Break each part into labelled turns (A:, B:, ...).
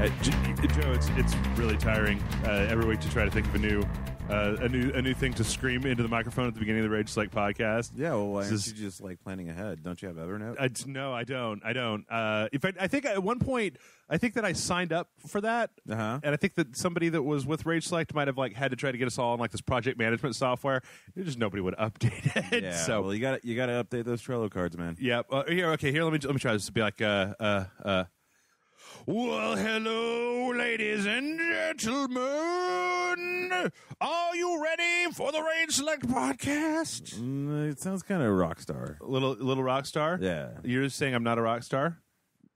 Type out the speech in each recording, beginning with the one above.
A: Joe, it's really tiring every week to try to think of a new thing to scream into the microphone at the beginning of the Rage Select podcast.
B: Yeah, well, why aren't you just like planning ahead? Don't you have Evernote?
A: No, I don't. In fact, I think at one point, I think that I signed up for that, and I think that somebody that was with Rage Select might have like had to try to get us all on like this project management software. Just nobody would update it.
B: Yeah,
A: so
B: well, you got to update those Trello cards, man.
A: Yeah. Here, let me try this to be like well, hello, ladies and gentlemen. Are you ready for the Rage Select podcast?
B: It sounds kind of rock star.
A: Little rock star?
B: Yeah.
A: You're just saying I'm not a rock star?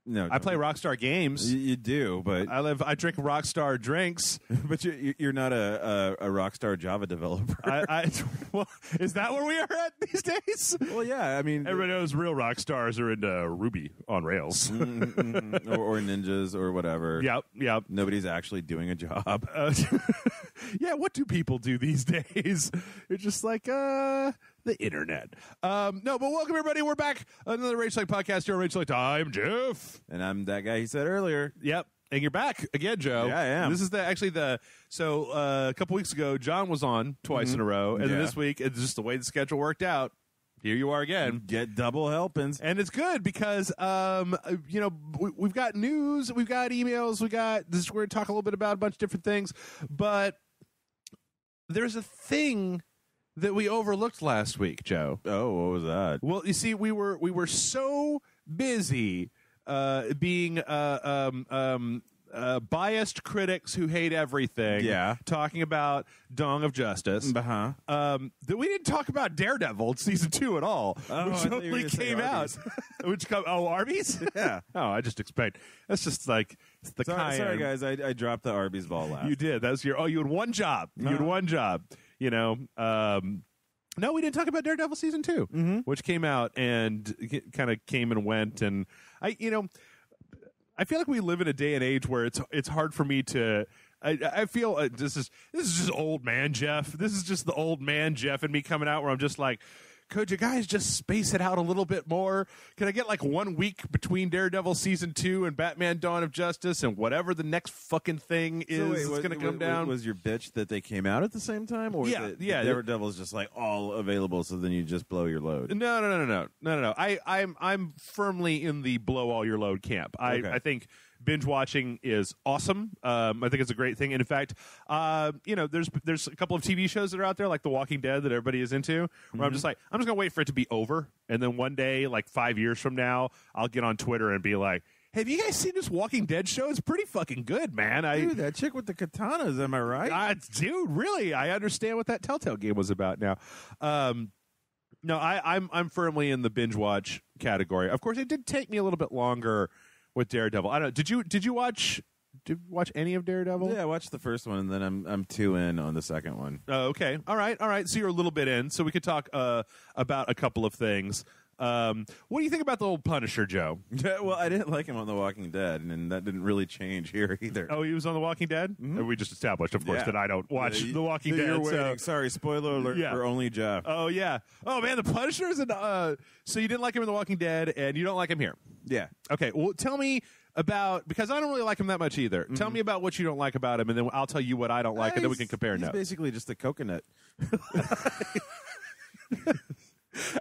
B: No,
A: I play Rockstar games.
B: You do, but
A: I drink Rockstar drinks.
B: but you're not a Rockstar Java developer.
A: Well, is that where we are at these days?
B: Well, yeah. I mean,
A: everybody knows real rock stars are into Ruby on Rails,
B: or ninjas or whatever.
A: Yep.
B: Nobody's actually doing a job.
A: Yeah, what do people do these days? It's just like the internet. No, but welcome everybody. We're back. Another Rage Select podcast here on Rage Select. I'm Jeff.
B: And I'm that guy he said earlier.
A: Yep. And you're back again, Joe.
B: Yeah, I am.
A: This is a couple weeks ago, John was on twice in a row. And then this week, it's just the way the schedule worked out. Here you are again.
B: Get double helpings.
A: And it's good because, we've got news, we've got emails, we're going to talk a little bit about a bunch of different things. But there's a thing that we overlooked last week, Joe.
B: Oh, what was that?
A: Well, you see, we were so busy being biased critics who hate everything, talking about Dawn of Justice, that we didn't talk about Daredevil season 2 at all, which only came out. Arby's?
B: Yeah.
A: Oh, I just expect that's just like the kind.
B: Sorry, guys, I dropped the Arby's ball last.
A: You did. That's you had one job. You had one job. You know. No, we didn't talk about Daredevil season 2, which came out and kind of came and went. And I feel like we live in a day and age where it's hard for me to. I feel this is just old man Jeff. This is just the old man Jeff and me coming out where I'm just like, could you guys just space it out a little bit more? Can I get like 1 week between Daredevil season 2 and Batman Dawn of Justice and whatever the next fucking thing is that's going to come down?
B: Was your bitch that they came out at the same time? Or Daredevil is just like all available, so then you just blow your load?
A: No. I'm firmly in the blow all your load camp. I think binge watching is awesome. I think it's a great thing. And in fact, there's a couple of TV shows that are out there like The Walking Dead that everybody is into where I'm just like, I'm just going to wait for it to be over. And then one day, like 5 years from now, I'll get on Twitter and be like, hey, have you guys seen this Walking Dead show? It's pretty fucking good, man.
B: Dude, that chick with the katanas, am I right?
A: Dude, really? I understand what that Telltale game was about now. No, I'm firmly in the binge watch category. Of course, it did take me a little bit longer with Daredevil. I don't. Did you watch any of Daredevil?
B: Yeah, I watched the first one, and then I'm 2 in on the second one.
A: Oh, okay. All right. So you're a little bit in. So we could talk about a couple of things. What do you think about the old Punisher, Joe?
B: Well, I didn't like him on The Walking Dead, and that didn't really change here either.
A: Oh, he was on The Walking Dead? We just established, of course, that I don't watch The Walking Dead.
B: You're waiting. Sorry, spoiler alert for only Jeff.
A: Oh, yeah. Oh, man, the Punisher is so you didn't like him in The Walking Dead, and you don't like him here?
B: Yeah.
A: Okay, well, tell me about, because I don't really like him that much either. Tell me about what you don't like about him, and then I'll tell you what I don't like, and then we can compare notes.
B: He's basically just a coconut.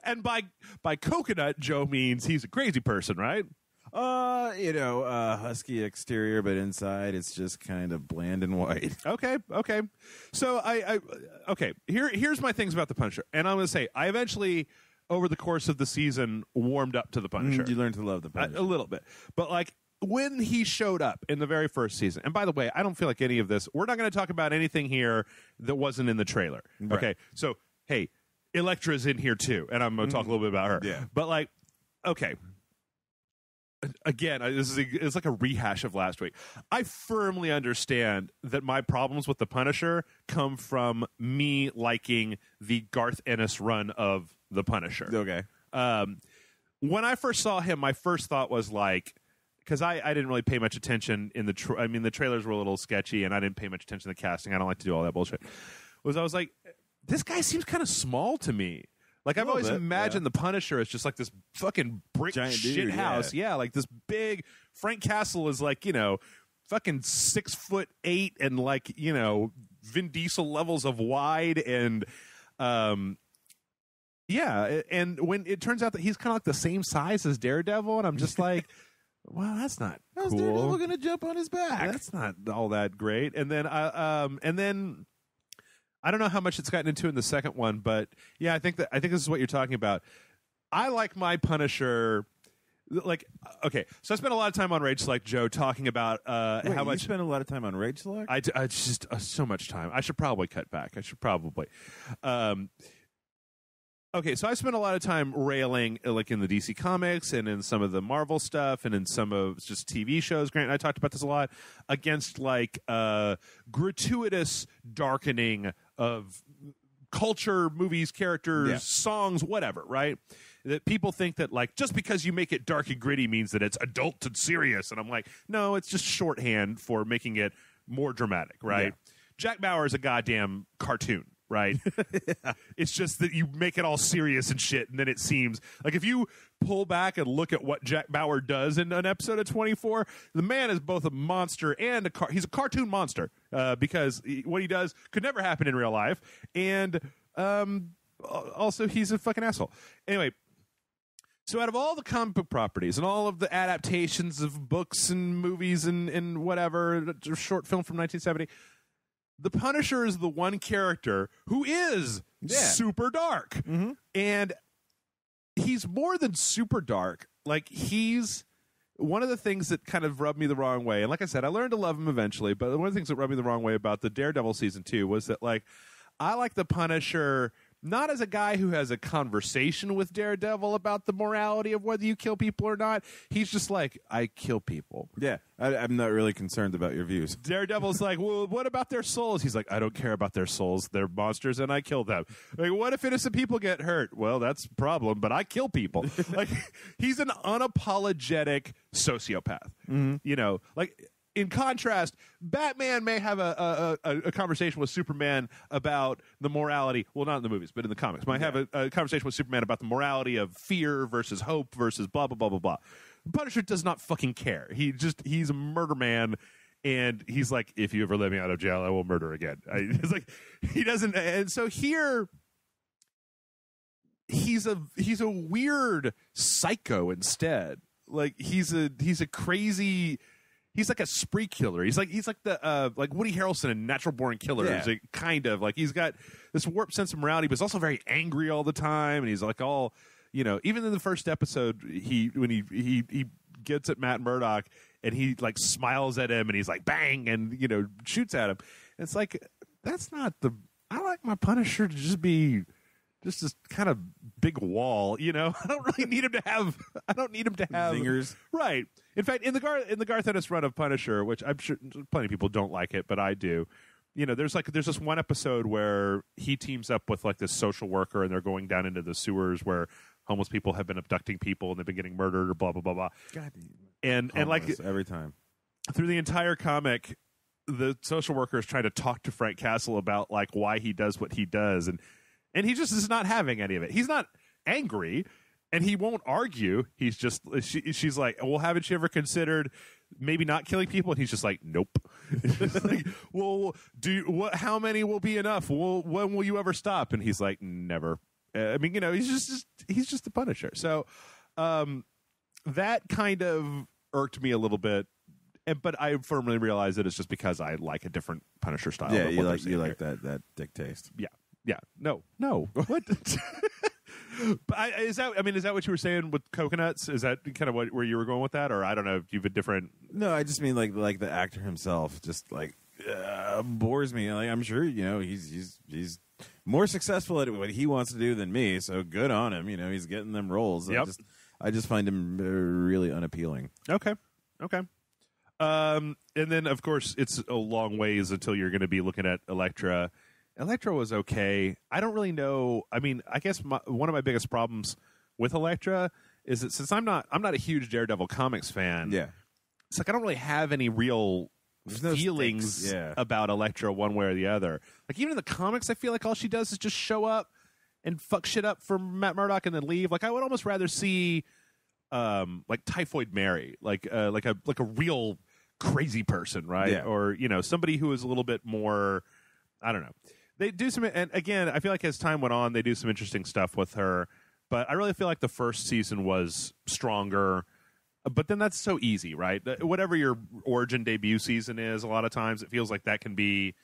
A: And by coconut, Joe means he's a crazy person, right?
B: Husky exterior, but inside it's just kind of bland and white.
A: Okay. So here's my things about the Punisher, and I'm going to say I eventually, over the course of the season, warmed up to the Punisher.
B: You learned to love the Punisher
A: a little bit, but like when he showed up in the very first season, and by the way, I don't feel like any of this. We're not going to talk about anything here that wasn't in the trailer.
B: Right.
A: Okay, so hey. Elektra's in here too, and I'm going to talk a little bit about her.
B: Yeah.
A: But like, okay, again, it's like a rehash of last week. I firmly understand that my problems with the Punisher come from me liking the Garth Ennis run of the Punisher.
B: Okay.
A: When I first saw him, my first thought was like, because I didn't really pay much attention in the trailers were a little sketchy, and I didn't pay much attention to the casting. I don't like to do all that bullshit. I was like, this guy seems kind of small to me. Like, I've always imagined the Punisher as just like this fucking brick
B: giant
A: shit
B: dude,
A: house. Yeah, like this big. Frank Castle is like, fucking 6'8" and like, you know, Vin Diesel levels of wide, and yeah, and when it turns out that he's kind of like the same size as Daredevil, and I'm just like, well, that's not
B: How's
A: cool.
B: Daredevil gonna jump on his back?
A: That's not all that great. And then I don't know how much it's gotten into in the second one, but yeah, I think this is what you're talking about. I like my Punisher. Like, okay, so I spent a lot of time on Rage Select, Joe, talking about how much.
B: You spent a lot of time on Rage Select?
A: I just so much time. I should probably cut back. I should probably. Okay, so I spent a lot of time railing, like in the DC Comics and in some of the Marvel stuff and in some of just TV shows. Grant and I talked about this a lot, against like gratuitous darkening of culture, movies, characters, songs, whatever, right? That people think that like just because you make it dark and gritty means that it's adult and serious, and I'm like, no, it's just shorthand for making it more dramatic, right? Yeah. Jack Bauer is a goddamn cartoon, right? Yeah. It's just that you make it all serious and shit, and then it seems like if you pull back and look at what Jack Bauer does in an episode of 24, the man is both a monster and he's a cartoon monster, because what he does could never happen in real life, and also he's a fucking asshole. Anyway, so out of all the comic book properties and all of the adaptations of books and movies and whatever, short film from 1970, the Punisher is the one character who is super dark. Mm-hmm. And he's more than super dark. Like, he's one of the things that kind of rubbed me the wrong way. And like I said, I learned to love him eventually, but one of the things that rubbed me the wrong way about the Daredevil season 2 was that, like, I like the Punisher not as a guy who has a conversation with Daredevil about the morality of whether you kill people or not. He's just like, I kill people.
B: Yeah, I'm not really concerned about your views.
A: Daredevil's like, well, what about their souls? He's like, I don't care about their souls. They're monsters, and I kill them. Like, what if innocent people get hurt? Well, that's a problem, but I kill people. Like, he's an unapologetic sociopath. Mm-hmm. You know, like, in contrast, Batman may have a conversation with Superman about the morality. Well, not in the movies, but in the comics. Might have a conversation with Superman about the morality of fear versus hope versus blah, blah, blah, blah, blah. Punisher does not fucking care. He's a murder man, and he's like, if you ever let me out of jail, I will murder again. It's like, he doesn't. And so here, he's a weird psycho instead. Like, he's a crazy. He's like a spree killer. He's like the like Woody Harrelson in Natural Born Killers. Yeah. Like, kind of like, he's got this warped sense of morality, but he's also very angry all the time. And he's like all, you know, even in the first episode, when he gets at Matt Murdock and he like smiles at him and he's like bang and, you know, shoots at him. And it's like, that's not I like my Punisher to just be just this kind of big wall, you know. I don't really need him to have.
B: Zingers,
A: right? In fact, in the Garth Ennis run of Punisher, which I'm sure plenty of people don't like it, but I do. You know, there's this one episode where he teams up with like this social worker, and they're going down into the sewers where homeless people have been abducting people and they've been getting murdered or blah blah blah blah.
B: God,
A: and like
B: every time
A: through the entire comic, the social worker is trying to talk to Frank Castle about like why he does what he does, and he just is not having any of it. He's not angry. And he won't argue. He's just she's like, well, haven't you ever considered maybe not killing people? And he's just like, nope. Like, well, how many will be enough? Well, when will you ever stop? And he's like, never. I mean, you know, he's just the Punisher. So that kind of irked me a little bit. But I firmly realize that it's just because I like a different Punisher style.
B: Yeah, you like that dick taste.
A: Yeah. No. What? But is that what you were saying with coconuts? Is that kind of where you were going with that, or I don't know? If you've a different.
B: No, I just mean like the actor himself, just like bores me. Like, I'm sure, you know, he's more successful at what he wants to do than me, so good on him. You know, he's getting them roles.
A: Yep.
B: I just find him really unappealing.
A: Okay. And then of course it's a long ways until you're going to be looking at Elektra. Elektra was okay. I don't really know. I mean, I guess one of my biggest problems with Elektra is that since I'm not a huge Daredevil comics fan.
B: Yeah,
A: it's like I don't really have any real feelings about Elektra one way or the other. Like, even in the comics, I feel like all she does is just show up and fuck shit up for Matt Murdock and then leave. Like, I would almost rather see like Typhoid Mary, like a real crazy person, right?
B: Yeah.
A: Or, you know, somebody who is a little bit more, I don't know. They do some, and again, I feel like as time went on, they do some interesting stuff with her. But I really feel like the first season was stronger. But then that's so easy, right? Whatever your origin debut season is, a lot of times it feels like that can be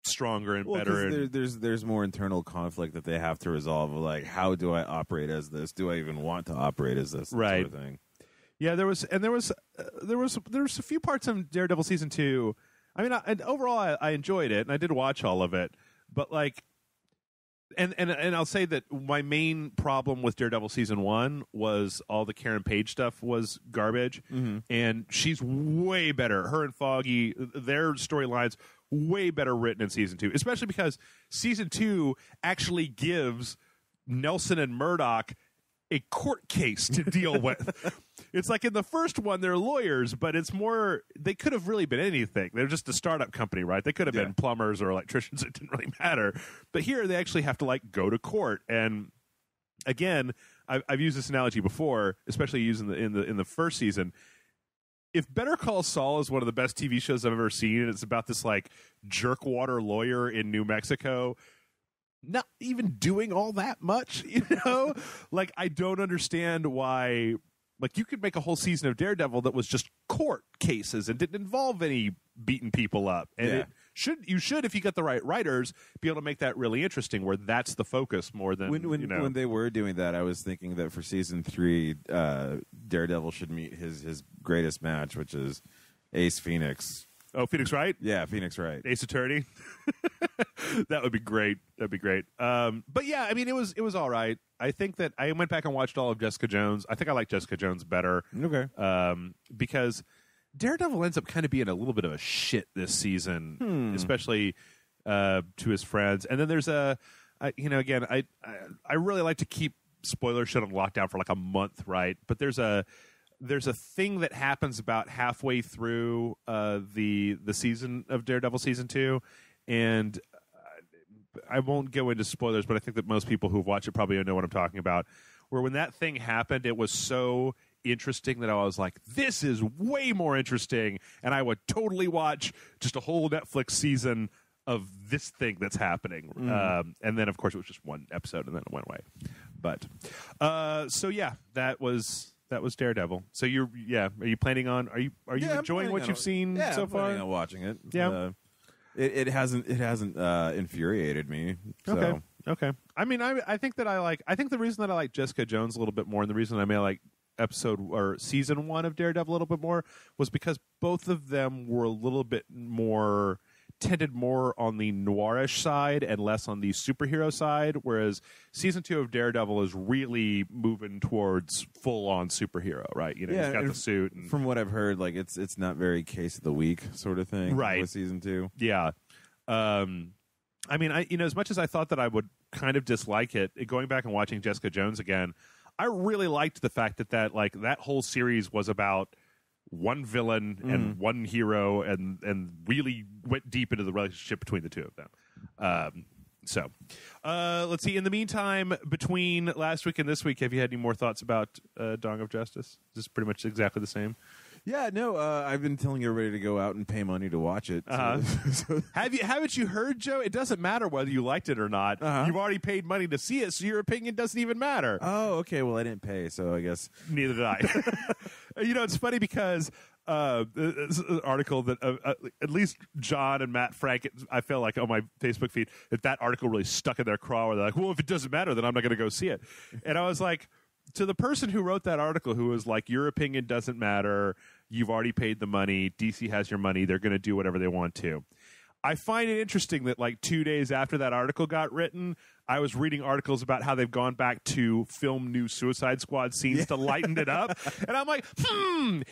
A: stronger and better. And
B: There's more internal conflict that they have to resolve. Like, how do I operate as this? Do I even want to operate as this?
A: Right.
B: Sort of thing.
A: Yeah, there was a few parts of Daredevil season 2. I mean, overall, I enjoyed it, and I did watch all of it. But like, and I'll say that my main problem with Daredevil season 1 was all the Karen Page stuff was garbage, and she's way better. Her and Foggy, their storylines way better written in season 2, especially because season 2 actually gives Nelson and Murdoch a court case to deal with. It's like in the first one, they're lawyers, but it's more, they could have really been anything. They're just a startup company, right? They could have been plumbers or electricians. It didn't really matter. But here they actually have to like go to court. And again, I've used this analogy before, especially using in the first season. If Better Call Saul is one of the best TV shows I've ever seen, and it's about this like jerkwater lawyer in New Mexico, not even doing all that much, you know? Like, I don't understand why. Like, you could make a whole season of Daredevil that was just court cases and didn't involve any beating people up. And you should, if you get the right writers, be able to make that really interesting, where that's the focus more than,
B: when they were doing that, I was thinking that for season 3, Daredevil should meet his greatest match, which is Ace Phoenix.
A: Oh, Phoenix Wright?
B: Yeah, Phoenix Wright.
A: Ace Attorney. That would be great. That'd be great. But yeah, I mean, it was all right. I think that I went back and watched all of Jessica Jones. I think I like Jessica Jones better.
B: Okay.
A: Because Daredevil ends up kind of being a little bit of a shit this season, especially to his friends. And then there's I really like to keep spoiler shit on lockdown for like a month, right? But there's a thing that happens about halfway through the season of Daredevil season 2, and I won't go into spoilers, but I think that most people who've watched it probably know what I'm talking about. Where when that thing happened, it was so interesting that I was like, this is way more interesting, and I would totally watch just a whole Netflix season of this thing that's happening. And then, of course, it was just one episode, and then it went away. But so yeah, that was Daredevil. So are you planning on? Are you enjoying what you've seen so far?
B: I'm planning on watching it.
A: Yeah.
B: It hasn't infuriated me. So.
A: Okay. I mean, I think that I think the reason that I like Jessica Jones a little bit more, and the reason I may like episode or season 1 of Daredevil a little bit more, was because both of them were a little bit more tended more on the noirish side and less on the superhero side, whereas season 2 of Daredevil is really moving towards full-on superhero, right? You know, he's got the suit. And
B: from what I've heard, like it's not very case of the week sort of thing,
A: right?
B: With season 2,
A: yeah. I mean, as much as I thought that I would kind of dislike it, going back and watching Jessica Jones again, I really liked the fact that that whole series was about one villain and one hero, and really went deep into the relationship between the two of them. So let's see. In the meantime, between last week and this week, have you had any more thoughts about Dawn of Justice? Is this pretty much exactly the same?
B: Yeah, no. I've been telling everybody to go out and pay money to watch it. So.
A: Haven't you heard, Joe? It doesn't matter whether you liked it or not. You've already paid money to see it, so your opinion doesn't even matter.
B: Oh, okay. Well, I didn't pay, so I guess
A: neither did I. You know, it's funny because this is an article that at least John and Matt Frank, I feel like on my Facebook feed, that article really stuck in their craw, where they're like, well, if it doesn't matter, then I'm not going to go see it. And I was like, to the person who wrote that article, who was like, your opinion doesn't matter, you've already paid the money, DC has your money, they're going to do whatever they want to. I find it interesting that like 2 days after that article got written, I was reading articles about how they've gone back to film new Suicide Squad scenes to lighten it up. And I'm like,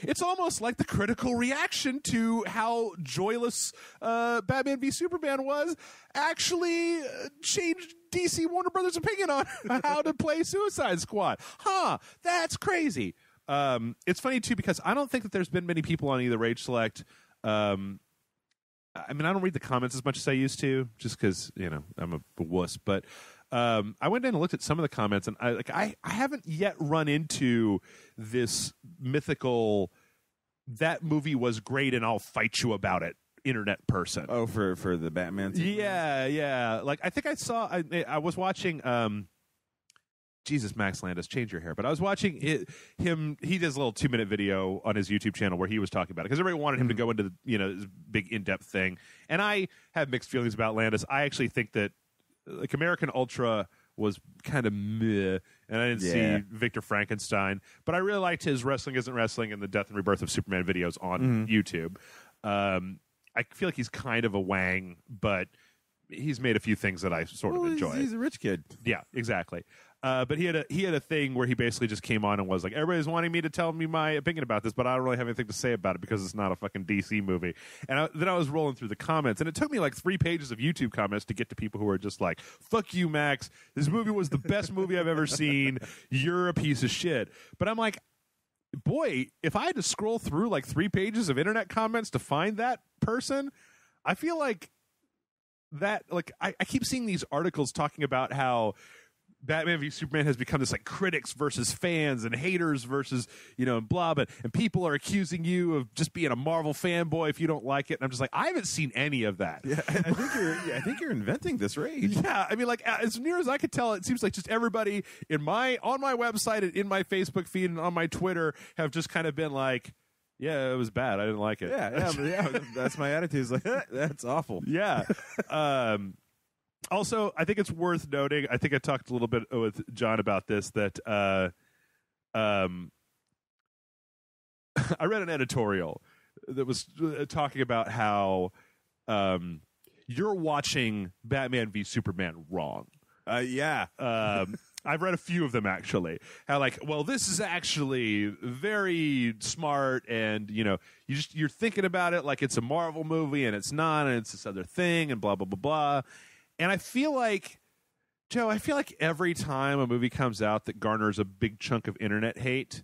A: it's almost like the critical reaction to how joyless Batman v Superman was actually changed DC Warner Brothers' opinion on how to play Suicide Squad. That's crazy. It's funny, too, because I don't think that there's been many people on either Rage Select. I mean, I don't read the comments as much as I used to, just because, you know, I'm a wuss. But I went in and looked at some of the comments, and I haven't yet run into this mythical that movie was great and I'll fight you about it, internet person.
B: Oh, for the Batman sequence?
A: Yeah. Like, I think I was watching, Jesus, Max Landis, change your hair. But I was watching him. He does a little 2-minute video on his YouTube channel where he was talking about it because everybody wanted him to go into this big in-depth thing. And I have mixed feelings about Landis. I actually think that like American Ultra was kind of meh, and I didn't see Victor Frankenstein. But I really liked his Wrestling Isn't Wrestling and the Death and Rebirth of Superman videos on YouTube. I feel like he's kind of a wang, but he's made a few things that I sort of enjoy.
B: He's a rich kid.
A: Yeah, exactly. But he had a thing where he basically just came on and was like, everybody's wanting me to tell me my opinion about this, but I don't really have anything to say about it because it's not a fucking DC movie. And then I was rolling through the comments, and it took me like 3 pages of YouTube comments to get to people who are just like, fuck you, Max. This movie was the best movie I've ever seen. You're a piece of shit. But I'm like, boy, if I had to scroll through like 3 pages of internet comments to find that person, I feel like that, like, I keep seeing these articles talking about how Batman v Superman has become this like critics versus fans and haters versus blah, and people are accusing you of just being a Marvel fanboy if you don't like it. And I'm just like, I haven't seen any of that.
B: Yeah, I think you're inventing this rage.
A: Yeah, I mean, like, as near as I could tell, it seems like just everybody on my website and in my Facebook feed and on my Twitter have just kind of been like, yeah, it was bad. I didn't like it.
B: Yeah, that's my attitude. It's like, that's awful.
A: Yeah. Also, I think it's worth noting, I think I talked a little bit with John about this, that I read an editorial that was talking about how you're watching Batman v Superman wrong.
B: Yeah.
A: I've read a few of them, actually. How, like, well, this is actually very smart, and you're thinking about it like it's a Marvel movie, and it's not, and it's this other thing, and blah blah blah blah. And I feel like, Joe, every time a movie comes out that garners a big chunk of internet hate,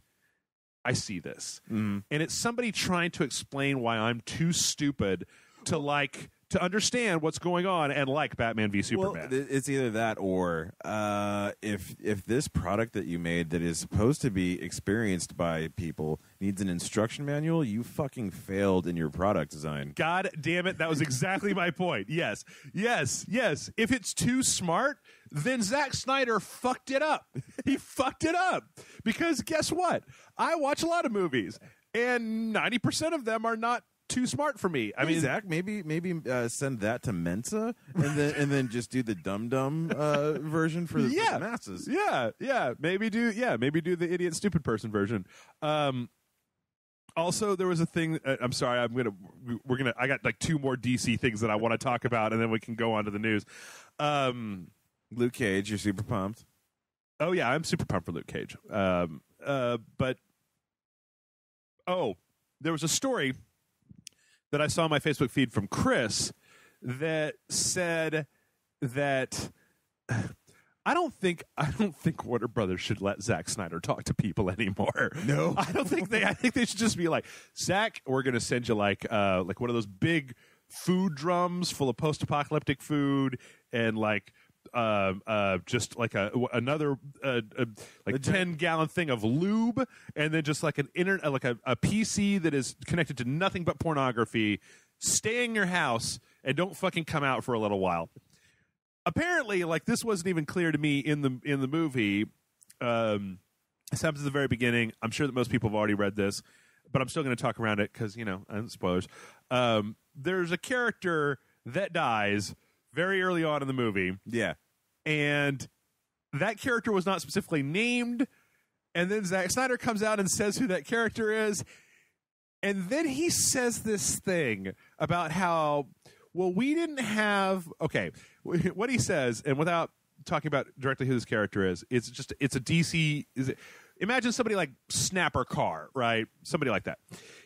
A: I see this, and it's somebody trying to explain why I'm too stupid to understand what's going on and like Batman v Superman.
B: Well, it's either that or if this product that you made that is supposed to be experienced by people needs an instruction manual, you fucking failed in your product design.
A: God damn it, that was exactly my point. Yes. If it's too smart, then Zack Snyder fucked it up. He fucked it up. Because guess what? I watch a lot of movies, and 90% of them are not too smart for me. I mean,
B: Zach, maybe send that to Mensa and then just do the dum version for the masses.
A: Yeah. Maybe do the idiot stupid person version. Also, there was a thing. I'm sorry. I got like 2 more DC things that I want to talk about, and then we can go on to the news.
B: Luke Cage, you're super pumped.
A: Oh yeah, I'm super pumped for Luke Cage. But there was a story that I saw on my Facebook feed from Chris that said that I don't think Warner Brothers should let Zack Snyder talk to people anymore.
B: No,
A: I think they should just be like, Zack, we're going to send you like one of those big food drums full of post-apocalyptic food and like just like another 10-gallon thing of lube, and then just like a PC that is connected to nothing but pornography. Stay in your house and don't fucking come out for a little while. Apparently, like, this wasn't even clear to me in the movie. This happens at the very beginning. I'm sure that most people have already read this, but I'm still going to talk around it because spoilers. There's a character that dies very early on in the movie.
B: Yeah.
A: And that character was not specifically named. And then Zack Snyder comes out and says who that character is. And then he says this thing about how, well, we didn't have... Okay, what he says, and without talking about directly who this character is, it's a DC... Imagine somebody like Snapper Carr, right? Somebody like that.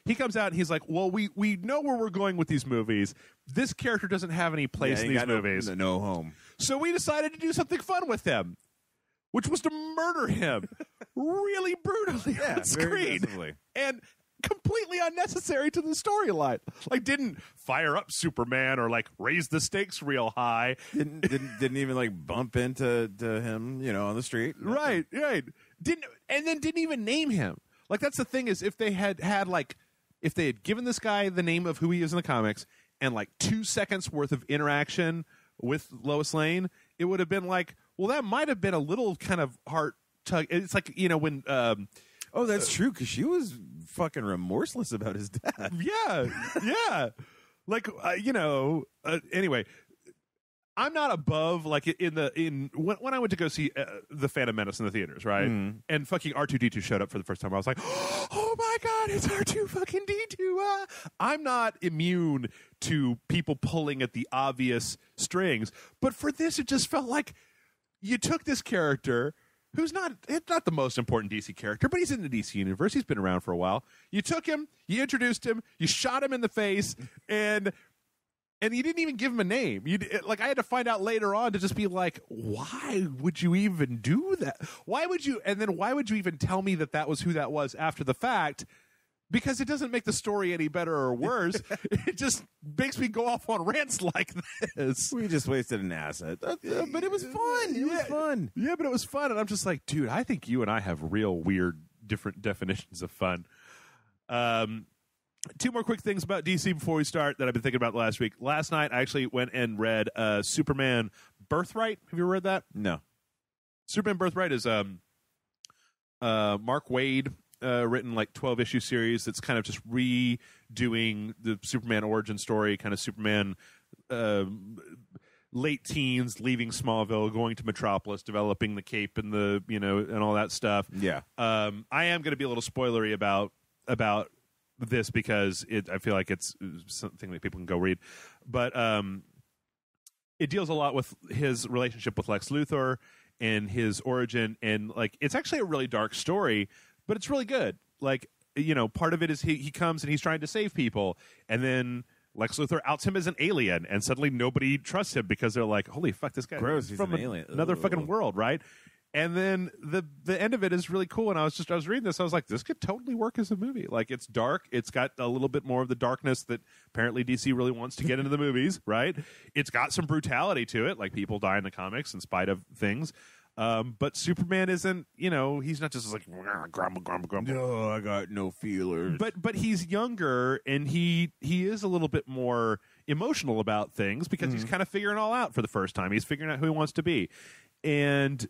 A: He comes out and he's like, well, we know where we're going with these movies. This character doesn't have any place in these movies.
B: No home.
A: So we decided to do something fun with him, which was to murder him really brutally on screen. And completely unnecessary to the storyline. Like, didn't fire up Superman or like raise the stakes real high.
B: Didn't even like bump into him, on the street.
A: Right. Didn't even name him. Like, that's the thing, is if they had like if they had given this guy the name of who he is in the comics and like 2 seconds worth of interaction with Lois Lane, it would have been like, well, that might have been a little kind of heart tug. It's like, you know, when
B: oh, that's true, because she was fucking remorseless about his death.
A: yeah. Like, you know, anyway, I'm not above, like, when I went to go see The Phantom Menace in the theaters, right? And fucking R2-D2 showed up for the first time. I was like, oh my God, it's R2 fucking D2. I'm not immune to people pulling at the obvious strings. But for this, it just felt like you took this character who's not the most important DC character, but he's in the DC universe. He's been around for a while. You took him, you introduced him, you shot him in the face, and you didn't even give him a name. Like, I had to find out later on to just be like, why would you even do that? Why would you even tell me that was who that was after the fact? Because it doesn't make the story any better or worse. It just makes me go off on rants like this.
B: We just wasted an asset. But it was fun. It was fun.
A: Yeah, but it was fun. And I'm just like, dude, I think you and I have real weird, different definitions of fun. Two more quick things about DC before we start that I've been thinking about last week. Last night, I actually went and read Superman Birthright. Have you ever read that?
B: No.
A: Superman Birthright is Mark Waid written like 12-issue series that's kind of just redoing the Superman origin story, kind of Superman late teens, leaving Smallville, going to Metropolis, developing the cape and the, you know, and all that stuff.
B: Yeah.
A: I am going to be a little spoilery about this because I feel like it's something that people can go read. But it deals a lot with his relationship with Lex Luthor and his origin, and like it's actually a really dark story, but it's really good. Like, you know, part of it is he comes and he's trying to save people, and then Lex Luthor outs him as an alien, and suddenly nobody trusts him because they're like, holy fuck, this guy
B: gross,
A: is
B: he's
A: from
B: an alien.
A: Another fucking world, right? And then the end of it is really cool, and I was reading this, I was like, this could totally work as a movie. Like, it's dark, it's got a little bit more of the darkness that apparently DC really wants to get into the movies, right? It's got some brutality to it, like people die in the comics in spite of things. But Superman isn't, you know, he's not just like grumble, grumble, grumble.
B: No, I got no feelers.
A: But he's younger, and he is a little bit more emotional about things because he's kind of figuring it all out for the first time. He's figuring out who he wants to be. And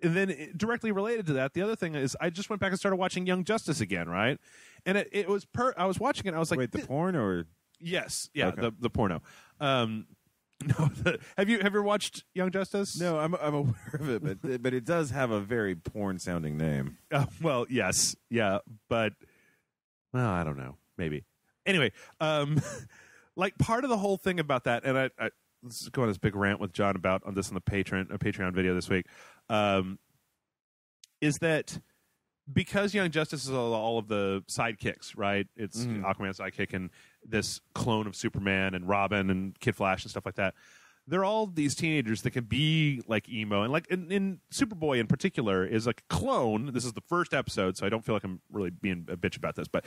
A: then directly related to that, the other thing is I just went back and started watching Young Justice again, right? And it was I was watching it, I was like,
B: wait, the porn or?
A: Yes, yeah,
B: okay.
A: the porno. No, have you ever watched Young Justice?
B: No, I'm aware of it, but it does have a very porn sounding name.
A: Well, yes, yeah, but well, I don't know, maybe. Anyway, like part of the whole thing about that, and I let's go on this big rant with John about on this on the Patreon video this week, is that because Young Justice is all of the sidekicks, right? It's Aquaman's sidekick and this clone of Superman and Robin and Kid Flash and stuff like that. They're all these teenagers that can be like emo, and like in Superboy in particular is like a clone. This is the first episode, so I don't feel like I'm really being a bitch about this, but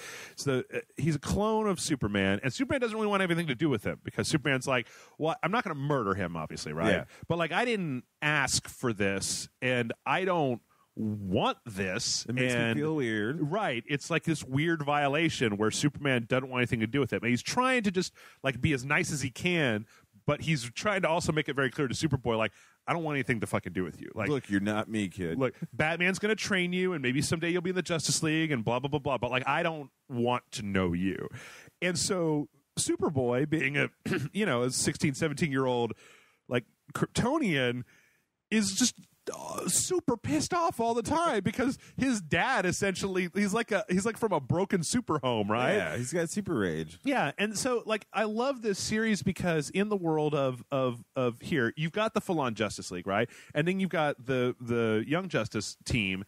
A: he's a clone of Superman, and Superman doesn't really want anything to do with him because Superman's like, well, I'm not going to murder him, obviously, right?
B: Yeah.
A: But like, I didn't ask for this, and I don't want this.
B: It makes me feel weird.
A: Right. It's like this weird violation where Superman doesn't want anything to do with it. And he's trying to just like be as nice as he can, but he's trying to also make it very clear to Superboy, like, I don't want anything to fucking do with you. Like,
B: look, you're not me, kid.
A: Look, Batman's going to train you, and maybe someday you'll be in the Justice League, and blah, blah, blah, blah. But, like, I don't want to know you. And so Superboy, being a, you know, a 16, 17-year-old, like, Kryptonian, is just super pissed off all the time because his dad essentially he's like from a broken super home, right?
B: Yeah, he's got super rage.
A: Yeah, and so like I love this series because in the world of here you've got the full on Justice League, right? And then you've got the Young Justice team,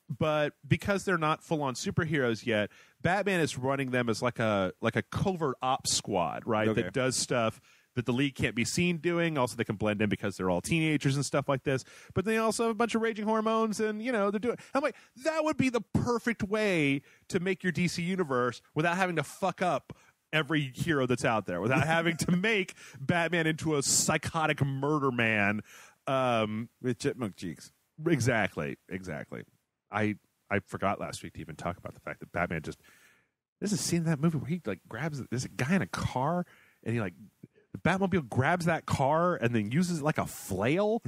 A: but because they're not full on superheroes yet, Batman is running them as like a covert ops squad, right?
B: Okay.
A: That does stuff that the League can't be seen doing. Also, they can blend in because they're all teenagers and stuff like this. But they also have a bunch of raging hormones, and you know they're doing. I'm like, that would be the perfect way to make your DC universe without having to fuck up every hero that's out there, without having to make Batman into a psychotic murder man
B: with chipmunk cheeks.
A: Exactly. I forgot last week to even talk about the fact that Batman just There's a scene in that movie where he like grabs. There's a guy in a car, and he like the Batmobile grabs that car and then uses it like a flail.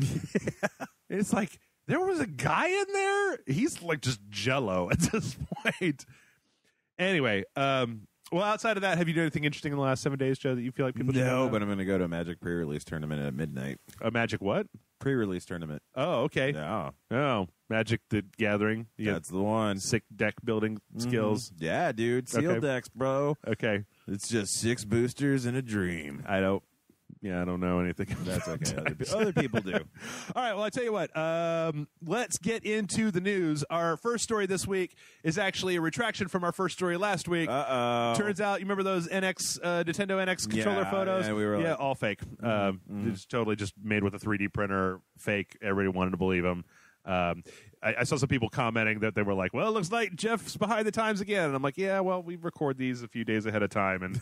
A: It's like there was a guy in there. He's like just Jello at this point. Anyway, well, outside of that, have you done anything interesting in the last 7 days, Joe, that you feel like people should know?
B: No, but I'm going to go to a Magic pre-release tournament at midnight.
A: A Magic what?
B: Pre-release tournament.
A: Oh, okay.
B: Yeah.
A: Oh, Magic the Gathering.
B: That's the one.
A: Sick deck building skills.
B: Yeah, dude. Seal decks, bro.
A: Okay.
B: It's just 6 boosters and a dream.
A: I don't know anything.
B: That's okay. Other people do.
A: All right. Well, I tell you what. Let's get into the news. Our first story this week is actually a retraction from our first story last week.
B: Uh-oh.
A: Turns out, you remember those Nintendo NX controller photos?
B: Yeah, we were like,
A: all fake. It's totally just made with a 3D printer. Fake. Everybody wanted to believe them. I saw some people commenting that they were like, well, it looks like Jeff's behind the times again. And I'm like, yeah, well, we record these a few days ahead of time. And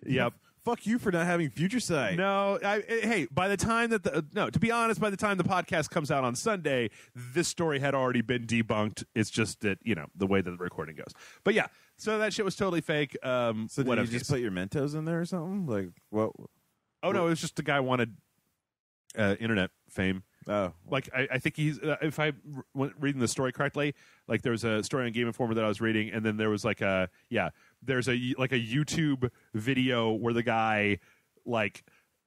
A: yep.
B: Fuck you for not having future sight.
A: No, hey, by the time that to be honest, by the time the podcast comes out on Sunday, this story had already been debunked. It's just that, the way that the recording goes. But yeah, so that shit was totally fake.
B: So did you just put your Mentos in there or something? Like, what?
A: Oh, no, it was just the guy wanted internet fame.
B: Oh.
A: Like, I think he's, if I reading the story correctly, like there was a story on Game Informer that I was reading, and then there was like there's a YouTube video where the guy like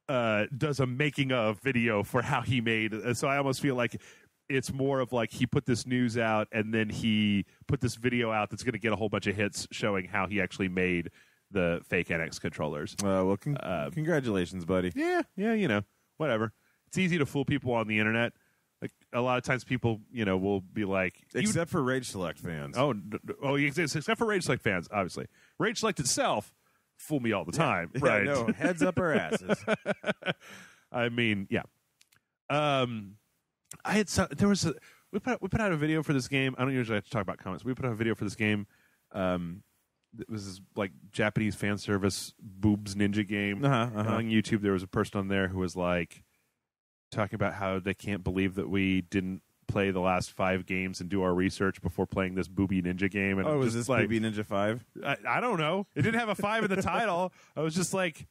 A: does a making of video for how he made. So I almost feel like it's more of like he put this news out and then he put this video out that's going to get a whole bunch of hits showing how he actually made the fake NX controllers.
B: Well, congratulations, buddy.
A: Yeah, whatever. It's easy to fool people on the internet. Like a lot of times, people will be like,
B: except for Rage Select fans.
A: Except for Rage Select fans, obviously. Rage Select itself fool me all the time, right?
B: No, heads up our asses.
A: I mean, yeah. We put out a video for this game. I don't usually have to talk about comments. We put out a video for this game. It was this like Japanese fan service boobs ninja game on YouTube. There was a person on there who was like talking about how they can't believe that we didn't play the last 5 games and do our research before playing this Booby Ninja game. And
B: was this like, Booby Ninja 5?
A: I don't know. It didn't have a 5 in the title. I was just like,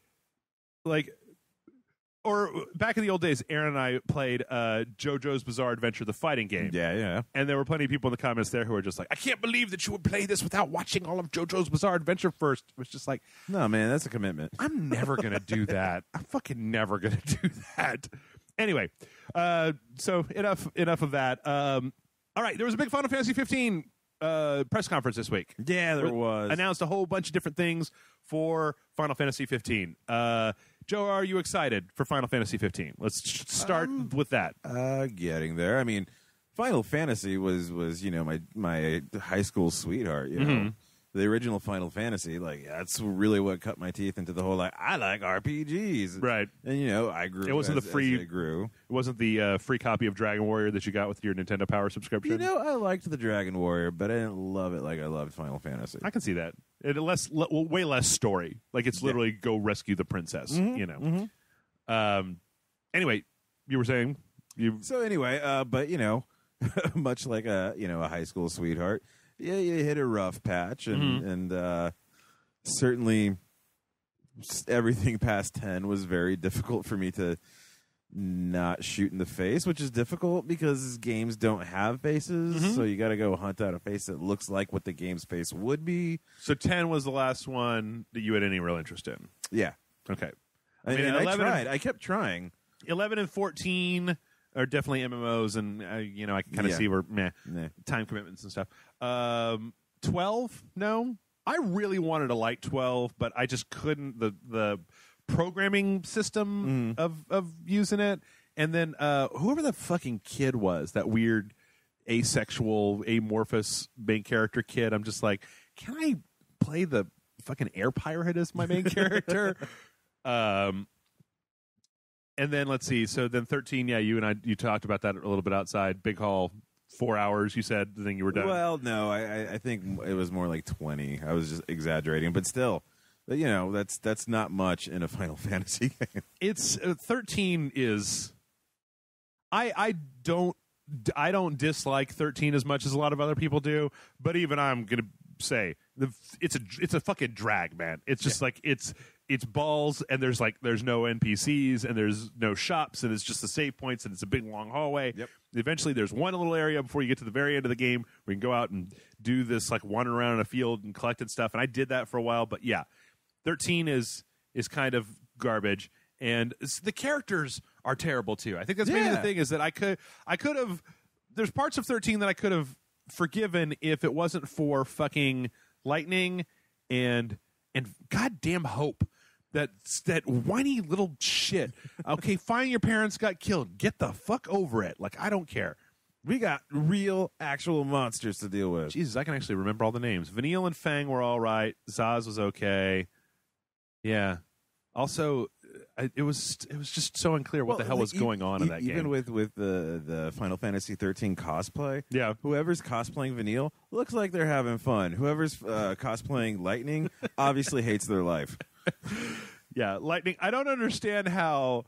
A: or back in the old days, Aaron and I played JoJo's Bizarre Adventure, the fighting game.
B: Yeah.
A: And there were plenty of people in the comments there who were just like, I can't believe that you would play this without watching all of JoJo's Bizarre Adventure first. It was just like,
B: no, man, that's a commitment.
A: I'm never going to do that. I'm fucking never going to do that. Anyway, so enough of that. All right, there was a big Final Fantasy 15 press conference this week.
B: Yeah, there was.
A: Announced a whole bunch of different things for Final Fantasy 15. Joe, are you excited for Final Fantasy 15? Let's start with that.
B: Getting there. I mean, Final Fantasy was my high school sweetheart. You know, the original Final Fantasy. Like that's really what cut my teeth into the whole I like RPGs.
A: Right.
B: And I grew.
A: It wasn't
B: as I grew.
A: It wasn't the free copy of Dragon Warrior that you got with your Nintendo Power subscription.
B: I liked the Dragon Warrior, but I didn't love it like I loved Final Fantasy.
A: I can see that. Way less story. Like it's literally go rescue the princess. Anyway, you were saying
B: So anyway, but much like a high school sweetheart, you hit a rough patch, and certainly everything past 10 was very difficult for me to not shoot in the face, which is difficult because games don't have faces, so you got to go hunt out a face that looks like what the game's face would be.
A: So 10 was the last one that you had any real interest in?
B: Yeah.
A: Okay.
B: I mean, I tried. I kept trying.
A: 11 and 14 are definitely MMOs, and I can kind of see where time commitments and stuff. 12, no. I really wanted to like 12, but I just couldn't. The programming system of using it, and then whoever the fucking kid was, that weird asexual, amorphous main character kid. I'm just like, can I play the fucking air pirate as my main character? And then let's see. So then 13, you talked about that a little bit outside. Big Hall, 4 hours. You said the thing you were done.
B: Well, no, I think it was more like 20. I was just exaggerating, but still, that's not much in a Final Fantasy game.
A: It's 13 is. I don't dislike 13 as much as a lot of other people do, but even I'm gonna say, it's a fucking drag, man. It's just like it's balls, and there's no NPCs, and there's no shops, and it's just the save points, and it's a big long hallway.
B: Yep.
A: Eventually, there's one little area before you get to the very end of the game where you can go out and do this like wander around in a field and collecting stuff. And I did that for a while, but yeah, 13 is kind of garbage, and the characters are terrible too. I think that's maybe the thing is that I could have. There's parts of 13 that I could have forgiven if it wasn't for fucking Lightning and goddamn Hope. That whiny little shit. Okay, fine, your parents got killed. Get the fuck over it. Like, I don't care.
B: We got real, actual monsters to deal with.
A: Jesus, I can actually remember all the names. Vanille and Fang were all right. Zaz was okay. Yeah. Also, it was just so unclear what the hell was going on in that game.
B: Even with the Final Fantasy 13 cosplay,
A: yeah,
B: whoever's cosplaying Vanille looks like they're having fun. Whoever's cosplaying Lightning obviously hates their life.
A: Yeah, Lightning. I don't understand how.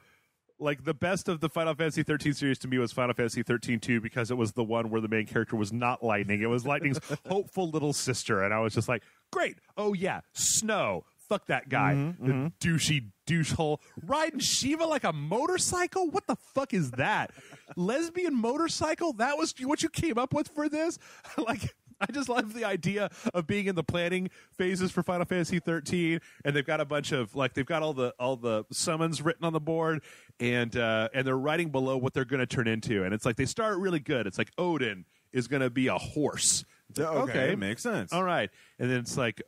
A: Like, the best of the Final Fantasy 13 series to me was Final Fantasy 13-2 because it was the one where the main character was not Lightning. It was Lightning's hopeful little sister, and I was just like, great. Oh yeah, Snow. Fuck that guy. The douchey douchehole. Riding Shiva like a motorcycle? What the fuck is that? Lesbian motorcycle? That was what you came up with for this? Like, I just love the idea of being in the planning phases for Final Fantasy 13, and they've got a bunch of they've got all the summons written on the board, and they're writing below what they're going to turn into, and it's like they start really good. It's like Odin is going to be a horse.
B: Okay, makes sense.
A: All right, and then it's like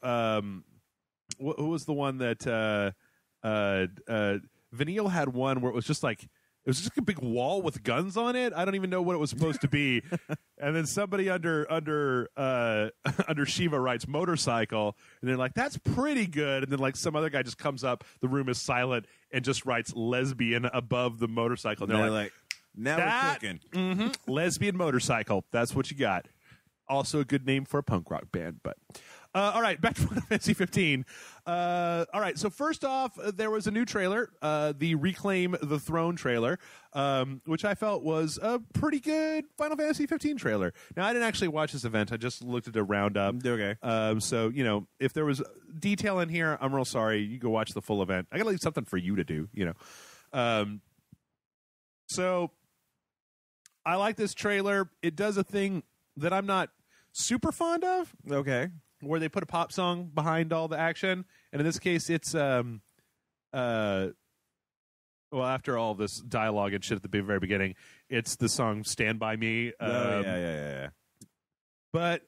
A: who was the one that Vanille had one where it was just like. It was just a big wall with guns on it. I don't even know what it was supposed to be. And then somebody under Shiva writes motorcycle, and they're like, "That's pretty good." And then like some other guy just comes up, the room is silent, and just writes lesbian above the motorcycle. And
B: they're like, "Now we're cooking."
A: Lesbian motorcycle. That's what you got. Also a good name for a punk rock band, but. All right, back to Final Fantasy 15. All right, so first off, there was a new trailer, the Reclaim the Throne trailer, which I felt was a pretty good Final Fantasy 15 trailer. Now, I didn't actually watch this event. I just looked at a roundup.
B: Okay.
A: So, you know, if there was detail in here, I'm real sorry. You go watch the full event. I got to leave something for you to do, you know. So, I like this trailer. It does a thing that I'm not super fond of.
B: Okay.
A: Where they put a pop song behind all the action, and in this case, it's well, after all this dialogue and shit at the very beginning, it's the song "Stand by Me."
B: Yeah.
A: But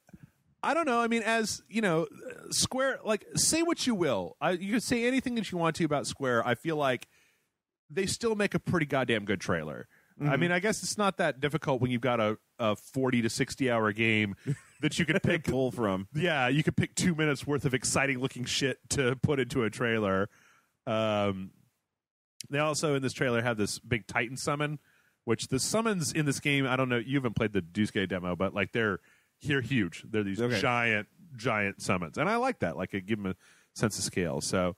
A: I don't know. I mean, as you know, Square, like, say what you will. You can say anything that you want to about Square. I feel like they still make a pretty goddamn good trailer. I mean, I guess it's not that difficult when you've got a 40 to 60 hour game that you can pick
B: pull from.
A: Yeah, you could pick 2 minutes worth of exciting looking shit to put into a trailer. They also in this trailer have this big Titan summon, which the summons in this game, I don't know, you haven't played the Duske demo, but like they're huge. They're these giant summons, and I like that. Like, it give them a sense of scale. So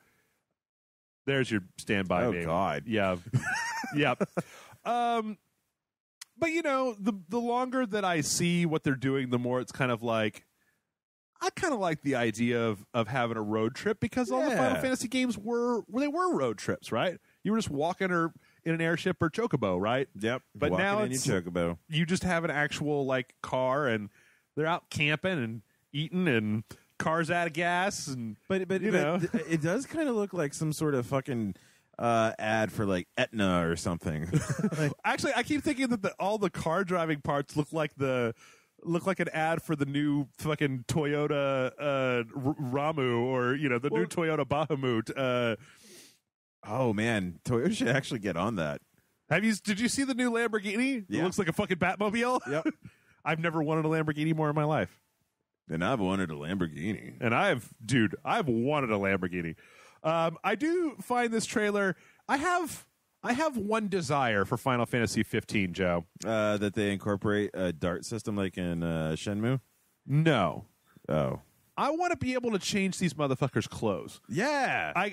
A: there's your standby.
B: Oh
A: name.
B: God,
A: yeah, yeah. But you know, the longer that I see what they're doing, the more it's kind of like I kind of like the idea of having a road trip, because all the Final Fantasy games were road trips, right? You were just walking or in an airship or chocobo, right?
B: Yep.
A: But
B: walking
A: now
B: in
A: it's
B: your chocobo.
A: You just have an actual like car, and they're out camping and eating, and cars out of gas, and
B: but
A: you know,
B: it does kind of look like some sort of fucking ad for like Aetna or something.
A: Actually, I keep thinking that all the car driving parts look like an ad for the new fucking Toyota Ramu, or you know, the new Toyota Bahamut.
B: Oh man, Toyota should actually get on that.
A: Did you see the new Lamborghini?
B: Yeah.
A: It looks like a fucking Batmobile.
B: Yep.
A: I've never wanted a Lamborghini more in my life.
B: And I've wanted a Lamborghini.
A: And I've wanted a Lamborghini. I do find this trailer. I have one desire for Final Fantasy 15, Joe.
B: That they incorporate a dart system like in Shenmue.
A: No.
B: Oh.
A: I want to be able to change these motherfuckers' clothes.
B: Yeah.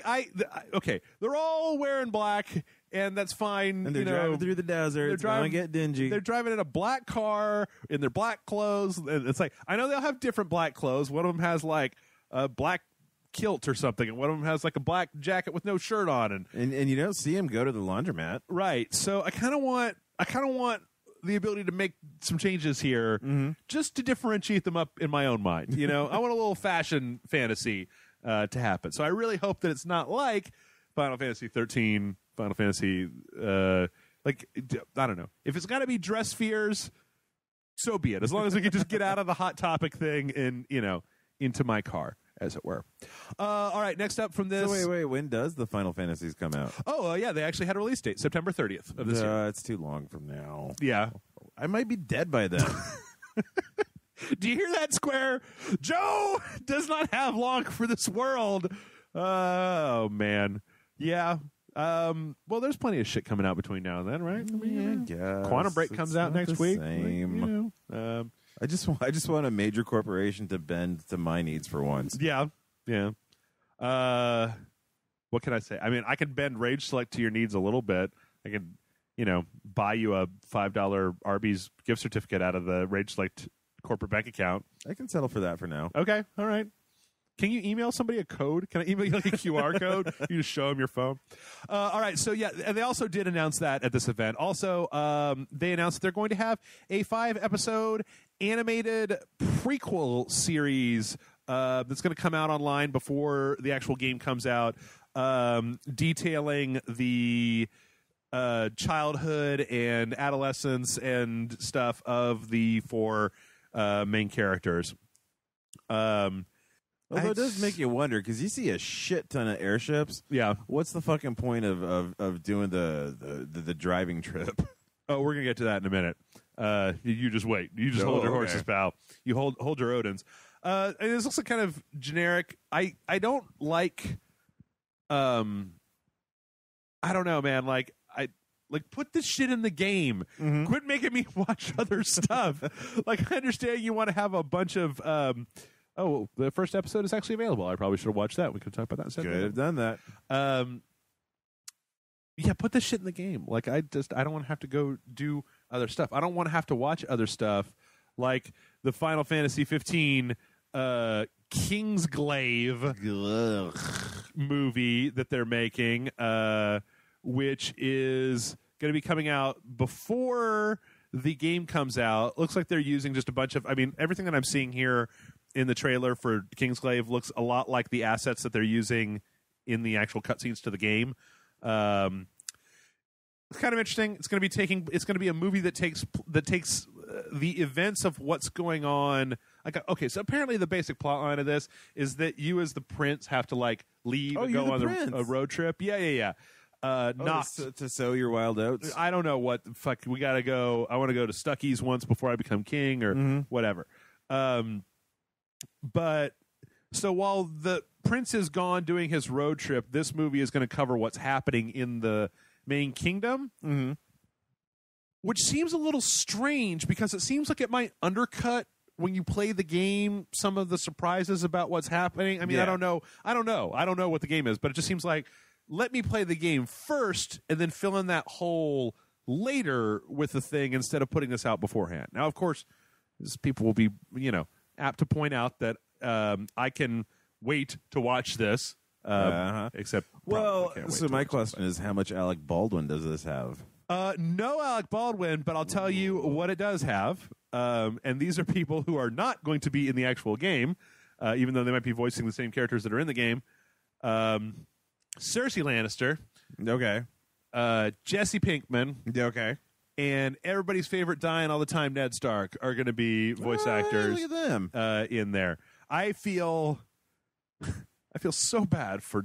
A: Okay, they're all wearing black, and that's fine.
B: And they're driving through the desert. It's going to get dingy.
A: They're driving in a black car in their black clothes. And it's like, I know they'll have different black clothes. One of them has like a black kilt or something, and one of them has like a black jacket with no shirt on.
B: And you don't see him go to the laundromat.
A: Right. So I kind of want the ability to make some changes here just to differentiate them up in my own mind. You know, I want a little fashion fantasy to happen. So I really hope that it's not like Final Fantasy 13, Final Fantasy, like, I don't know. If it's got to be dress fears, so be it. As long as we can just get out of the Hot Topic thing and, you know, into my car, as it were. All right, next up from this.
B: So wait. When does the Final Fantasies come out?
A: Oh, yeah, they actually had a release date, September 30th of this year.
B: It's too long from now.
A: Yeah.
B: I might be dead by then.
A: Do you hear that, Square? Joe does not have long for this world. Oh, man. Yeah. Well, there's plenty of shit coming out between now and then, right? I mean,
B: I guess.
A: Quantum Break comes out next week.
B: Same.
A: Like, you know,
B: I just want a major corporation to bend to my needs for once.
A: Yeah. What can I say? I mean, I can bend Rage Select to your needs a little bit. I can, you know, buy you a $5 Arby's gift certificate out of the Rage Select corporate bank account.
B: I can settle for that for now.
A: Okay. All right. Can you email somebody a code? Can I email you like a QR code? You just show them your phone. All right. So, yeah, and they also did announce that at this event. Also, they announced that they're going to have a 5-episode animated prequel series that's going to come out online before the actual game comes out, detailing the childhood and adolescence and stuff of the 4 main characters.
B: Although it does make you wonder, because you see a shit ton of airships.
A: Yeah.
B: What's the fucking point of doing the driving trip?
A: Oh, we're going to get to that in a minute. You just wait. You just hold your horses, pal. You hold your Odins. And this looks like kind of generic. I don't like... I don't know, man. Like put this shit in the game. Quit making me watch other stuff. Like, I understand you want to have a bunch of... the first episode is actually available. I probably should have watched that. We could talk about that instead.
B: Could have done that.
A: Yeah, put this shit in the game. Like, I don't want to have to go do other stuff. I don't want to have to watch other stuff like the Final Fantasy 15 Kingsglaive movie that they're making, which is going to be coming out before the game comes out. Looks like they're using just a bunch of... I mean, everything that I'm seeing here in the trailer for Kingsglaive looks a lot like the assets that they're using in the actual cutscenes to the game. It's kind of interesting. It's going to be a movie that takes the events of what's going on. Like, okay, so apparently the basic plot line of this is that you as the prince have to like leave and go on a road trip. Yeah. Not
B: to sow your wild oats.
A: I don't know what the fuck we gotta go. I want to go to Stuckey's once before I become king or whatever. But so while the prince is gone doing his road trip, this movie is going to cover what's happening in the main kingdom, which seems a little strange because it seems like it might undercut when you play the game some of the surprises about what's happening. I mean, I don't know what the game is, but it just seems like, let me play the game first and then fill in that hole later with the thing instead of putting this out beforehand. Now, of course, people will be, apt to point out that I can wait to watch this. Except,
B: so my question is, how much Alec Baldwin does this have?
A: No Alec Baldwin, but I'll tell you what it does have. And these are people who are not going to be in the actual game, even though they might be voicing the same characters that are in the game. Cersei Lannister.
B: Okay.
A: Jesse Pinkman.
B: Okay.
A: And everybody's favorite dying all the time, Ned Stark, are going to be voice actors.
B: Look at them.
A: In there. I feel so bad for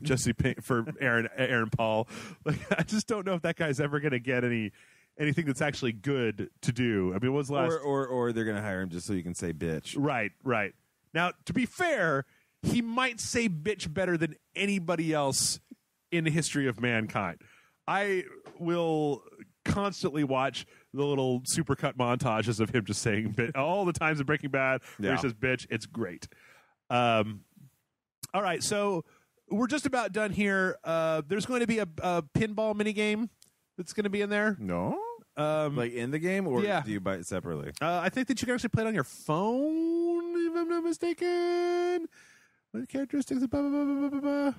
A: for Aaron Paul. Like, I just don't know if that guy's ever going to get anything that's actually good to do. I mean, what was the last?
B: Or they're going to hire him just so you can say bitch.
A: Right. Now, to be fair, he might say bitch better than anybody else in the history of mankind. I will constantly watch the little supercut montages of him just saying bitch all the times in Breaking Bad where he says bitch. It's great. All right, so we're just about done here. There's going to be a pinball minigame that's going to be in there.
B: No, like in the game, or
A: yeah.
B: do you buy it separately?
A: I think that you can actually play it on your phone, if I'm not mistaken. What characteristics? Blah, blah, blah, blah, blah.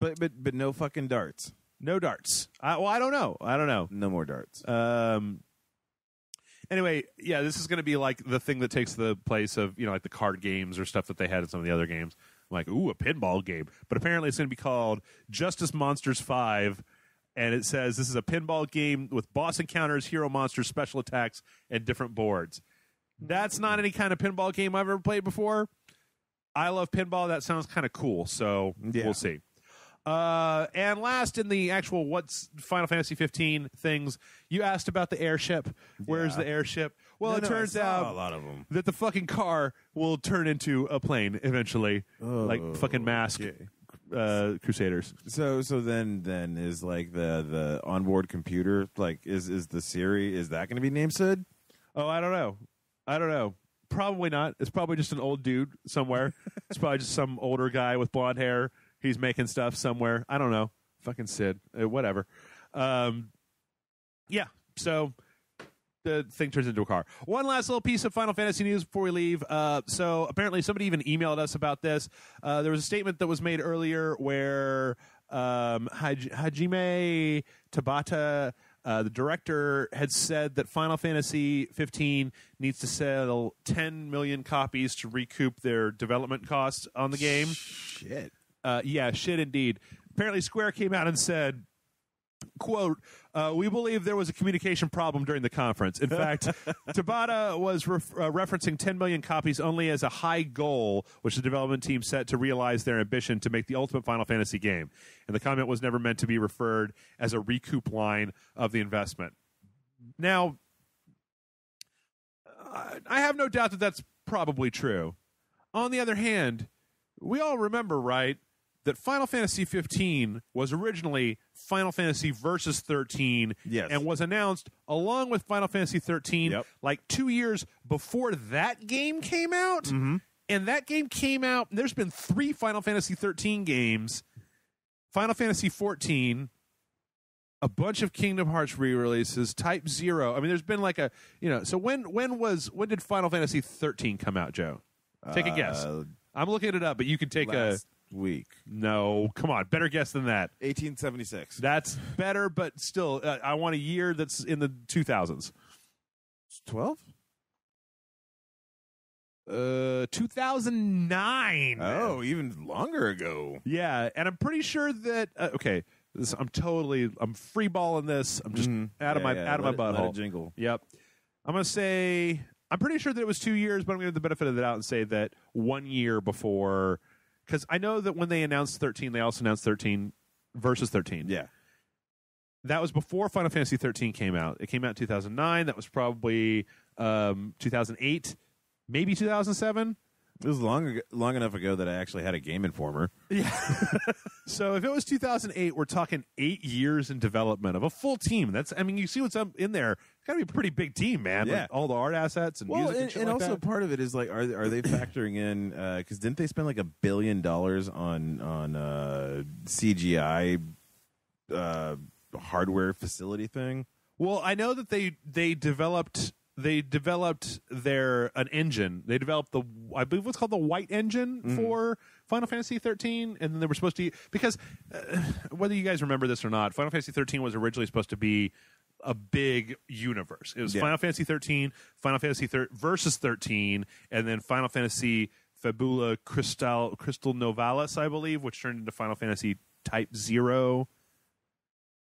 B: But no fucking darts.
A: No darts. Well, I don't know.
B: No more darts.
A: Anyway, yeah, this is going to be like the thing that takes the place of, like the card games or stuff that they had in some of the other games. I'm like, ooh, a pinball game. But apparently it's going to be called Justice Monsters 5, and it says this is a pinball game with boss encounters, hero monsters, special attacks, and different boards. That's not any kind of pinball game I've ever played before. I love pinball. That sounds kind of cool, so we'll see. And last in the actual what's Final Fantasy 15 things, you asked about the airship. Where's the airship? Well, it turns out
B: a lot of them.
A: that the fucking car will turn into a plane eventually, like fucking Mask Crusaders.
B: So then is like the onboard computer, like is the Siri, is that going to be named Sid?
A: Oh, I don't know. Probably not. It's probably just an old dude somewhere. It's probably just some older guy with blonde hair. He's making stuff somewhere. I don't know. Fucking Sid. Whatever. Yeah. So the thing turns into a car. One last little piece of Final Fantasy news before we leave. So apparently somebody even emailed us about this. There was a statement that was made earlier where Hajime Tabata, the director, had said that Final Fantasy 15 needs to sell 10 million copies to recoup their development costs on the game.
B: Shit.
A: Yeah, shit indeed. Apparently Square came out and said, quote, we believe there was a communication problem during the conference. In fact, Tabata was referencing 10 million copies only as a high goal, which the development team set to realize their ambition to make the ultimate Final Fantasy game. And the comment was never meant to be referred as a recoup line of the investment. Now, I have no doubt that that's probably true. On the other hand, we all remember, right, that Final Fantasy 15 was originally Final Fantasy Versus 13 and was announced along with Final Fantasy 13 like 2 years before that game came out.
B: Mm-hmm.
A: And that game came out, there's been 3 Final Fantasy 13 games, Final Fantasy 14, a bunch of Kingdom Hearts re-releases, Type 0. I mean, there's been like a, so when did Final Fantasy 13 come out, Joe? Take a guess. I'm looking it up, but you can take
B: last week.
A: No, come on. Better guess than that.
B: 1876.
A: That's better, but still, I want a year that's in the 2000s.
B: 12?
A: 2009.
B: Oh, even longer ago.
A: Yeah, and I'm pretty sure that, okay, I'm free balling this. I'm just out of my butthole.
B: Let it jingle.
A: Yep. I'm going to say, I'm pretty sure that it was 2 years, but I'm going to give the benefit of the doubt and say that 1 year before, because I know that when they announced 13, they also announced 13 Versus 13.
B: Yeah.
A: That was before Final Fantasy 13 came out. It came out in 2009. That was probably 2008, maybe 2007.
B: It was long enough ago that I actually had a Game Informer.
A: Yeah. So if it was 2008, we're talking 8 years in development of a full team. You see what's up in there. It's got to be a pretty big team, man.
B: Yeah.
A: Like all the art assets and music and shit like
B: also
A: that.
B: part of it is like, are they factoring in? Because didn't they spend like $1 billion on CGI hardware facility thing?
A: Well, I know that they developed an engine. They developed I believe what's called the White Engine for Final Fantasy 13, and then they were supposed to, because whether you guys remember this or not, Final Fantasy 13 was originally supposed to be a big universe. It was Final Fantasy 13, Final Fantasy Versus 13, and then Final Fantasy Fabula Crystal Novalis, I believe, which turned into Final Fantasy Type 0.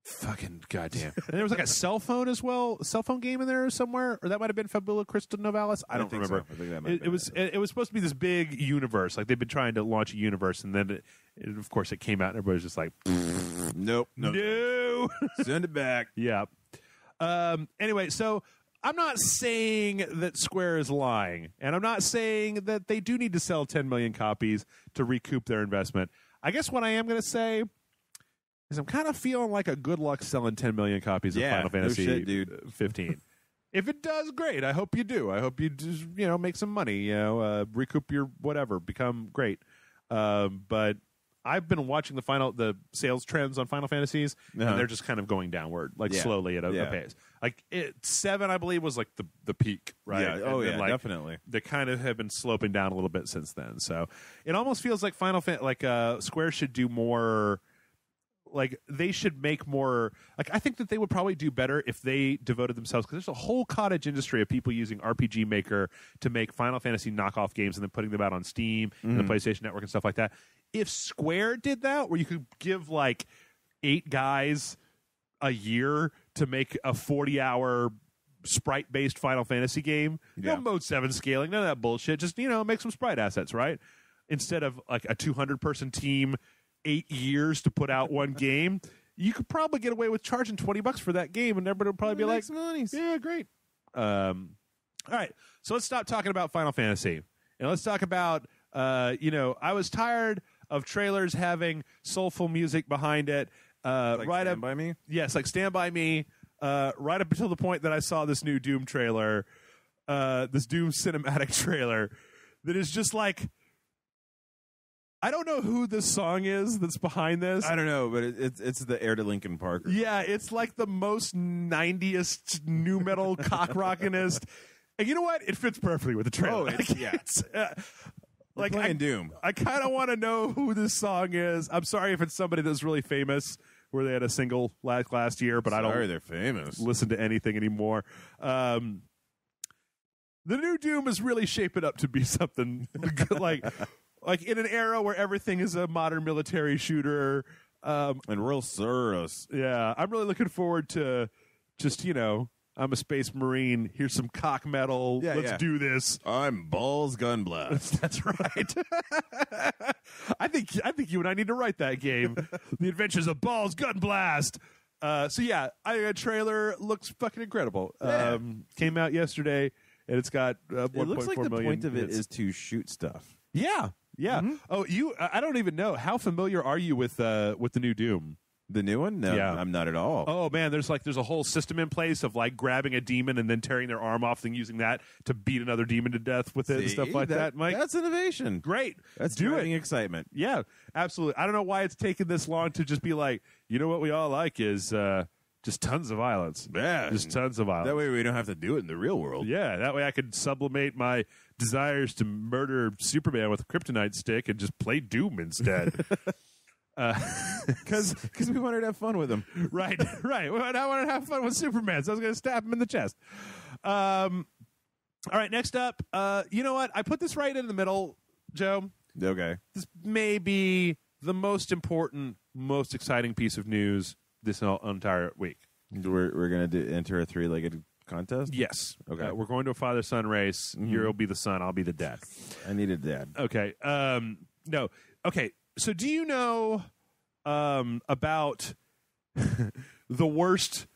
A: Fucking goddamn. And there was like a cell phone as well, a cell phone game in there somewhere, or that might have been Fabula Crystal Novalis. I don't remember.
B: So. I think that might
A: it was supposed to be this big universe. Like they've been trying to launch a universe, and then of course it came out, and everybody's just like,
B: nope,
A: no.
B: Send it back.
A: Yeah. Anyway, so I'm not saying that Square is lying, and I'm not saying that they do need to sell 10 million copies to recoup their investment. I guess what I am going to say is I'm kind of feeling like a good luck selling 10 million copies of Final Fantasy 15. If it does, great. I hope you do. I hope you just, make some money, recoup your whatever, become great. But I've been watching the sales trends on Final Fantasies,
B: Uh-huh.
A: and they're just kind of going downward, like slowly at a pace. Like 7, I believe, was like the peak, right?
B: Yeah.
A: And then, like,
B: definitely.
A: they kind of have been sloping down a little bit since then. So it almost feels like Square should do more. Like, they should make more. Like, I think that they would probably do better if they devoted themselves, because there's a whole cottage industry of people using RPG Maker to make Final Fantasy knockoff games and then putting them out on Steam and the PlayStation Network and stuff like that. If Square did that, where you could give like 8 guys a year to make a 40-hour sprite-based Final Fantasy game, no Mode 7 scaling, none of that bullshit. Just, make some sprite assets, right? Instead of like a 200-person team, 8 years to put out one game, you could probably get away with charging $20 for that game, and everybody would probably be like, yeah, great. All right, so let's stop talking about Final Fantasy, and let's talk about, I was tired of trailers having soulful music behind it.
B: Like
A: right
B: Stand
A: up
B: By Me?
A: Yes, like Stand By Me, right up until the point that I saw this new Doom trailer, this Doom cinematic trailer, that is just like, I don't know who this song is that's behind this.
B: I don't know, but it's the heir to Linkin Park.
A: Yeah, it's like the most 90st new metal cock rockinest. And you know what? It fits perfectly with the trailer.
B: Like playing Doom.
A: I kind of want to know who this song is. I'm sorry if it's somebody that's really famous, where they had a single last year, but I don't.
B: They're famous.
A: Listen to anything anymore. The new Doom is really shaping up to be something like in an era where everything is a modern military shooter.
B: And real serious.
A: Yeah, I'm really looking forward to just, I'm a space marine. Here's some cock metal. Let's do this.
B: I'm Balls Gun Blast.
A: That's right. I think you and I need to write that game. The Adventures of Balls Gun Blast. A trailer looks fucking incredible.
B: Yeah.
A: Came out yesterday, and it's got 1.4 million.
B: It looks like the point of it is to shoot stuff.
A: Yeah. Yeah. Mm-hmm. Oh, I don't even know. How familiar are you with the new Doom?
B: The new one? No,
A: Yeah.
B: I'm not at all.
A: Oh man, there's a whole system in place of like grabbing a demon and then tearing their arm off and using that to beat another demon to death with it and stuff like that, Mike.
B: That's innovation.
A: Great.
B: That's
A: driving
B: excitement.
A: Yeah, absolutely. I don't know why it's taken this long to just be like, what we all like is just tons of violence.
B: Yeah.
A: Just tons of violence.
B: That way we don't have to do it in the real world.
A: Yeah, that way I could sublimate my desires to murder Superman with a kryptonite stick and just play Doom instead.
B: Because we wanted to have fun with him.
A: Right. I wanted to have fun with Superman, so I was going to stab him in the chest. All right, next up, you know what? I put this right in the middle, Joe.
B: Okay.
A: This may be the most important, most exciting piece of news this entire week.
B: We're going to enter a 3-legged contest?
A: Yes.
B: Okay.
A: We're going to a father-son race.
B: Mm-hmm.
A: You'll be the son. I'll be the dad.
B: I need a dad.
A: Okay. No. Okay. So do you know about the worst...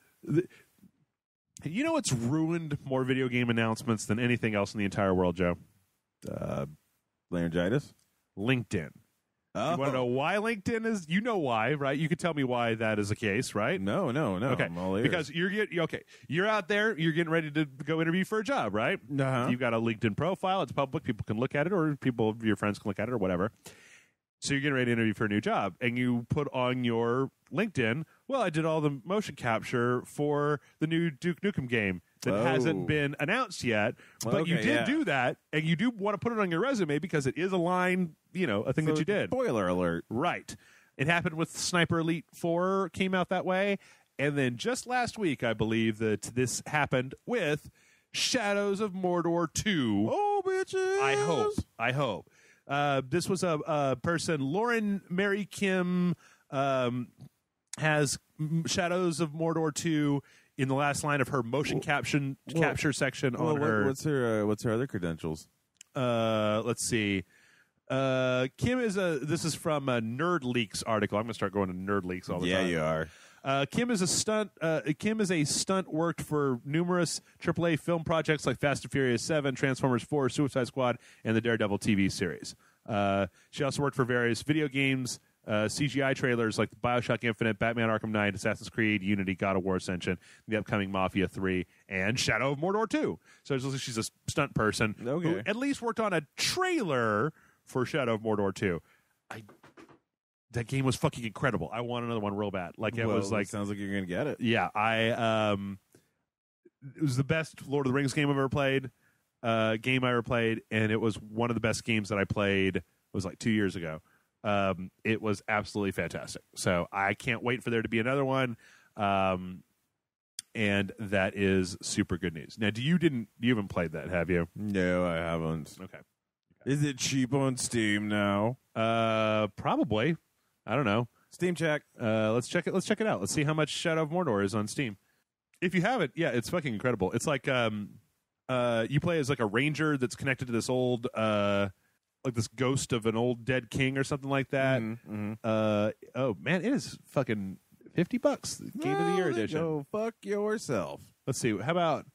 A: what's ruined more video game announcements than anything else in the entire world, Joe?
B: Laryngitis?
A: LinkedIn.
B: Oh.
A: You want to know why LinkedIn is? You know why, right? You could tell me why that is the case, right?
B: No.
A: Okay,
B: I'm all ears.
A: because you're out there, you're getting ready to go interview for a job, right?
B: Uh-huh.
A: You've got a LinkedIn profile; it's public; people can look at it, or your friends can look at it, or whatever. So you're getting ready to interview for a new job, and you put on your LinkedIn, well, I did all the motion capture for the new Duke Nukem game that hasn't been announced yet, but you did do that, and you do want to put it on your resume because it is a line, a thing that you did.
B: Spoiler alert.
A: Right. It happened with Sniper Elite 4, came out that way, and then just last week, I believe that this happened with Shadows of Mordor 2.
B: Oh, bitches!
A: I hope. This was a person, Lauren Mary Kim, has Shadows of Mordor 2 in the last line of her motion capture section on her.
B: What's her other credentials?
A: Let's see. Kim is this is from a Nerd Leaks article. I'm going to start going to Nerd Leaks all the time.
B: Yeah, you are.
A: Kim is a stunt worked for numerous AAA film projects like Fast and Furious 7, Transformers 4, Suicide Squad, and the Daredevil TV series. She also worked for various video games, CGI trailers like BioShock Infinite, Batman Arkham Knight, Assassin's Creed, Unity, God of War Ascension, the upcoming Mafia 3, and Shadow of Mordor 2. So she's a stunt person who at least worked on a trailer for Shadow of Mordor 2. that game was fucking incredible. I want another one real bad. Like it was like,
B: sounds like you're gonna get it.
A: Yeah, it was the best Lord of the Rings game I've ever played. Game I ever played, and it was one of the best games that I played. It was like 2 years ago. It was absolutely fantastic. So I can't wait for there to be another one. And that is super good news. Now, you haven't played that, have you?
B: No, I haven't.
A: Okay.
B: Is it cheap on Steam now?
A: Probably. I don't know.
B: Steam check.
A: Let's check it. Let's check it out. Let's see how much Shadow of Mordor is on Steam. If you haven't, yeah, it's fucking incredible. It's like you play as like a ranger that's connected to this old like this ghost of an old dead king or something like that.
B: Mm-hmm.
A: Oh man, it is fucking $50. Game of the Year edition.
B: Go fuck yourself.
A: Let's see. How about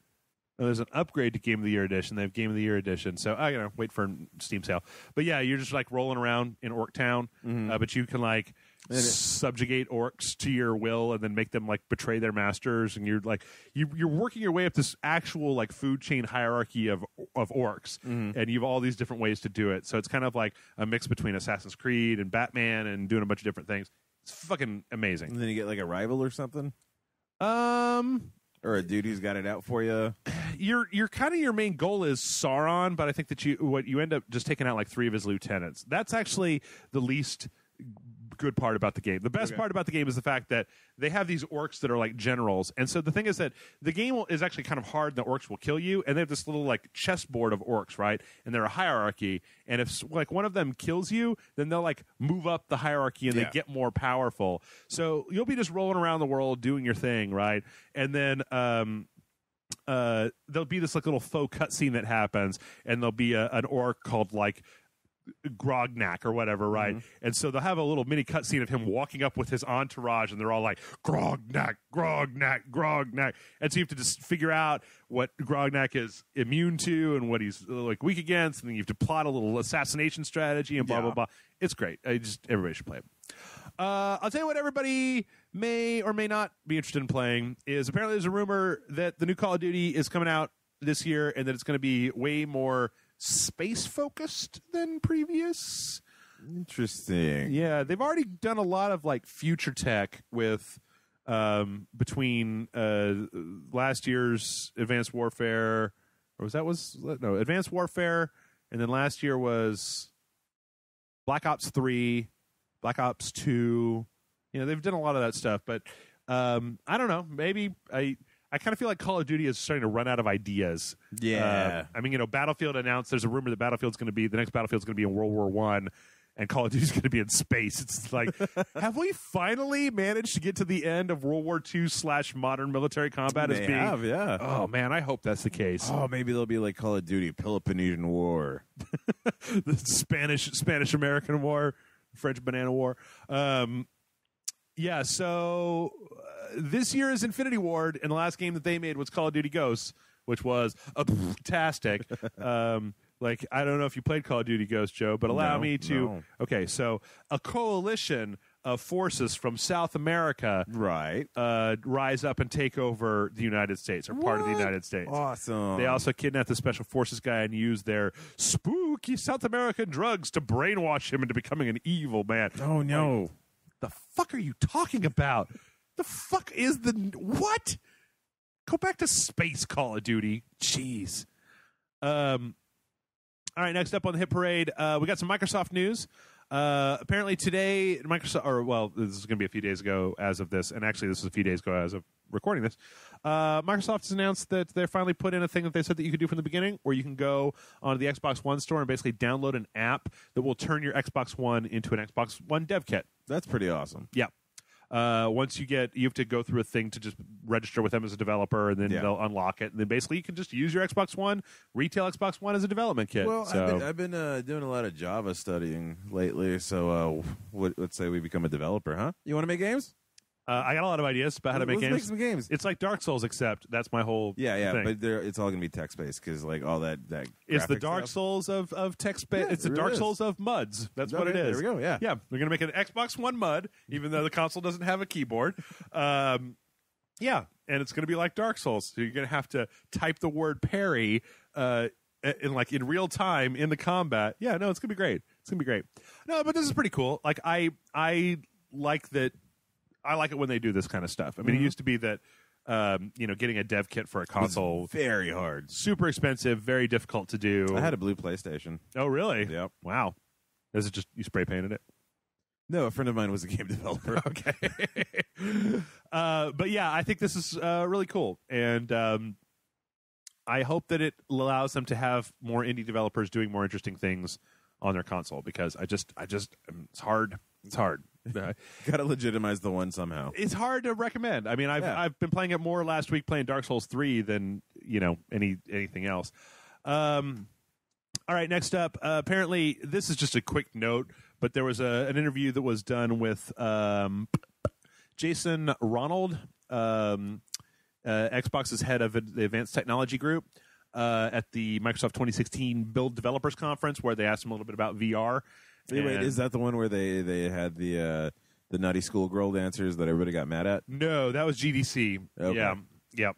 A: there's an upgrade to Game of the Year edition. They have Game of the Year edition. So I gotta wait for a Steam sale. But yeah, you're just like rolling around in Orc Town, but you can like subjugate orcs to your will and then make them like betray their masters. And you're like you're working your way up this actual like food chain hierarchy of orcs, and you have all these different ways to do it. So it's kind of like a mix between Assassin's Creed and Batman and doing a bunch of different things. It's fucking amazing.
B: And then you get like a rival or something. Or a dude who's got it out for you.
A: Your kind of your main goal is Sauron, but I think that you end up just taking out like 3 of his lieutenants. That's actually the least good part about the game. The best part about the game is the fact that they have these orcs that are like generals. And so the thing is that the game is actually kind of hard, and the orcs will kill you. And they have this little like chessboard of orcs, right? And they're a hierarchy. And if like one of them kills you, then they'll like move up the hierarchy and they get more powerful. So you'll be just rolling around the world doing your thing, right? And then there'll be this like little faux cutscene that happens, and there'll be an orc called like Grognak or whatever, right? And so they'll have a little mini cutscene of him walking up with his entourage, and they're all like Grognak, Grognak, Grognak, and so you have to just figure out what Grognak is immune to and what he's like weak against, and then you have to plot a little assassination strategy and blah blah blah. It's great. Everybody should play it. I'll tell you what everybody may or may not be interested in playing is apparently there's a rumor that the new Call of Duty is coming out this year and that it's going to be way more space focused than previous.
B: Interesting.
A: Yeah, they've already done a lot of like future tech with between last year's Advanced Warfare, or Advanced Warfare, and then last year was Black Ops 3, Black Ops 2. You know, they've done a lot of that stuff, but I don't know. Maybe I kind of feel like Call of Duty is starting to run out of ideas.
B: Yeah.
A: I mean, Battlefield announced there's a rumor that the next Battlefield's going to be in World War I, and Call of Duty's going to be in space. It's like, have we finally managed to get to the end of World War II / modern military combat?
B: Yeah.
A: Oh, man, I hope that's the case.
B: Oh, maybe they'll be like Call of Duty, Peloponnesian War.
A: The Spanish-American War, French Banana War. Yeah, so this year is Infinity Ward, and the last game that they made was Call of Duty Ghosts, which was fantastic. Like, I don't know if you played Call of Duty Ghosts, Joe, but allow me to...
B: No.
A: Okay, so a coalition of forces from South America rise up and take over the United States, or part of the United States.
B: Awesome.
A: They also kidnap the Special Forces guy and use their spooky South American drugs to brainwash him into becoming an evil man.
B: Oh, no.
A: Like, the fuck are you talking about? The fuck is what? Go back to space, Call of Duty. Jeez. All right, next up on the hit parade, we got some Microsoft news. Apparently today, Microsoft, this is going to be a few days ago as of this, and actually this is a few days ago as of recording this. Microsoft has announced that they finally put in a thing that they said that you could do from the beginning, where you can go onto the Xbox One store and basically download an app that will turn your Xbox One into an Xbox One dev kit.
B: That's pretty awesome.
A: Yeah. Once you have to go through a thing to just register with them as a developer, and then they'll unlock it. And then basically you can just use your Xbox One, retail Xbox One as a development kit.
B: Well, I've been doing a lot of Java studying lately, so let's say we become a developer, huh? You want to make games?
A: I got a lot of ideas about how to make games.
B: Let's make some games.
A: It's like Dark Souls, except that's my whole thing.
B: But it's all going to be text-based because like all that
A: it's the Dark
B: stuff.
A: Souls of text-based.
B: Yeah,
A: it's the Dark Souls of MUDs. That's what it is.
B: There we go, yeah.
A: Yeah, they're going to make an Xbox One MUD, even though the console doesn't have a keyboard. Yeah, and it's going to be like Dark Souls. So you're going to have to type the word parry in real time in the combat. Yeah, no, it's gonna be great. It's gonna be great. No, but this is pretty cool. Like I like that. I like it when they do this kind of stuff. I mean, it used to be that getting a dev kit for a console
B: very hard,
A: super expensive, very difficult to do.
B: I had a blue PlayStation.
A: Oh, really?
B: Yep.
A: Wow. Is it just you spray painted it?
B: No, a friend of mine was a game developer.
A: Okay. But yeah, I think this is really cool, and I hope that it allows them to have more indie developers doing more interesting things on their console, because it's hard. It's hard.
B: Got to legitimize the one somehow.
A: It's hard to recommend. I mean, I've been playing it more last week playing Dark Souls 3 than anything else. All right, next up. Apparently, this is just a quick note, but there was an interview that was done with Jason Ronald, Xbox's head of the Advanced Technology Group, at the Microsoft 2016 Build Developers Conference, where they asked him a little bit about VR.
B: Wait, is that the one where they had the nutty schoolgirl dancers that everybody got mad at?
A: No, that was GDC.
B: Okay.
A: Yeah, yep.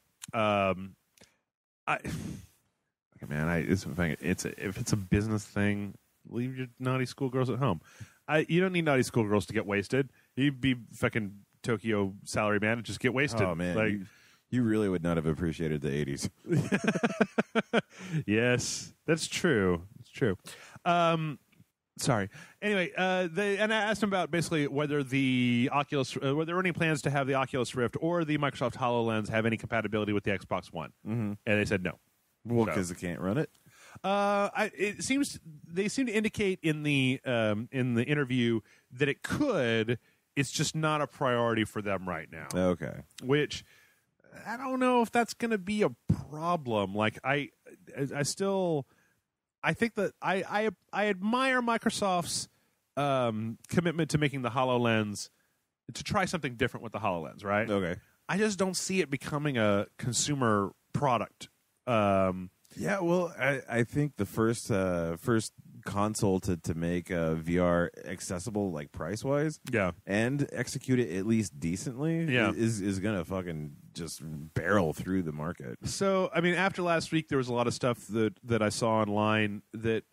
A: If it's a business thing, leave your naughty schoolgirls at home. You don't need naughty schoolgirls to get wasted. You'd be fucking Tokyo salary man and just get wasted.
B: Oh man, you really would not have appreciated the 80s.
A: Yes, that's true. It's true. Sorry. Anyway, and I asked him about basically whether the Oculus, were there any plans to have the Oculus Rift or the Microsoft HoloLens have any compatibility with the Xbox One, and they said no.
B: Well, because it can't run it.
A: They seem to indicate in the interview that it could. It's just not a priority for them right now.
B: Okay.
A: Which I don't know if that's going to be a problem. Like I think that I admire Microsoft's commitment to making the HoloLens, to try something different with the HoloLens, right?
B: Okay.
A: I just don't see it becoming a consumer product.
B: Yeah, well, I think the first console to make VR accessible, like price wise, and execute it at least decently, is gonna fucking just barrel through the market.
A: So, I mean, after last week, there was a lot of stuff that I saw online that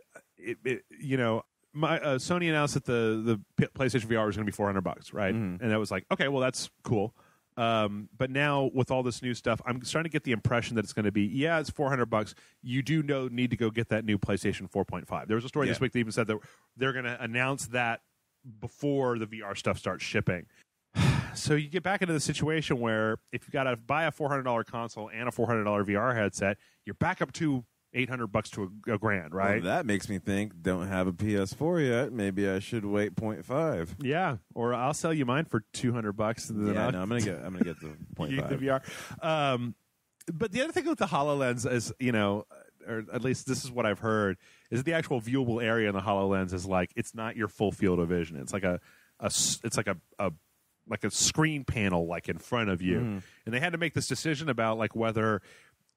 A: Sony announced that the PlayStation VR was going to be $400, right? Mm-hmm. And I was like, okay, well, that's cool. But now with all this new stuff, I'm starting to get the impression that it's going to be, it's $400. You do need to go get that new PlayStation 4.5. There was a story this week that even said that they're going to announce that before the VR stuff starts shipping. So you get back into the situation where if you got to buy a $400 console and a $400 VR headset, you're back up to $800 to a grand, right?
B: Well, that makes me think, don't have a PS4 yet. Maybe I should wait 0.5.
A: Yeah, or I'll sell you mine for $200. And then
B: I'm gonna get the 0.5.
A: The VR. But the other thing with the HoloLens is, or at least this is what I've heard, is the actual viewable area in the HoloLens is like, it's not your full field of vision. It's like a screen panel like in front of you, and they had to make this decision about like whether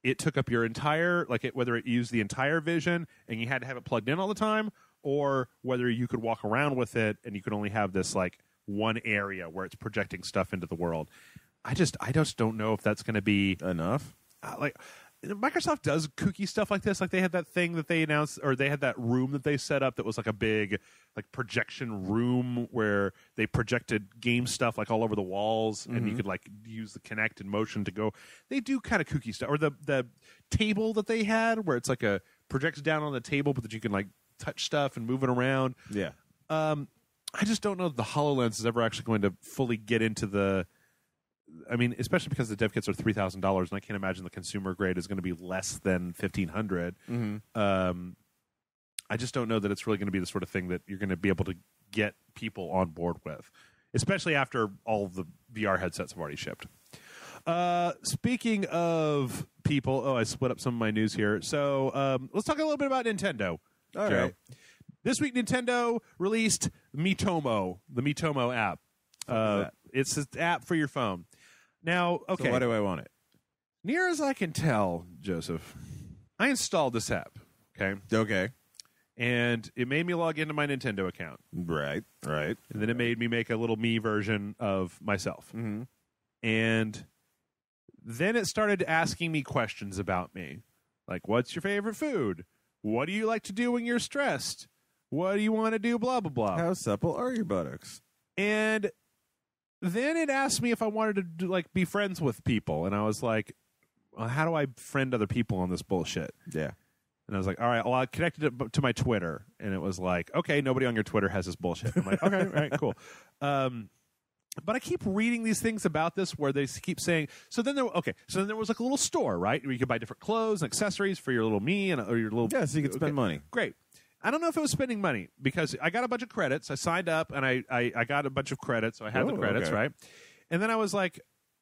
A: it took up your entire, whether it used the entire vision and you had to have it plugged in all the time, or whether you could walk around with it and you could only have this like one area where it's projecting stuff into the world. I just don't know if that's going to be
B: enough.
A: Microsoft does kooky stuff like this. Like they had that thing that they announced, or they had that room that they set up that was like a big projection room where they projected game stuff like all over the walls, and you could like use the Kinect and motion to go. They do kind of kooky stuff. Or the table that they had where it's like projects down on the table, but that you can like touch stuff and move it around.
B: Yeah.
A: I just don't know that the HoloLens is ever actually going to fully get into the. I mean, especially because the dev kits are $3,000, and I can't imagine the consumer grade is going to be less than $1,500. I just don't know that it's really going to be the sort of thing that you're going to be able to get people on board with, especially after all of the VR headsets have already shipped. Speaking of people, I split up some of my news here. So let's talk a little bit about Nintendo.
B: All right.
A: This week, Nintendo released Miitomo, the Miitomo app. It's an app for your phone. Now, okay.
B: So why do I want it?
A: Near as I can tell, Joseph, I installed this app.
B: Okay.
A: And it made me log into my Nintendo account.
B: Right.
A: And then it made me make a little me version of myself.
B: Mm-hmm.
A: And then it started asking me questions about me. Like, what's your favorite food? What do you like to do when you're stressed? What do you want to do? Blah, blah, blah.
B: How supple are your buttocks?
A: And then it asked me if I wanted to be friends with people. And I was like, well, how do I friend other people on this bullshit?
B: Yeah.
A: And I was like, all right, well, I connected it to my Twitter. And it was like, okay, nobody on your Twitter has this bullshit. I'm like, okay, all right, cool. But I keep reading these things about this where they keep saying, so then there was like a little store, right? Where you could buy different clothes and accessories for your little me or your little.
B: Yeah, so you could spend money.
A: Great. I don't know if it was spending money because I got a bunch of credits. I signed up and I got a bunch of credits. So I had the credits,
B: okay.
A: right? And then I was like,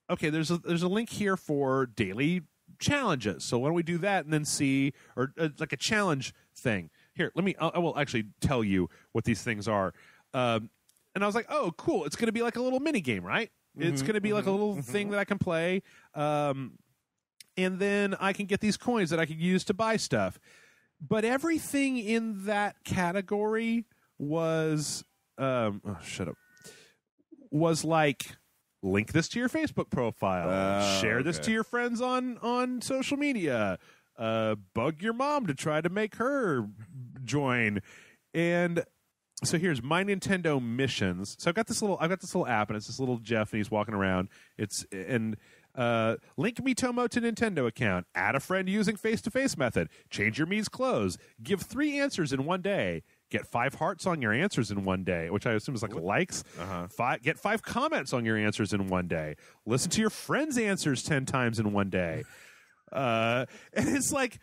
A: okay, there's a link here for daily challenges. So why don't we do that and then see, or like a challenge thing. Here, I will actually tell you what these things are. And I was like, oh, cool. It's going to be like a little mini game, right? It's going to be like a little thing that I can play. And then I can get these coins that I can use to buy stuff. But everything in that category was, was like, link this to your Facebook profile, share this to your friends on social media, bug your mom to try to make her join. And so here's my Nintendo missions. So I've got this little app, and it's this little Jeff, and he's walking around. Link Miitomo to Nintendo account. Add a friend using face-to-face method. Change your Mii's clothes. Give 3 answers in 1 day. Get 5 hearts on your answers in 1 day, which I assume is like likes. Get 5 comments on your answers in 1 day. Listen to your friends' answers 10 times in 1 day. And it's like,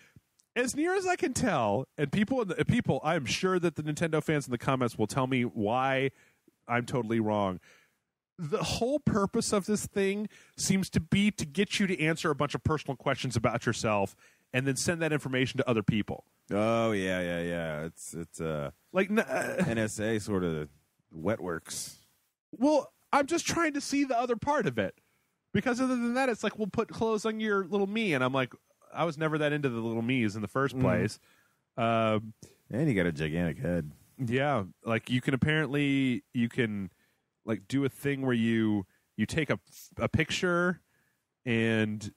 A: as near as I can tell, and people, I'm sure that the Nintendo fans in the comments will tell me why I'm totally wrong. The whole purpose of this thing seems to be to get you to answer a bunch of personal questions about yourself and then send that information to other people.
B: Oh, yeah. It's
A: like
B: NSA sort of wet works.
A: Well, I'm just trying to see the other part of it. Because other than that, it's like, we'll put clothes on your little me. And I'm like, I was never that into the little me's in the first place.
B: And you got a gigantic head.
A: Yeah. Like, you can like do a thing where you take a picture and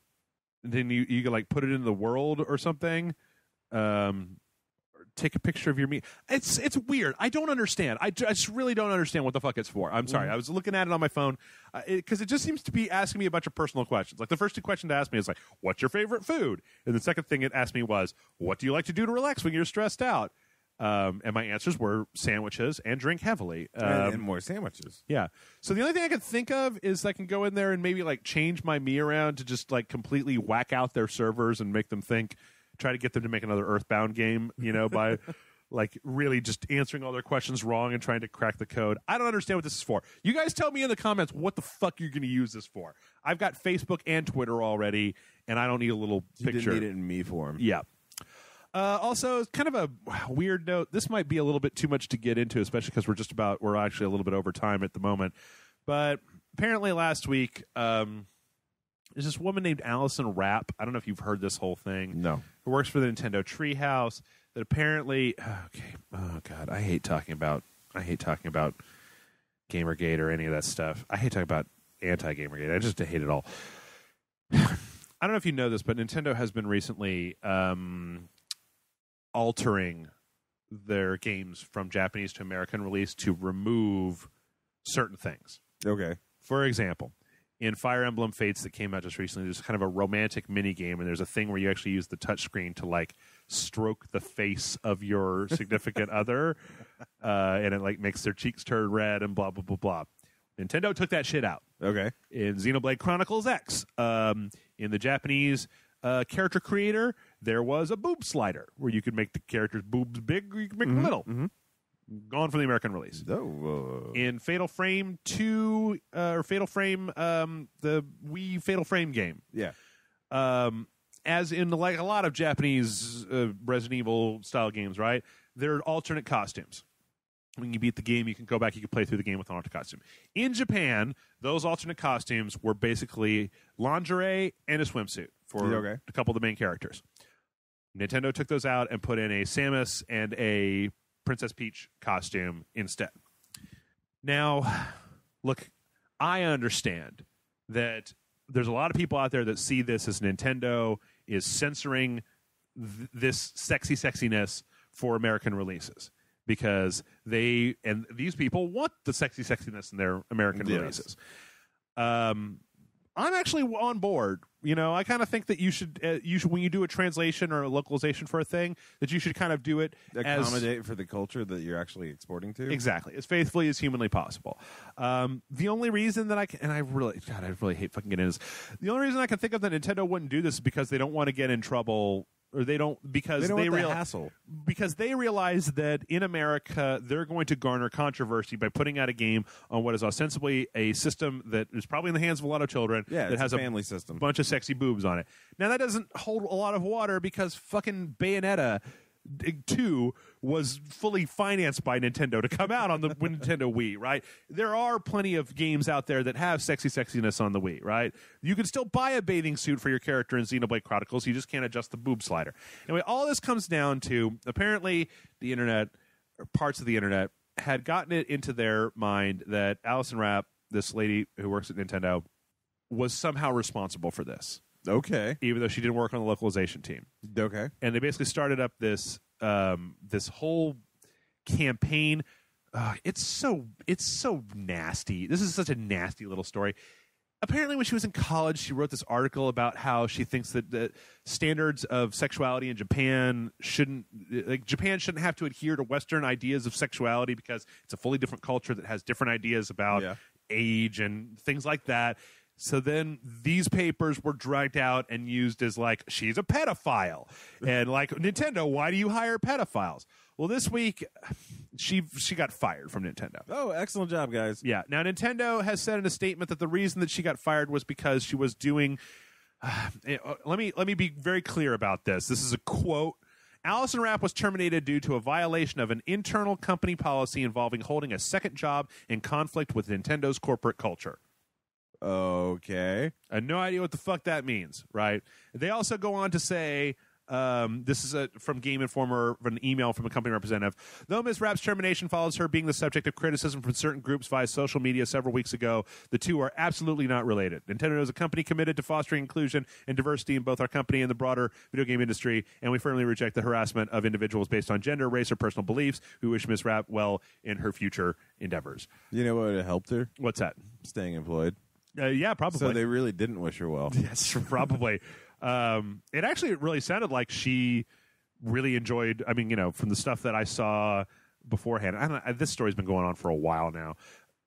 A: then you can like put it in the world or something. Take a picture of your meat. It's weird. I don't understand. I just really don't understand what the fuck it's for. I'm sorry. I was looking at it on my phone because it just seems to be asking me a bunch of personal questions. Like the first 2 questions it asked me is like, what's your favorite food? And the second thing it asked me was, what do you like to do to relax when you're stressed out? And my answers were sandwiches and drink heavily.
B: And more sandwiches.
A: Yeah. So the only thing I can think of is I can go in there and maybe like change my me around to just like completely whack out their servers and make them try to get them to make another Earthbound game, by like really just answering all their questions wrong and trying to crack the code. I don't understand what this is for. You guys tell me in the comments what the fuck you're going to use this for. I've got Facebook and Twitter already, and I don't need a little picture.
B: You didn't need it in me form.
A: Yeah. Also, kind of a weird note. This might be a little bit too much to get into, especially because we're actually a little bit over time at the moment. But apparently last week, there's this woman named Allison Rapp. I don't know if you've heard this whole thing.
B: No.
A: Who works for the Nintendo Treehouse. That apparently, oh god, I hate talking about Gamergate or any of that stuff. I hate talking about anti-Gamergate. I just hate it all. I don't know if you know this, but Nintendo has been recently altering their games from Japanese to American release to remove certain things.
B: Okay.
A: For example, in Fire Emblem Fates that came out just recently, there's kind of a romantic mini game, and there's a thing where you actually use the touchscreen to like stroke the face of your significant other, and it like makes their cheeks turn red and blah blah blah blah. Nintendo took that shit out.
B: Okay.
A: In Xenoblade Chronicles X, in the Japanese character creator, there was a boob slider where you could make the character's boobs big, or you could make them little. Mm-hmm. Gone from the American release. In Fatal Frame 2, or Fatal Frame, the Wii Fatal Frame game.
B: Yeah.
A: As in like a lot of Japanese Resident Evil style games, right? There are alternate costumes. When you beat the game, you can go back, you can play through the game with an alternate costume. In Japan, those alternate costumes were basically lingerie and a swimsuit for a couple of the main characters. Nintendo took those out and put in a Samus and a Princess Peach costume instead. Now, look, I understand that there's a lot of people out there that see this as Nintendo is censoring this sexiness for American releases because these people want the sexiness in their American releases. I'm actually on board. I kind of think that you should when you do a translation or a localization for a thing, that you should kind of do it
B: accommodate for the culture that you're actually exporting to.
A: Exactly, as faithfully as humanly possible. The only reason that I really hate fucking getting into this. The only reason I can think of that Nintendo wouldn't do this is because they don't want to get in trouble. Or they don't because they realize
B: hassle.
A: Because they realize that in America they're going to garner controversy by putting out a game on what is ostensibly a system that is probably in the hands of a lot of children.
B: Yeah,
A: that has
B: a family system,
A: bunch of sexy boobs on it. Now that doesn't hold a lot of water because fucking Bayonetta 2 was fully financed by Nintendo to come out on the Nintendo Wii, right? There are plenty of games out there that have sexiness on the Wii, right? You can still buy a bathing suit for your character in Xenoblade Chronicles. You just can't adjust the boob slider. Anyway, all this comes down to apparently the internet, or parts of the internet, had gotten it into their mind that Alison Rapp, this lady who works at Nintendo, was somehow responsible for this.
B: Okay.
A: Even though she didn't work on the localization team.
B: Okay.
A: And they basically started up this this whole campaign. It's so nasty. This is such a nasty little story. Apparently, when she was in college, she wrote this article about how she thinks that the standards of sexuality in Japan shouldn't have to adhere to Western ideas of sexuality because it's a fully different culture that has different ideas about age and things like that. So then these papers were dragged out and used as like, she's a pedophile. And like, Nintendo, why do you hire pedophiles? Well, this week, she got fired from Nintendo.
B: Oh, excellent job, guys.
A: Yeah. Now, Nintendo has said in a statement that the reason that she got fired was because she was doing... let me be very clear about this. This is a quote. Alison Rapp was terminated due to a violation of an internal company policy involving holding a second job in conflict with Nintendo's corporate culture.
B: Okay.
A: I have no idea what the fuck that means, right? They also go on to say, this is from Game Informer, an email from a company representative. Though Ms. Rapp's termination follows her being the subject of criticism from certain groups via social media several weeks ago, the two are absolutely not related. Nintendo is a company committed to fostering inclusion and diversity in both our company and the broader video game industry, and we firmly reject the harassment of individuals based on gender, race, or personal beliefs. We wish Ms. Rapp well in her future endeavors.
B: You know what would have helped her?
A: What's that?
B: Staying employed.
A: Yeah, probably.
B: So they really didn't wish her well.
A: Yes, probably. It actually really sounded like she really enjoyed, I mean, from the stuff that I saw beforehand. I don't know, this story's been going on for a while now.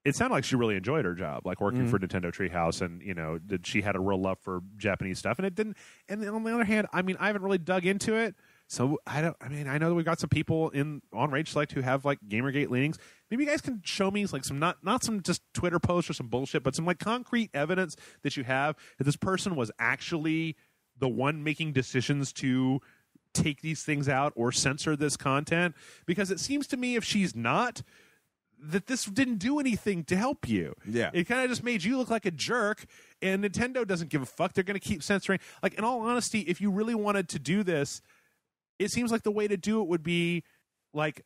A: It sounded like she really enjoyed her job, like working for Nintendo Treehouse, and, that she had a real love for Japanese stuff. And it didn't, and on the other hand, I mean, I haven't really dug into it. So I know that we've got some people on Rage Select who have like Gamergate leanings. Maybe you guys can show me like some not some just Twitter posts or some bullshit, but some like concrete evidence that you have that this person was actually the one making decisions to take these things out or censor this content. Because it seems to me if she's not, that this didn't do anything to help you.
B: Yeah.
A: It kind of just made you look like a jerk, and Nintendo doesn't give a fuck. They're going to keep censoring. Like, in all honesty, if you really wanted to do this, it seems like the way to do it would be like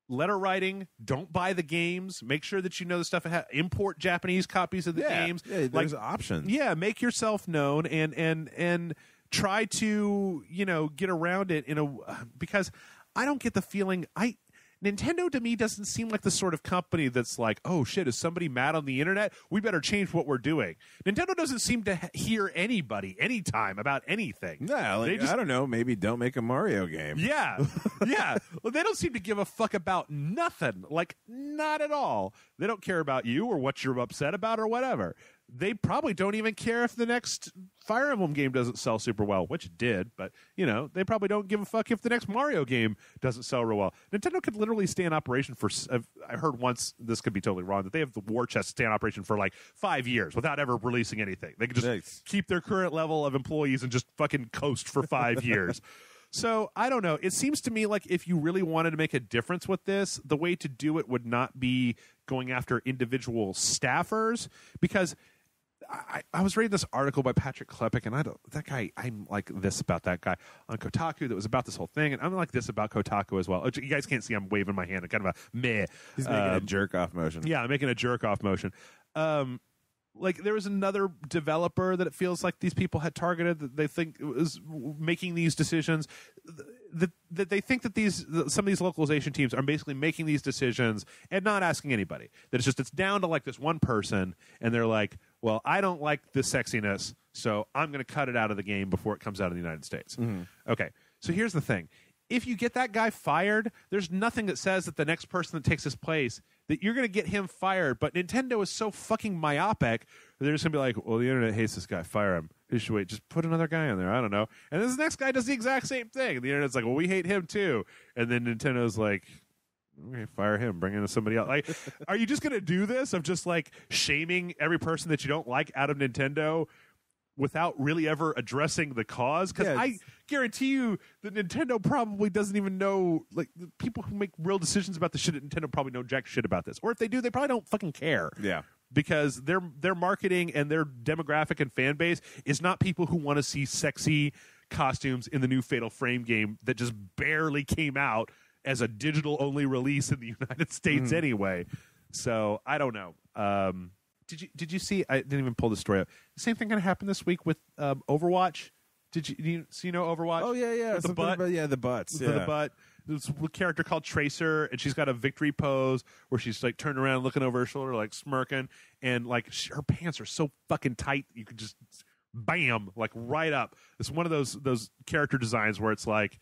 A: letter writing. Don't buy the games. Make sure that you know the stuff. Import Japanese copies of the games.
B: Yeah, there's options.
A: Yeah, make yourself known and try to get around it because I don't get the feeling Nintendo to me doesn't seem like the sort of company that's like, oh shit, is somebody mad on the internet? We better change what we're doing. Nintendo doesn't seem to hear anybody anytime about anything.
B: No, like, I don't know, maybe don't make a Mario game.
A: Yeah, yeah. Well, they don't seem to give a fuck about nothing. Like, not at all. They don't care about you or what you're upset about or whatever. They probably don't even care if the next Fire Emblem game doesn't sell super well, which it did, but, they probably don't give a fuck if the next Mario game doesn't sell real well. Nintendo could literally stay in operation for, I heard once, this could be totally wrong, that they have the war chest stay in operation for like 5 years without ever releasing anything. They could just keep their current level of employees and just fucking coast for 5 years. So, I don't know. It seems to me like if you really wanted to make a difference with this, the way to do it would not be going after individual staffers, because I was reading this article by Patrick Klepek, and I'm like this about that guy on Kotaku that was about this whole thing, and I'm like this about Kotaku as well. You guys can't see I'm waving my hand, kind of a meh.
B: He's making a jerk-off motion.
A: Yeah, I'm making a jerk-off motion. like there was another developer that it feels like these people had targeted that they think was making these decisions, that they think that some of these localization teams are basically making these decisions and not asking anybody. That it's down to like this one person, and they're like, well, I don't like this sexiness, so I'm going to cut it out of the game before it comes out of the United States. Mm-hmm. Okay, so here's the thing. If you get that guy fired, there's nothing that says that the next person that takes his place that you're going to get him fired. But Nintendo is so fucking myopic that they're just going to be like, well, the internet hates this guy. Fire him. You should wait. Just put another guy on there. I don't know. And then this next guy does the exact same thing. And the internet's like, well, we hate him too. And then Nintendo's like, okay, fire him. Bring in somebody else. Like, are you just going to do this of just like shaming every person that you don't like out of Nintendo without really ever addressing the cause? Because I guarantee you that Nintendo probably doesn't even know, like, the people who make real decisions about the shit at Nintendo probably know jack shit about this. Or if they do, they probably don't fucking care.
B: Yeah.
A: Because their marketing and their demographic and fan base is not people who want to see sexy costumes in the new Fatal Frame game that just barely came out as a digital-only release in the United States anyway. So, I don't know. Did you see? I didn't even pull the story up. The same thing going to happen this week with Overwatch. Did you know Overwatch?
B: Oh yeah.
A: With the butt.
B: The butts.
A: The butt. There's a character called Tracer, and she's got a victory pose where she's like turned around, looking over her shoulder, like smirking, and like her pants are so fucking tight you could just bam, like right up. It's one of those character designs where it's like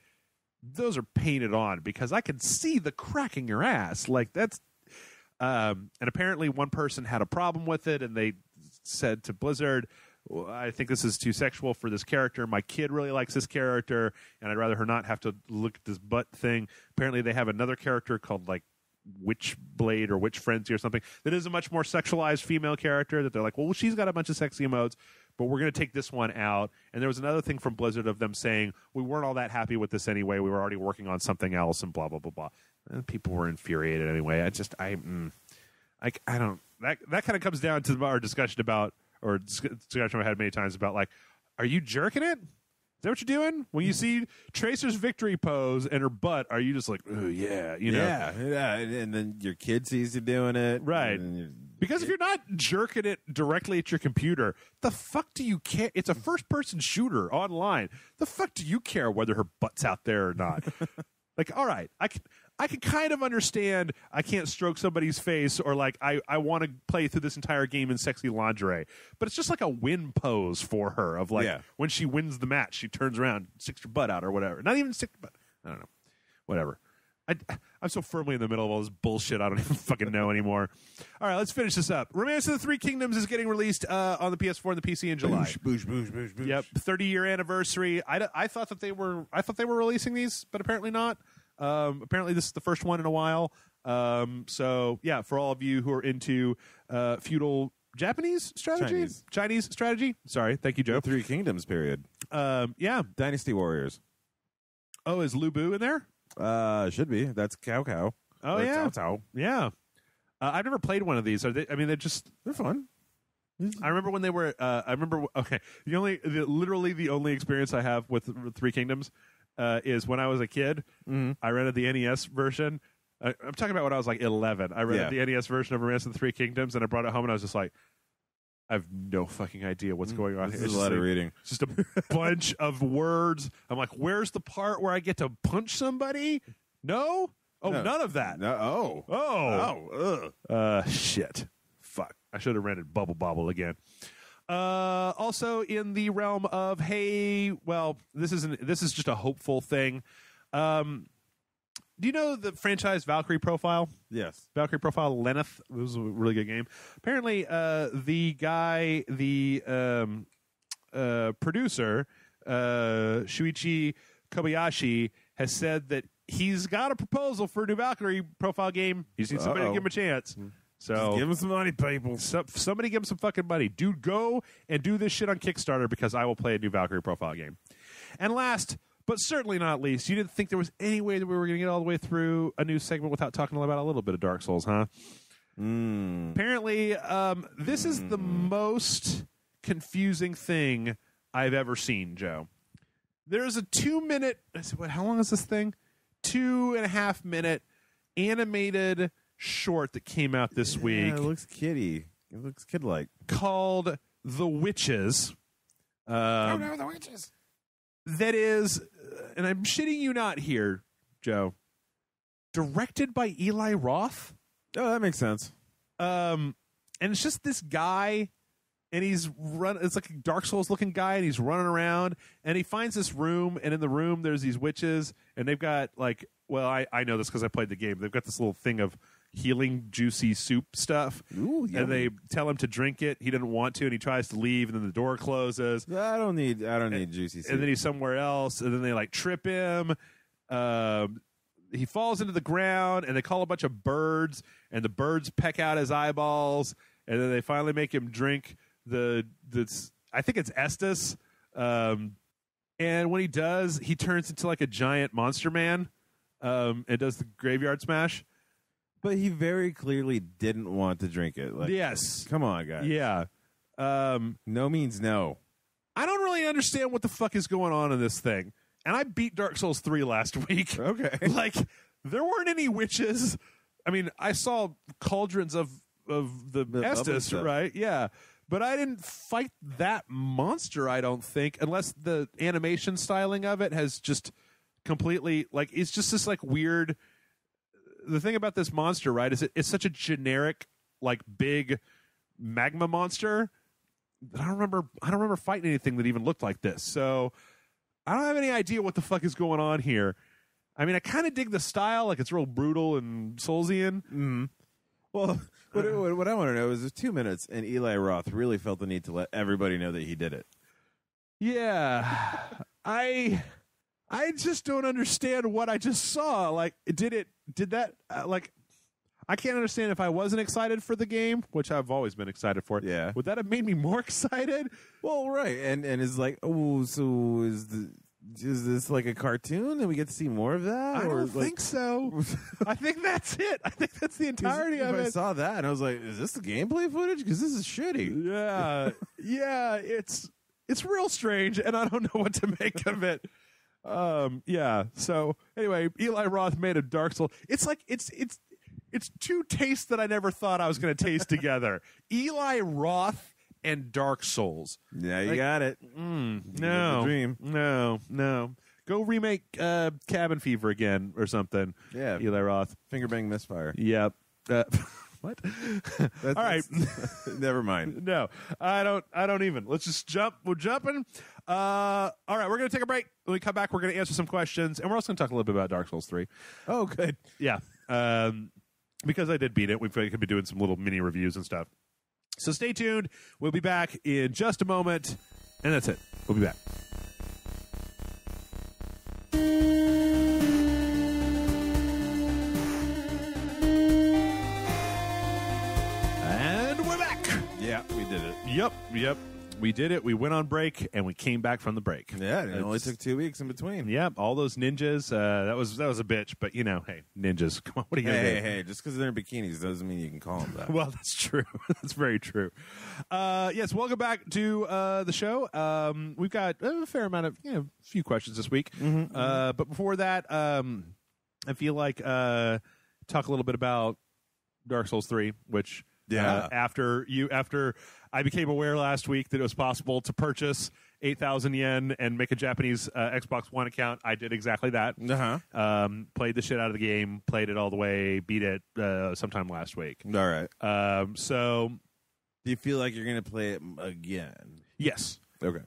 A: those are painted on because I can see the crack in your ass. Like that's. And apparently one person had a problem with it, and they said to Blizzard, well, I think this is too sexual for this character. My kid really likes this character, and I'd rather her not have to look at this butt thing. Apparently they have another character called like Witchblade or Witch Frenzy or something that is a much more sexualized female character that they're like, well, she's got a bunch of sexy emotes, but we're going to take this one out. And there was another thing from Blizzard of them saying, we weren't all that happy with this anyway. We were already working on something else and blah, blah, blah, blah. And people were infuriated anyway. I don't. That kind of comes down to our discussion about, or discussion I've had many times about, like, are you jerking it? Is that what you're doing? When you see Tracer's victory pose and her butt, are you just like, oh yeah, you know?
B: Yeah, and then your kid sees you doing it,
A: right? Because if you're not jerking it directly at your computer, the fuck do you care? It's a first-person shooter online. The fuck do you care whether her butt's out there or not? Like, all right, I can kind of understand I can't stroke somebody's face, or like I want to play through this entire game in sexy lingerie. But it's just like a win pose for her of like when she wins the match, she turns around, sticks her butt out or whatever. Not even stick her butt. I don't know. Whatever. I'm so firmly in the middle of all this bullshit I don't even fucking know anymore. All right, let's finish this up. Romance of the Three Kingdoms is getting released on the PS4 and the PC in July.
B: Boosh, boosh, boosh, boosh.
A: Yep, 30-year anniversary. I thought that they were releasing these, but apparently not. Apparently this is the first one in a while. So yeah, for all of you who are into feudal Japanese strategy, Chinese strategy. Sorry, thank you, Joe.
B: The Three Kingdoms period.
A: Yeah,
B: Dynasty Warriors.
A: Oh, is Lu Bu in there?
B: Should be. That's Cao Cao.
A: Oh, yeah.
B: Cao Cao.
A: Yeah. I've never played one of these. Are they? I mean, they're fun. I remember when they were. Okay. Literally the only experience I have with Three Kingdoms is when I was a kid. I rented the NES version. I'm talking about when I was like 11. I rented the NES version of Romance of the Three Kingdoms, and I brought it home, and I was just like, I have no fucking idea what's going on.
B: This is a lot of reading.
A: It's just a bunch of words. I'm like, where's the part where I get to punch somebody? No? Oh, no. None of that.
B: No.
A: Shit. Fuck. I should have rented Bubble Bobble again. Also in the realm of, hey, well, this is just a hopeful thing. Do you know the franchise Valkyrie Profile?
B: Yes.
A: Valkyrie Profile Lenneth. It was a really good game. Apparently, the producer, Shuichi Kobayashi, has said that he's got a proposal for a new Valkyrie Profile game. He just needs somebody to give him a chance. So
B: just give him some money, people.
A: Somebody give him some fucking money. Dude, go and do this shit on Kickstarter because I will play a new Valkyrie Profile game. And last, but certainly not least, you didn't think there was any way that we were going to get all the way through a new segment without talking about a little bit of Dark Souls, huh? Apparently, this is the most confusing thing I've ever seen, Joe. There's a 2-minute, how long is this thing? 2.5-minute animated short that came out this week.
B: It looks kiddie. It looks kid-like.
A: called The Witches.
B: No, the witches.
A: That is, and I'm shitting you not here, Joe, directed by Eli Roth.
B: Oh, that makes sense.
A: And it's just this guy, and he's it's like a Dark Souls looking guy, and he's running around, and he finds this room, and in the room there's these witches, and they've got like, well, I know this because I played the game. They've got this little thing of healing juicy soup stuff.
B: Ooh,
A: and they tell him to drink it. He doesn't want to, and he tries to leave, and then the door closes.
B: I don't need juicy soup.
A: And then he's somewhere else, and then they like trip him. He falls into the ground, and they call a bunch of birds, and the birds peck out his eyeballs, and then they finally make him drink I think it's Estus. And when he does, he turns into like a giant monster man, and does the graveyard smash.
B: But he very clearly didn't want to drink it. Like,
A: Yes.
B: come on, guys.
A: Yeah.
B: No means no.
A: I don't really understand what the fuck is going on in this thing. And I beat Dark Souls 3 last week.
B: Okay.
A: Like, there weren't any witches. I mean, I saw cauldrons of the Estus,
B: stuff.
A: right? Yeah. But I didn't fight that monster, I don't think, unless the animation styling of it has just completely, like, it's just this, like, weird... The thing about this monster, right, is it's such a generic, like, big magma monster that I don't remember fighting anything that even looked like this. So I don't have any idea what the fuck is going on here. I mean, I kind of dig the style, like it's real brutal and Soulsian.
B: Mm. Well, what I want to know is, there's 2 minutes, and Eli Roth really felt the need to let everybody know that he did it.
A: Yeah, I just don't understand what I just saw. Like, did that, like, I can't understand if I wasn't excited for the game, which I've always been excited for.
B: Yeah.
A: Would that have made me more excited?
B: Well, right, and it's like, oh, so is this like a cartoon, and we get to see more of that?
A: I
B: or
A: don't think so. I think that's it. I think that's the entirety of it.
B: I saw that, and I was like, is this the gameplay footage? Because this is shitty.
A: Yeah, yeah, it's real strange, and I don't know what to make of it. Yeah. So anyway, Eli Roth made a Dark Souls. It's like it's two tastes that I never thought I was going to taste together. Eli Roth and Dark Souls.
B: Yeah, you got it.
A: No,
B: dream.
A: No. Go remake Cabin Fever again or something.
B: Yeah,
A: Eli Roth.
B: Fingerbang Misfire.
A: Yep. What? All right.
B: Never mind.
A: No, I don't even. Let's just jump. We're jumping. All right, we're going to take a break. When we come back, we're going to answer some questions, and we're also going to talk a little bit about Dark Souls 3.
B: Oh, good.
A: Yeah. Because I did beat it, we could be doing some little mini reviews and stuff. So stay tuned. We'll be back in just a moment, and that's it. We'll be back. And we're back.
B: Yeah, we did it.
A: Yep. We did it. We went on break, and we came back from the break.
B: Yeah, it only took 2 weeks in between.
A: Yep, all those ninjas. That was a bitch, but you know, hey, ninjas. Come on, what are you gonna do?
B: Hey! Just because they're in bikinis doesn't mean you can call them that.
A: Well, that's true. That's very true. Yes, welcome back to the show. We've got a fair amount of a few questions this week. But before that, I feel like talk a little bit about Dark Souls 3, which after I became aware last week that it was possible to purchase 8,000 yen and make a Japanese Xbox One account. I did exactly that. Played the shit out of the game, played it all the way, beat it sometime last week.
B: All right.
A: So,
B: do you feel like you're going to play it again?
A: Yes.
B: Okay.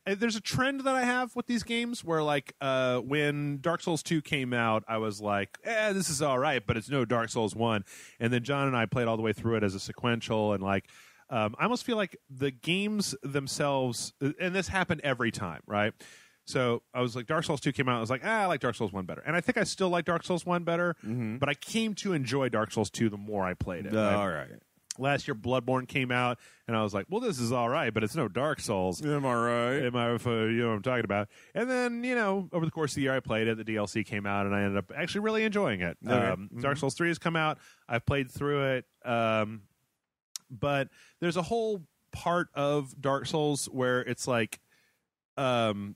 A: And there's a trend that I have with these games where, like, when Dark Souls 2 came out, I was like, this is all right, but it's no Dark Souls 1. And then John and I played all the way through it as a sequential, and, like, I almost feel like the games themselves, and this happened every time, right? So I was like, Dark Souls 2 came out, I was like, I like Dark Souls 1 better. And I think I still like Dark Souls 1 better, but I came to enjoy Dark Souls 2 the more I played it. Right?
B: All right.
A: Last year, Bloodborne came out, and I was like, well, this is all right, but it's no Dark Souls.
B: Am I right?
A: You know what I'm talking about. And then, over the course of the year, I played it. The DLC came out, and I ended up actually really enjoying it.
B: Okay.
A: Dark Souls 3 has come out. I've played through it. But there's a whole part of Dark Souls where it's like the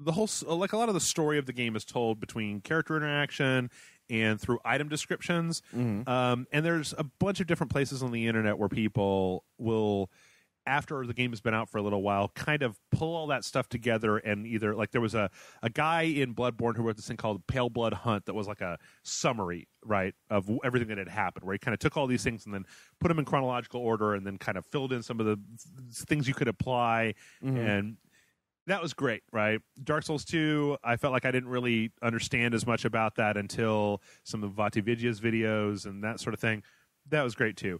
A: whole, like, a lot of the story of the game is told between character interaction and through item descriptions. And there's a bunch of different places on the internet where people will, after the game has been out for a little while, kind of pull all that stuff together and either, like, there was a guy in Bloodborne who wrote this thing called Pale Blood Hunt that was like a summary, right, of everything that had happened, where he kind of took all these things and then put them in chronological order and then kind of filled in some of the things you could apply. And that was great, right? Dark Souls 2, I felt like I didn't really understand as much about that until some of Vati Vidya's videos and that sort of thing. That was great, too.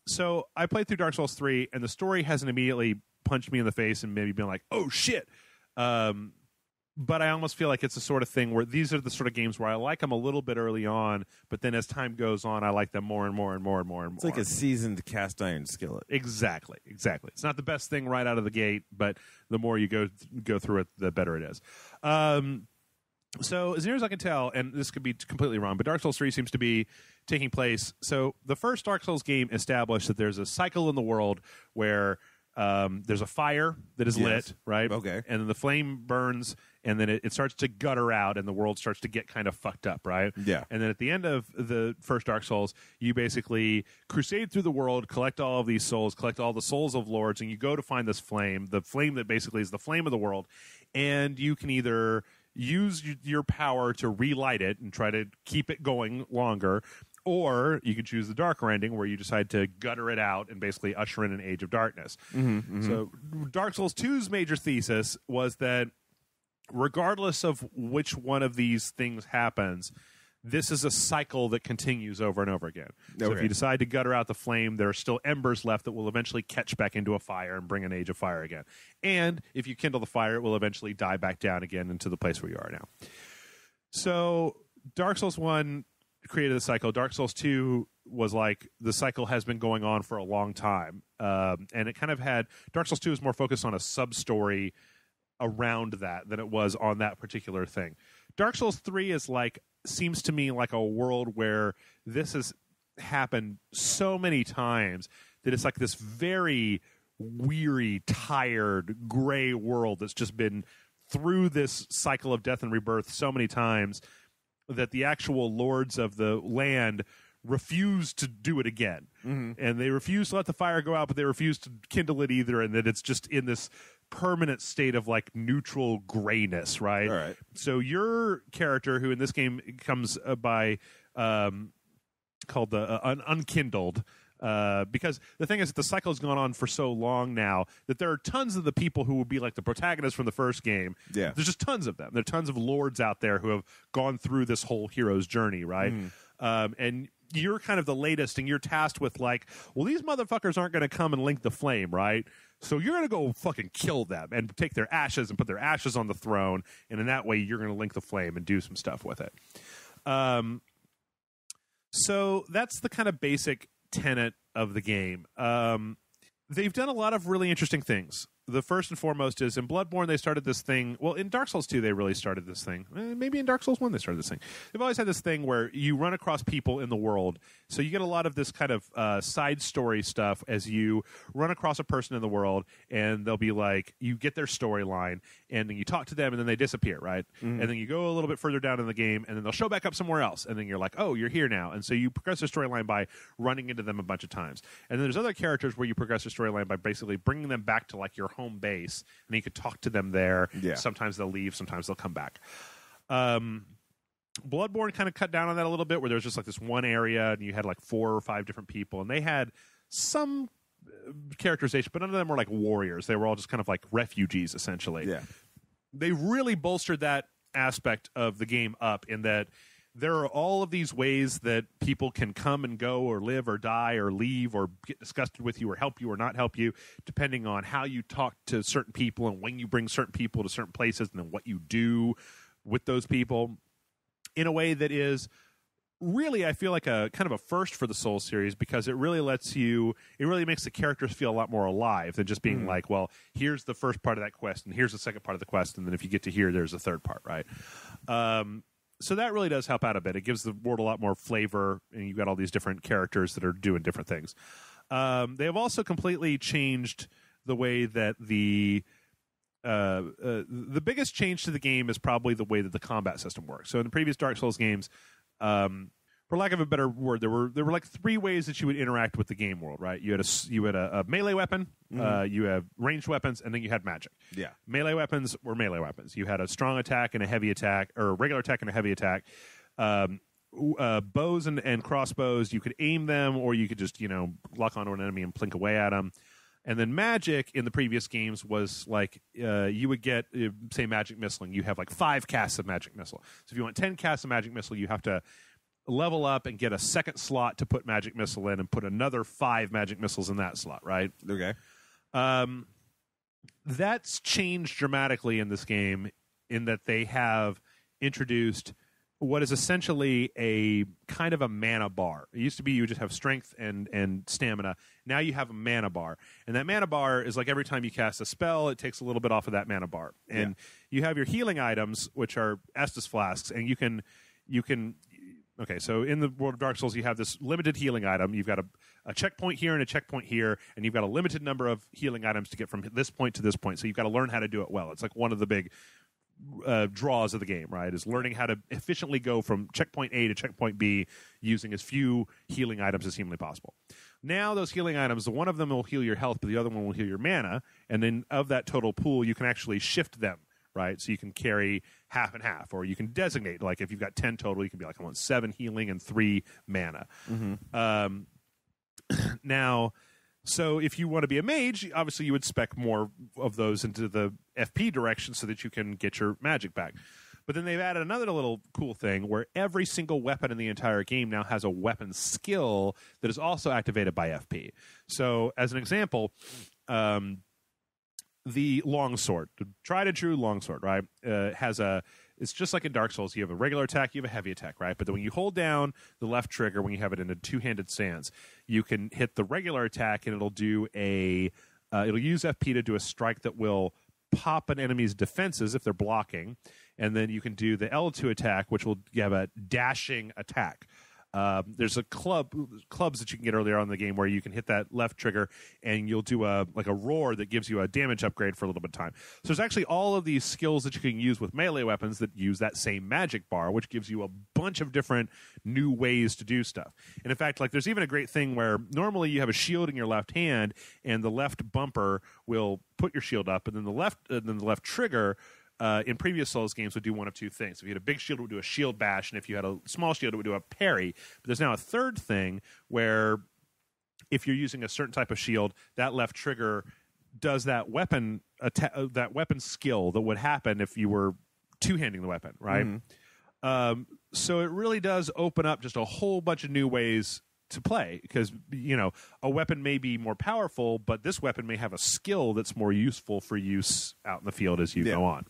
A: So I played through Dark Souls 3, and the story hasn't immediately punched me in the face and maybe been like, oh, shit. But I almost feel like it's the sort of thing where these are the sort of games where I like them a little bit early on, but then as time goes on, I like them more and more and more and more and more.
B: It's like a seasoned cast iron skillet.
A: Exactly. It's not the best thing right out of the gate, but the more you go through it, the better it is. So as near as I can tell, and this could be completely wrong, but Dark Souls 3 seems to be taking place. So the first Dark Souls game established that there's a cycle in the world where there's a fire that is lit, right?
B: Okay.
A: And then the flame burns, and then it starts to gutter out, and the world starts to get kind of fucked up, right?
B: Yeah.
A: And then at the end of the first Dark Souls, you basically crusade through the world, collect all of these souls, collect all the souls of lords, and you go to find this flame, the flame that basically is the flame of the world, and you can either use your power to relight it and try to keep it going longer, or you could choose the darker ending where you decide to gutter it out and basically usher in an age of darkness. So Dark Souls 2's major thesis was that regardless of which one of these things happens, this is a cycle that continues over and over again. So if you decide to gutter out the flame, there are still embers left that will eventually catch back into a fire and bring an age of fire again. And if you kindle the fire, it will eventually die back down again into the place where you are now. So Dark Souls 1 created the cycle. Dark Souls 2 was like, the cycle has been going on for a long time. And it kind of had, Dark Souls 2 is more focused on a sub-story around that than it was on that particular thing. Dark Souls 3 is like, seems to me like a world where this has happened so many times that it's like this very weary, tired, gray world that's just been through this cycle of death and rebirth so many times that the actual lords of the land refuse to do it again. And they refuse to let the fire go out, but they refuse to kindle it either, and that it's just in this permanent state of like neutral grayness, right?
B: All right.
A: So your character, who in this game comes by called the Unkindled, because the thing is that the cycle has gone on for so long now that there are tons of the people who would be like the protagonists from the first game.
B: Yeah.
A: There's just tons of them. There are tons of lords out there who have gone through this whole hero's journey, right? And you're kind of the latest, and you're tasked with like, well, these motherfuckers aren't going to come and link the flame, right? So you're going to go fucking kill them and take their ashes and put their ashes on the throne, and in that way you're going to link the flame and do some stuff with it. So that's the kind of basic tenet of the game. They've done a lot of really interesting things. The first and foremost is in Bloodborne, they started this thing. Well, in Dark Souls 2, they really started this thing. Maybe in Dark Souls 1, they started this thing. They've always had this thing where you run across people in the world. So you get a lot of this kind of side story stuff as you run across a person in the world, and they'll be like, you get their storyline, and then you talk to them, and then they disappear, right? And then you go a little bit further down in the game, and then they'll show back up somewhere else, and then you're like, oh, you're here now. And so you progress their storyline by running into them a bunch of times. And then there's other characters where you progress their storyline by basically bringing them back to like your home base, and you could talk to them there.
B: Yeah.
A: Sometimes they'll leave, sometimes they'll come back. Bloodborne kind of cut down on that a little bit, where there was just like this one area, and you had like 4 or 5 different people, and they had some characterization, but none of them were like warriors. They were all just kind of like refugees, essentially.
B: Yeah.
A: They really bolstered that aspect of the game up in that there are all of these ways that people can come and go or live or die or leave or get disgusted with you or help you or not help you, depending on how you talk to certain people and when you bring certain people to certain places and then what you do with those people in a way that is really, I feel like a kind of a first for the Souls series, because it really lets you, it really makes the characters feel a lot more alive than just being like, well, here's the first part of that quest and here's the second part of the quest, and then if you get to here, there's a third part, right? So that really does help out a bit. It gives the world a lot more flavor, and you've got all these different characters that are doing different things. They have also completely changed the way that the the biggest change to the game is probably the way that the combat system works. So in the previous Dark Souls games, for lack of a better word, there were like three ways that you would interact with the game world, right? You had a melee weapon, you have ranged weapons, and then you had magic.
B: Yeah.
A: Melee weapons were melee weapons. You had a strong attack and a heavy attack, or a regular attack and a heavy attack. Bows and crossbows, you could aim them, or you could just lock onto an enemy and plink away at them. And then magic in the previous games was like you would get, say, magic missiling. You have like 5 casts of magic missile. So if you want 10 casts of magic missile, you have to level up and get a second slot to put magic missile in and put another 5 magic missiles in that slot, right?
B: Okay.
A: That's changed dramatically in this game in that they have introduced what is essentially a kind of a mana bar. It used to be you would just have strength and stamina. Now you have a mana bar. And that mana bar is like every time you cast a spell, it takes a little bit off of that mana bar. And you have your healing items, which are Estus flasks, and you can okay, so in the world of Dark Souls, you have this limited healing item. You've got a checkpoint here and a checkpoint here, and you've got a limited number of healing items to get from this point to this point. So you've got to learn how to do it well. It's like one of the big draws of the game, right, is learning how to efficiently go from checkpoint A to checkpoint B using as few healing items as humanly possible. Now those healing items, one of them will heal your health, but the other one will heal your mana, and then of that total pool, you can actually shift them, right? So you can carry half and half, or you can designate, like if you've got 10 total, you can be like, I want 7 healing and 3 mana. Now, so if you want to be a mage, obviously you would spec more of those into the FP direction so that you can get your magic back. But then they've added another little cool thing where every single weapon in the entire game now has a weapon skill that is also activated by FP. So as an example, the longsword, the tried and true longsword, right, it's just like in Dark Souls. You have a regular attack, you have a heavy attack, right? But then when you hold down the left trigger, when you have it in a two-handed stance, you can hit the regular attack and it'll do it'll use FP to do a strike that will pop an enemy's defenses if they're blocking. And then you can do the L2 attack, which will have a dashing attack. There's clubs that you can get earlier on in the game where you can hit that left trigger and you'll do a roar that gives you a damage upgrade for a little bit of time. So there's actually all of these skills that you can use with melee weapons that use that same magic bar, which gives you a bunch of different new ways to do stuff. And in fact, like there's even a great thing where normally you have a shield in your left hand and the left bumper will put your shield up, and then the left trigger in previous Souls games would do one of two things. If you had a big shield, it would do a shield bash, and if you had a small shield, it would do a parry. But there's now a third thing where if you're using a certain type of shield, that left trigger does that weapon skill that would happen if you were two-handing the weapon, right? So it really does open up just a whole bunch of new ways to play, because a weapon may be more powerful, but this weapon may have a skill that's more useful for use out in the field as you go on.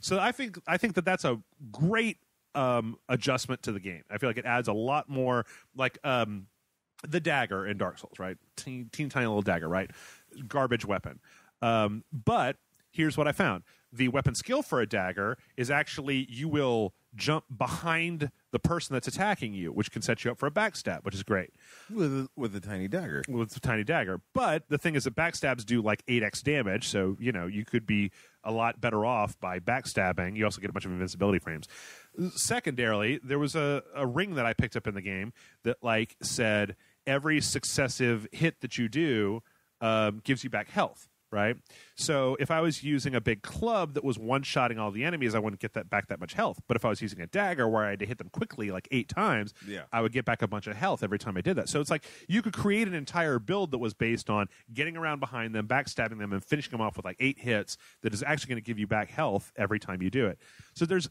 A: So I think that that's a great adjustment to the game. I feel like it adds a lot more, like the dagger in Dark Souls, right? Teeny tiny little dagger, right? Garbage weapon. But here's what I found. The weapon skill for a dagger is actually you will jump behind the person that's attacking you, which can set you up for a backstab, which is great.
B: With a tiny dagger.
A: With a tiny dagger. But the thing is that backstabs do like 8x damage, so, you could be a lot better off by backstabbing. You also get a bunch of invincibility frames. Secondarily, there was a ring that I picked up in the game that said every successive hit that you do gives you back health. Right? So if I was using a big club that was one-shotting all the enemies, I wouldn't get that back that much health. But if I was using a dagger where I had to hit them quickly, like 8 times, I would get back a bunch of health every time I did that. So it's like you could create an entire build that was based on getting around behind them, backstabbing them, and finishing them off with 8 hits that is actually going to give you back health every time you do it. So there's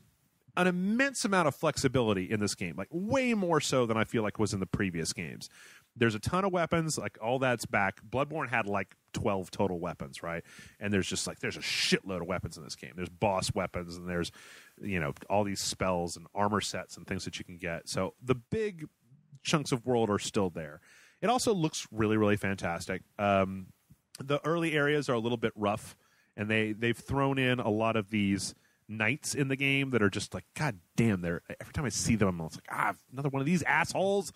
A: an immense amount of flexibility in this game, way more so than I feel like was in the previous games. There's a ton of weapons, all that's back. Bloodborne had 12 total weapons, right? And there's just there's a shitload of weapons in this game. There's boss weapons, and there's all these spells and armor sets and things that you can get. So the big chunks of world are still there. It also looks really, really fantastic. The early areas are a little bit rough, and they've thrown in a lot of these knights in the game that are just God damn, every time I see them, I'm another one of these assholes.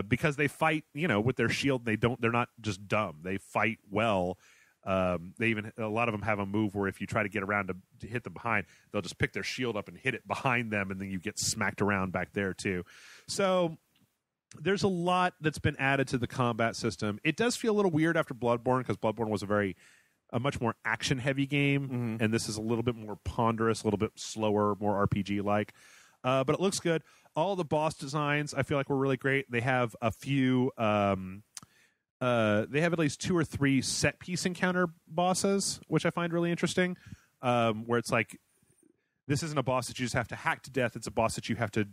A: Because they fight, with their shield. They're not just dumb. They fight well. They even a lot of them have a move where if you try to get around to hit them behind, they'll just pick their shield up and hit it behind them, and then you get smacked around back there too. So there's a lot that's been added to the combat system. It does feel a little weird after Bloodborne, because Bloodborne was a much more action-heavy game, and this is a little bit more ponderous, a little bit slower, more RPG-like. But it looks good. All the boss designs, I feel like, were really great. They have a few... they have at least 2 or 3 set-piece encounter bosses, which I find really interesting, where it's like, this isn't a boss that you just have to hack to death. It's a boss that you have to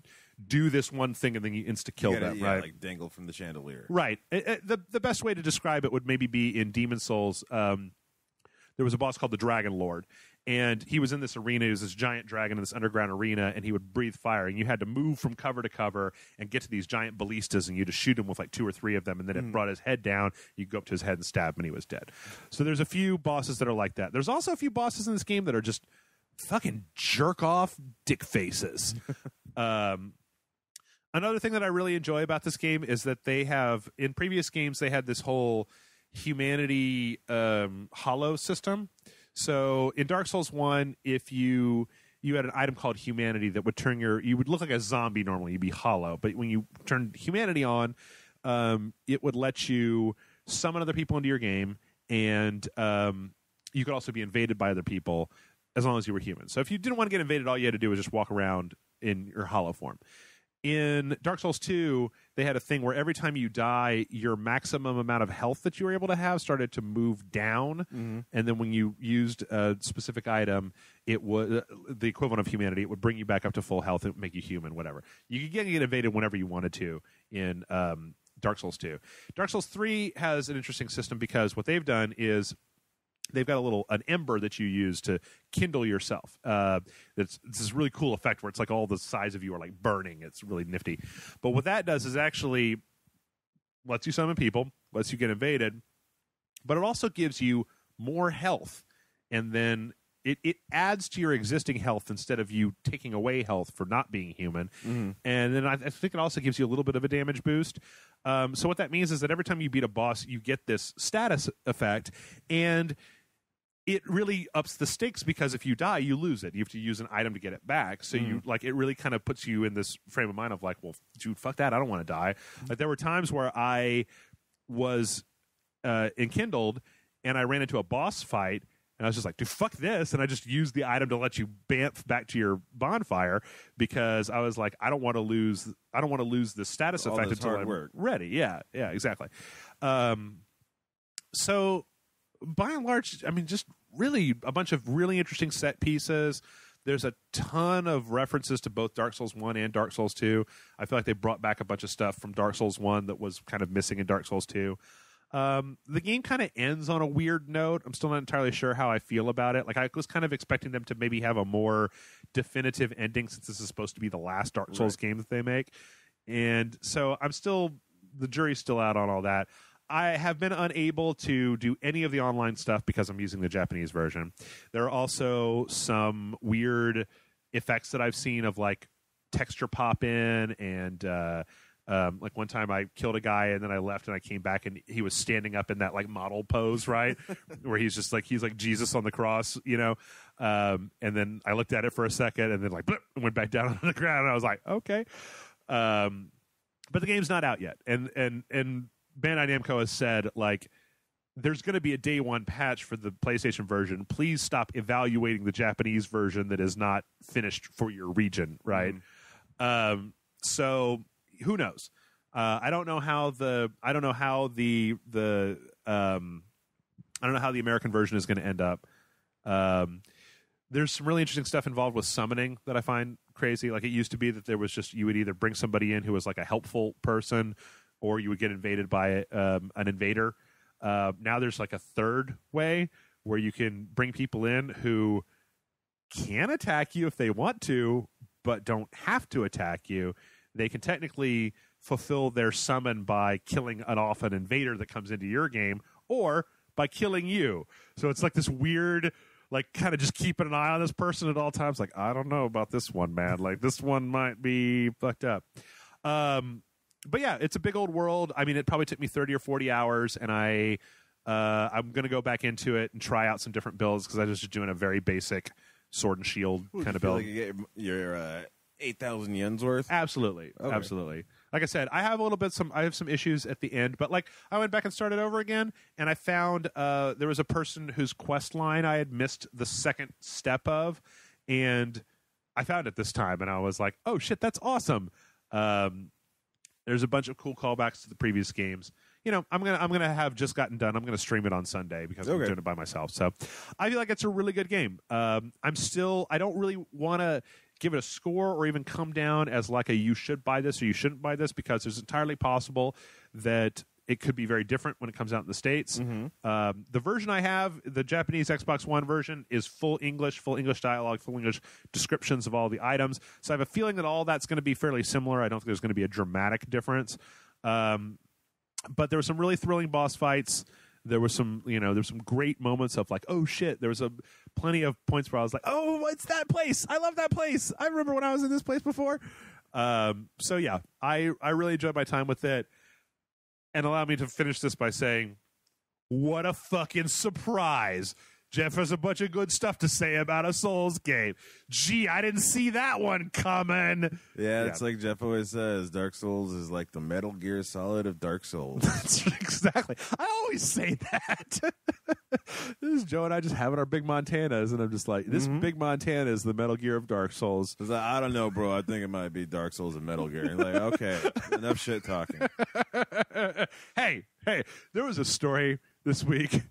A: do this one thing and then you insta-kill them, right?
B: Like dangle from the chandelier.
A: Right. The best way to describe it would maybe be in Demon Souls. There was a boss called the Dragon Lord, and he was in this arena. He was this giant dragon in this underground arena, and he would breathe fire, and you had to move from cover to cover and get to these giant ballistas, and you just shoot him with like 2 or 3 of them, and then it brought his head down. You go up to his head and stab him, and he was dead. So there's a few bosses that are like that. There's also a few bosses in this game that are just fucking jerk-off dick faces. Another thing that I really enjoy about this game is that they have, in previous games, they had this whole humanity hollow system. So in Dark Souls 1, if you had an item called humanity that would turn you would look like a zombie normally, you'd be hollow. But when you turned humanity on, it would let you summon other people into your game, and you could also be invaded by other people as long as you were human. So if you didn't want to get invaded, all you had to do was just walk around in your hollow form. In Dark Souls 2, they had a thing where every time you die, your maximum amount of health that you were able to have started to move down. And then when you used a specific item, it was the equivalent of humanity. It would bring you back up to full health and make you human, whatever. You could get invaded whenever you wanted to in Dark Souls 2. Dark Souls 3 has an interesting system because what they've done is they've got an ember that you use to kindle yourself. It's this really cool effect where it's like all the sides of you are like burning. It's really nifty. But what that does is actually lets you summon people, lets you get invaded, but it also gives you more health. And then it adds to your existing health instead of you taking away health for not being human. And then I think it also gives you a little bit of a damage boost. So what that means is that every time you beat a boss, you get this status effect, and it really ups the stakes because if you die, you lose it. You have to use an item to get it back. So you like it really kind of puts you in this frame of mind of like, well, dude, fuck that. I don't want to die. Like there were times where I was enkindled and I ran into a boss fight and I was just like, dude, fuck this. And I just used the item to let you bamf back to your bonfire because I was like, I don't want to lose the status effect until I'm ready. Yeah, exactly. So by and large, I mean, just really a bunch of really interesting set pieces. There's a ton of references to both Dark Souls 1 and Dark Souls 2. I feel like they brought back a bunch of stuff from Dark Souls 1 that was kind of missing in Dark Souls 2. The game kind of ends on a weird note. I'm still not entirely sure how I feel about it. Like I was kind of expecting them to maybe have a more definitive ending since this is supposed to be the last Dark Souls game that they make. And so the jury's still out on all that. I have been unable to do any of the online stuff because I'm using the Japanese version. There are also some weird effects that I've seen of like texture pop in and like one time I killed a guy and then I left and I came back and he was standing up in that like model pose, right? Where he's like Jesus on the cross, you know? And then I looked at it for a second and then like blip, went back down on the ground and I was like, okay. But the game's not out yet. And Bandai Namco has said, like, there's going to be a day one patch for the PlayStation version. Please stop evaluating the Japanese version that is not finished for your region, right? So who knows? I don't know how the American version is going to end up. There's some really interesting stuff involved with summoning that I find crazy. Like it used to be that there was just you would either bring somebody in who was like a helpful person, or you would get invaded by an invader. Now there's like a third way where you can bring people in who can attack you if they want to, but don't have to attack you. They can technically fulfill their summon by killing an invader that comes into your game, or by killing you. So it's like this weird, like kind of just keeping an eye on this person at all times. Like, I don't know about this one, man. Like this one might be fucked up. But yeah, it's a big old world. I mean, it probably took me 30 or 40 hours, and I I'm going to go back into it and try out some different builds because I was just doing a very basic sword and shield kind of build.
B: Like you get your 8,000 yens worth?
A: Absolutely. Okay. Absolutely. Like I said, I have some issues at the end, but like I went back and started over again, and I found there was a person whose quest line I had missed the second step of, and I found it this time, and I was like, oh shit, that's awesome. There's a bunch of cool callbacks to the previous games. You know, I'm gonna have just gotten done. I'm gonna stream it on Sunday because I'm doing it by myself. So I feel like it's a really good game. I don't really want to give it a score or even come down as like a you should buy this or you shouldn't buy this, because it's entirely possible that it could be very different when it comes out in the States. The version I have, the Japanese Xbox One version, is full English dialogue, full English descriptions of all the items. So I have a feeling that all that's going to be fairly similar. I don't think there's going to be a dramatic difference. But there were some really thrilling boss fights. There was some great moments of like, oh shit. There was plenty of points where I was like, oh, it's that place. I love that place. I remember when I was in this place before. So yeah, I really enjoyed my time with it. And allow me to finish this by saying, what a fucking surprise. Jeff has a bunch of good stuff to say about a Souls game. Gee, I didn't see that one coming.
B: Yeah, it's like Jeff always says, Dark Souls is like the Metal Gear Solid of Dark Souls.
A: That's exactly. I always say that. This is Joe and I just having our big Montanas, and I'm just like, this big Montana is the Metal Gear of Dark Souls.
B: I don't know, bro. I think it might be Dark Souls and Metal Gear. Like, okay, enough shit talking.
A: Hey, there was a story this week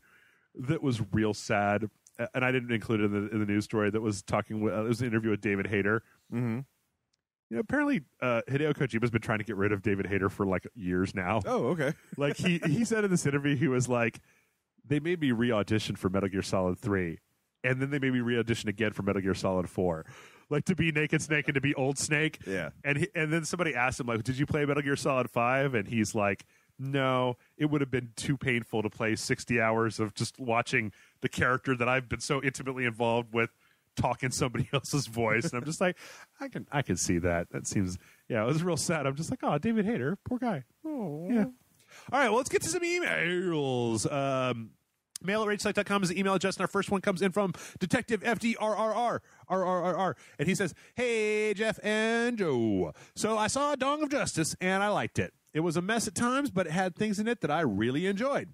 A: that was real sad, and I didn't include it in the news story. That was talking. It was an interview with David Hayter. You know, apparently Hideo Kojima's been trying to get rid of David Hayter for like years now.
B: Oh, okay.
A: Like he said in this interview, he was like, they made me re-audition for Metal Gear Solid 3, and then they made me re-audition again for Metal Gear Solid 4. Like to be Naked Snake and to be Old Snake.
B: Yeah.
A: And then somebody asked him, like, did you play Metal Gear Solid 5? And he's like, no, it would have been too painful to play 60 hours of just watching the character that I've been so intimately involved with talk in somebody else's voice. And I'm just like, I can see that. That seems, it was real sad. I'm just like, oh, David Hayter, poor guy. Oh, yeah. All right, well, let's get to some emails. Mail at ragesite.com is the email address, and our first one comes in from Detective FDRRR. And he says, hey, Jeff and Joe. So I saw Dawn of Justice, and I liked it. It was a mess at times, but it had things in it that I really enjoyed.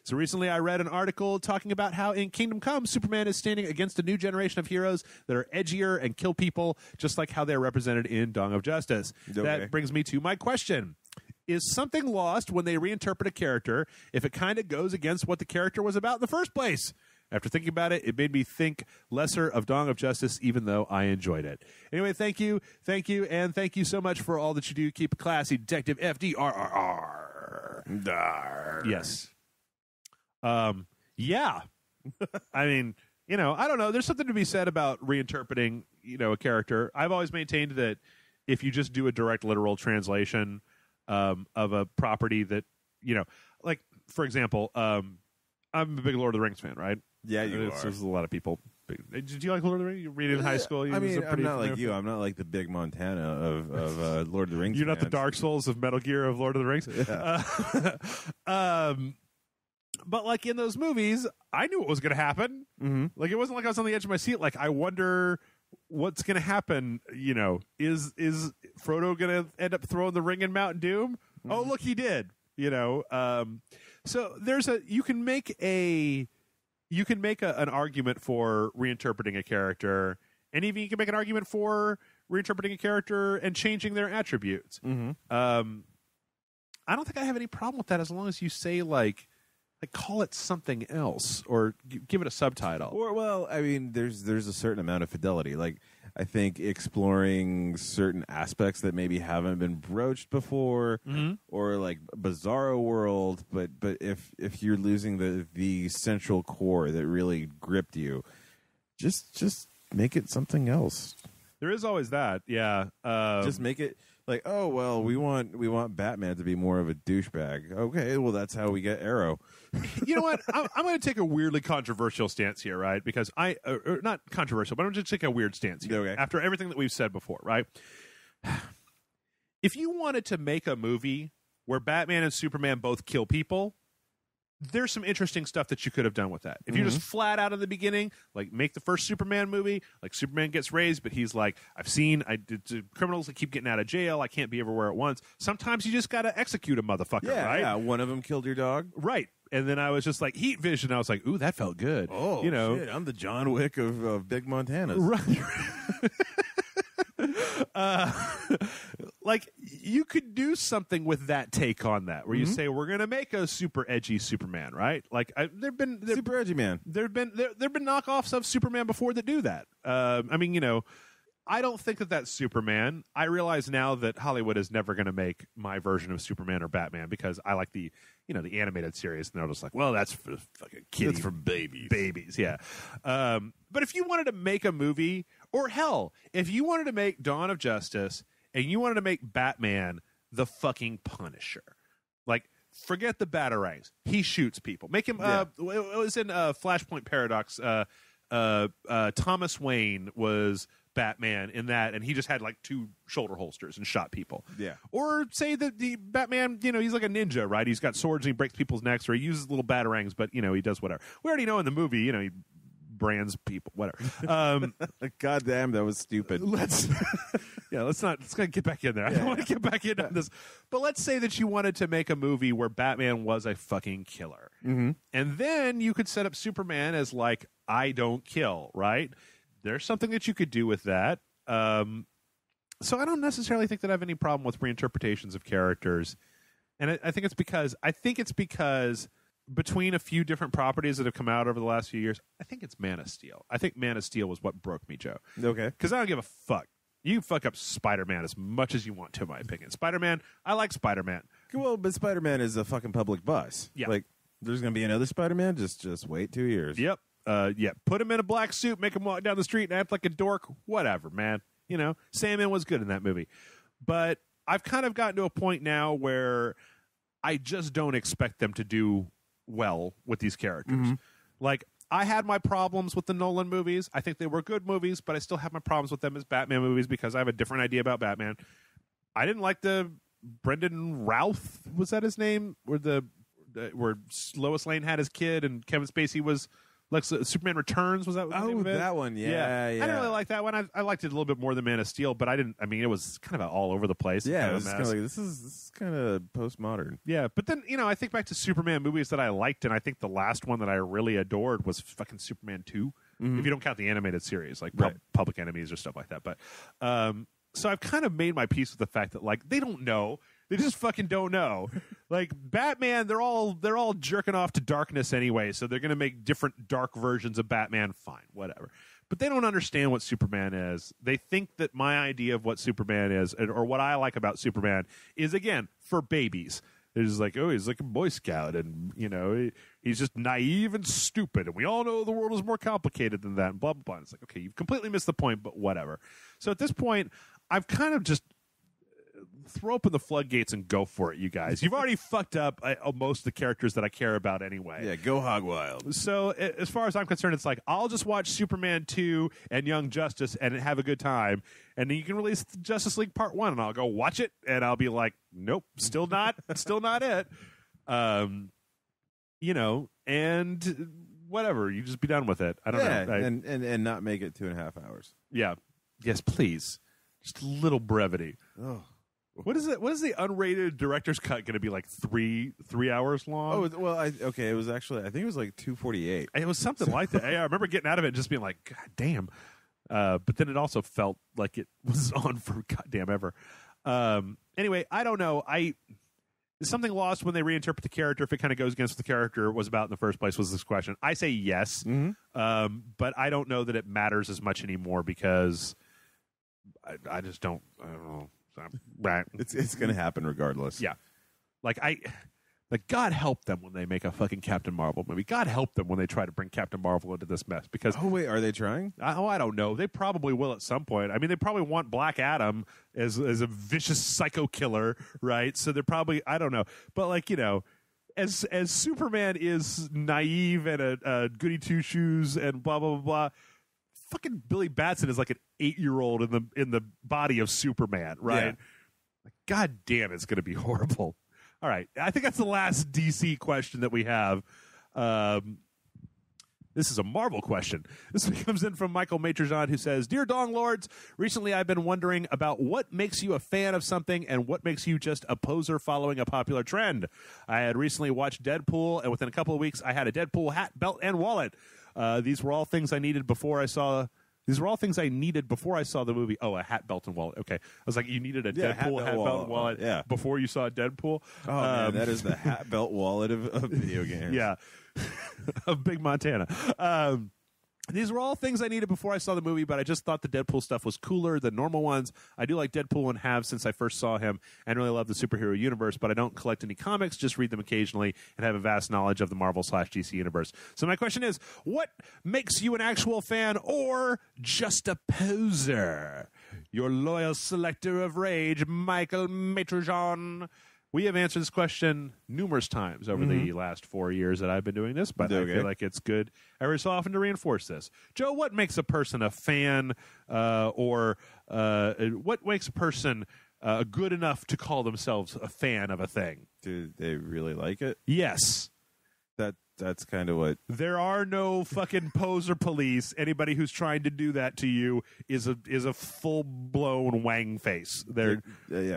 A: So recently I read an article talking about how in Kingdom Come, Superman is standing against a new generation of heroes that are edgier and kill people, just like how they're represented in Dawn of Justice. Okay. That brings me to my question. Is something lost when they reinterpret a character if it kind of goes against what the character was about in the first place? After thinking about it, it made me think lesser of Dawn of Justice, even though I enjoyed it. Anyway, thank you, and thank you so much for all that you do. Keep it classy, Detective FDRRR. Yes. Yeah. I mean, I don't know. There's something to be said about reinterpreting, a character. I've always maintained that if you just do a direct literal translation of a property that, like, for example, I'm a big Lord of the Rings fan, right?
B: Yeah, you are.
A: There's a lot of people. Did you like Lord of the Rings? You read it in high school?
B: I'm not like you. I'm not like the big Montana of Lord of the Rings.
A: You're not the Dark Souls of Metal Gear of Lord of the Rings?
B: Yeah.
A: But like in those movies, I knew what was going to happen. Like it wasn't like I was on the edge of my seat. Like I wonder what's going to happen. Is Frodo going to end up throwing the ring in Mount Doom? Oh, look, he did. So you can make an argument for reinterpreting a character, and even you can make an argument for reinterpreting a character and changing their attributes. I don't think I have any problem with that as long as you say like call it something else or give it a subtitle.
B: Or there's a certain amount of fidelity. Like I think exploring certain aspects that maybe haven't been broached before, or like Bizarro World, but if you're losing the central core that really gripped you, just make it something else.
A: There is always that, yeah.
B: Just make it like, oh well, we want Batman to be more of a douchebag. Okay, well that's how we get Arrow.
A: You know what? I'm going to take a weirdly controversial stance here, right? Because not controversial, but I'm going to take a weird stance here.
B: Okay.
A: After everything that we've said before, right? If you wanted to make a movie where Batman and Superman both kill people, there's some interesting stuff that you could have done with that. If you're just flat out at the beginning, like make the first Superman movie, like Superman gets raised, but he's like, I've seen criminals that keep getting out of jail. I can't be everywhere at once. Sometimes you just got to execute a motherfucker, right?
B: Yeah, one of them killed your dog.
A: Right. And then I was just like, Heat Vision. I was like, ooh, that felt good.
B: Oh, shit. I'm the John Wick of Big Montana's.
A: Right. Like you could do something with that take on that, where you say we're going to make a super edgy Superman, right? Like there've been
B: super edgy man.
A: There've been knockoffs of Superman before that do that. I mean, I don't think that that's Superman. I realize now that Hollywood is never going to make my version of Superman or Batman because I like the animated series, and they're just like, well, that's for fucking kids.
B: That's for babies.
A: Babies, yeah. But if you wanted to make a movie, or hell, if you wanted to make Dawn of Justice and you wanted to make Batman the fucking Punisher, like, forget the Batarangs. He shoots people. Make him. It was in Flashpoint Paradox. Thomas Wayne was Batman in that, and he just had like 2 shoulder holsters and shot people.
B: Yeah.
A: Or say that the Batman, he's like a ninja, right? He's got swords and he breaks people's necks, or he uses little batarangs, but he does whatever. We already know in the movie, he brands people, whatever.
B: God damn, that was stupid.
A: Let's get back in there. I don't want to get back into this. But let's say that you wanted to make a movie where Batman was a fucking killer. And then you could set up Superman as like, I don't kill, right? There's something that you could do with that. So I don't necessarily think that I have any problem with reinterpretations of characters. And I think it's because between a few different properties that have come out over the last few years, I think it's Man of Steel. I think Man of Steel was what broke me, Joe.
B: Okay.
A: Because I don't give a fuck. You can fuck up Spider-Man as much as you want to, in my opinion. Spider-Man, I like Spider-Man.
B: Well, but Spider-Man is a fucking public bus.
A: Yeah.
B: Like, there's going to be another Spider-Man? Just wait 2 years.
A: Yep. Put him in a black suit, make him walk down the street and act like a dork. Whatever, man. Sandman was good in that movie. But I've kind of gotten to a point now where I just don't expect them to do well with these characters. Like, I had my problems with the Nolan movies. I think they were good movies, but I still have my problems with them as Batman movies because I have a different idea about Batman. I didn't like the Brendan Routh, was that his name? Where Lois Lane had his kid and Kevin Spacey was like Superman Returns, was that the name of it?
B: That one, yeah.
A: I didn't really like that one. I liked it a little bit more than Man of Steel, but it was kind of all over the place.
B: Yeah, it was kind of like, this is kind of postmodern.
A: Yeah, but then, I think back to Superman movies that I liked, and I think the last one that I really adored was fucking Superman 2, if you don't count the animated series, like Public Enemies or stuff like that. But so I've kind of made my peace with the fact that, like, they don't know. They just fucking don't know. Like, Batman, they're all jerking off to darkness anyway, so they're going to make different dark versions of Batman. Fine, whatever. But they don't understand what Superman is. They think that my idea of what Superman is, or what I like about Superman, is, again, for babies. They're just like, oh, he's like a Boy Scout, and, he's just naive and stupid, and we all know the world is more complicated than that, and blah, blah, blah. And it's like, okay, you've completely missed the point, but whatever. So at this point, I've kind of just throw open the floodgates and go for it, you guys. You've already fucked up most of the characters that I care about anyway.
B: Yeah, go hog wild.
A: So as far as I'm concerned, it's like, I'll just watch Superman 2 and Young Justice and have a good time, and then you can release Justice League Part 1, and I'll go watch it, and I'll be like, nope, still not it. And whatever, you just be done with it. I don't know.
B: And not make it 2.5 hours.
A: Yeah. Yes, please. Just a little brevity.
B: Oh.
A: What is it? What is the unrated director's cut going to be, like 3 hours long?
B: Oh, well, it was actually, I think it was like 2:48.
A: It was something like that. I remember getting out of it and just being like, God damn. But then it also felt like it was on for goddamn ever. Anyway, I don't know. Is something lost when they reinterpret the character if it kind of goes against what the character was about in the first place, was this question. I say yes, but I don't know that it matters as much anymore because I just don't. I don't know.
B: It's going to happen regardless.
A: Yeah. Like God help them when they make a fucking Captain Marvel movie. God help them when they try to bring Captain Marvel into this mess. Because
B: oh wait, are they trying?
A: I don't know. They probably will at some point. I mean, they probably want Black Adam as a vicious psycho killer, right? So they're probably, I don't know. But like, as Superman is naive and a goody two shoes and blah blah blah blah. Fucking Billy Batson is like an 8-year-old in the body of Superman, right?
B: Yeah.
A: Like, God damn, it's going to be horrible. All right. I think that's the last DC question that we have. This is a Marvel question. This comes in from Michael Maitrejean, who says, Dear Dong Lords, recently I've been wondering about what makes you a fan of something and what makes you just a poser following a popular trend. I had recently watched Deadpool, and within a couple of weeks, I had a Deadpool hat, belt, and wallet. These were all things I needed before I saw... These were all things I needed before I saw the movie. Oh, a hat, belt, and wallet. Okay. I was like, you needed a Deadpool hat, belt, and wallet before you saw Deadpool?
B: Oh, man, that is the hat, belt, wallet of video games.
A: Yeah. Of Big Montana. These were all things I needed before I saw the movie, but I just thought the Deadpool stuff was cooler than normal ones. I do like Deadpool and have since I first saw him and really love the superhero universe, but I don't collect any comics, just read them occasionally and have a vast knowledge of the Marvel/DC universe. So my question is, what makes you an actual fan or just a poser? Your loyal selector of rage, Michael Maitrejean. We have answered this question numerous times over the last 4 years that I've been doing this, but I feel like it's good every so often to reinforce this. Joe, what makes a person a fan or what makes a person good enough to call themselves a fan of a thing?
B: Do they really like it?
A: Yes.
B: That's kind of what...
A: There are no fucking poser police. Anybody who's trying to do that to you is a full-blown wang face. They're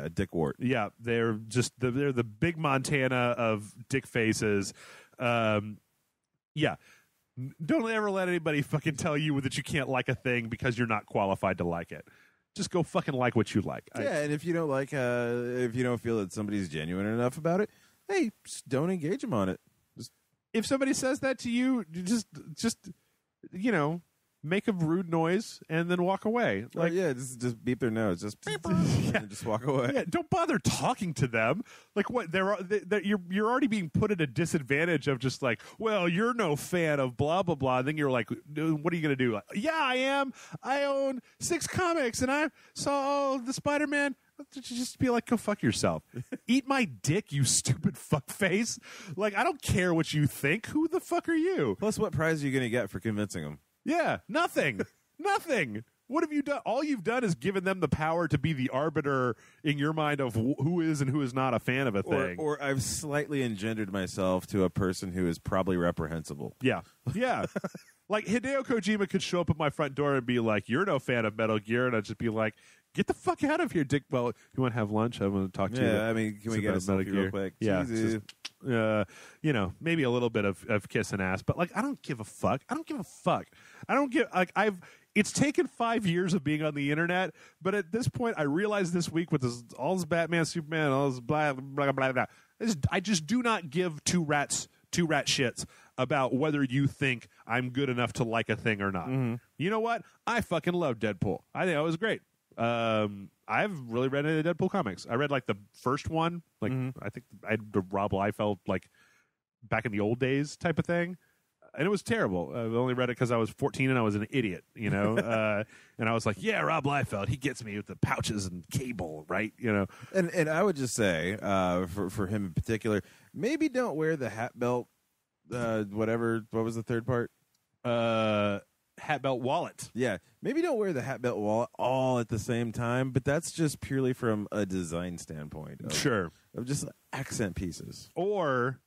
B: Dick Wart.
A: Yeah, they're the Big Montana of dick faces. Yeah. Don't ever let anybody fucking tell you that you can't like a thing because you're not qualified to like it. Just go fucking like what you like.
B: Yeah, and if you don't like, if you don't feel that somebody's genuine enough about it, hey, just don't engage them on it.
A: If somebody says that to you, just make a rude noise and then walk away.
B: Like, just beep their nose, just beep, and just walk away.
A: Yeah, don't bother talking to them. Like what? You're already being put at a disadvantage of just like, well, you're no fan of blah blah blah. And then you're like, what are you gonna do? Like, yeah, I am. I own 6 comics, and I saw the Spider-Man. Just be like, go fuck yourself. Eat my dick, you stupid fuckface. Like, I don't care what you think. Who the fuck are you?
B: Plus, what prize are you going to get for convincing them?
A: Yeah, nothing. Nothing. What have you done? All you've done is given them the power to be the arbiter in your mind of who is and who is not a fan of a thing.
B: Or I've slightly engendered myself to a person who is probably reprehensible.
A: Yeah. Yeah. Like, Hideo Kojima could show up at my front door and be like, you're no fan of Metal Gear. And I'd just be like, get the fuck out of here, Dick. Well, you want to have lunch? I want to talk to you.
B: Yeah, I mean, can we get a selfie real quick?
A: Yeah. Just, maybe a little bit of kissing ass. But, like, I don't give a fuck. I don't give a fuck. I don't give, like, it's taken 5 years of being on the internet, but at this point, I realized this week with all this Batman, Superman, all this blah, blah, blah, blah, I just do not give two rat shits about whether you think I'm good enough to like a thing or not. Mm-hmm. You know what? I fucking love Deadpool. I think it was great. I've really read any of the Deadpool comics. I read like the first one, like I think I had the Rob Liefeld like back in the old days type of thing, and it was terrible. I only read it because I was 14 and I was an idiot, you know. And I was like, yeah, Rob Liefeld, he gets me with the pouches and cable, right? You know.
B: And I would just say for him in particular, maybe don't wear the hat belt. Whatever. What was the third part?
A: Hat belt wallet.
B: Yeah, maybe don't wear the hat belt wallet all at the same time, but that's just purely from a design standpoint. Of just accent pieces.
A: Or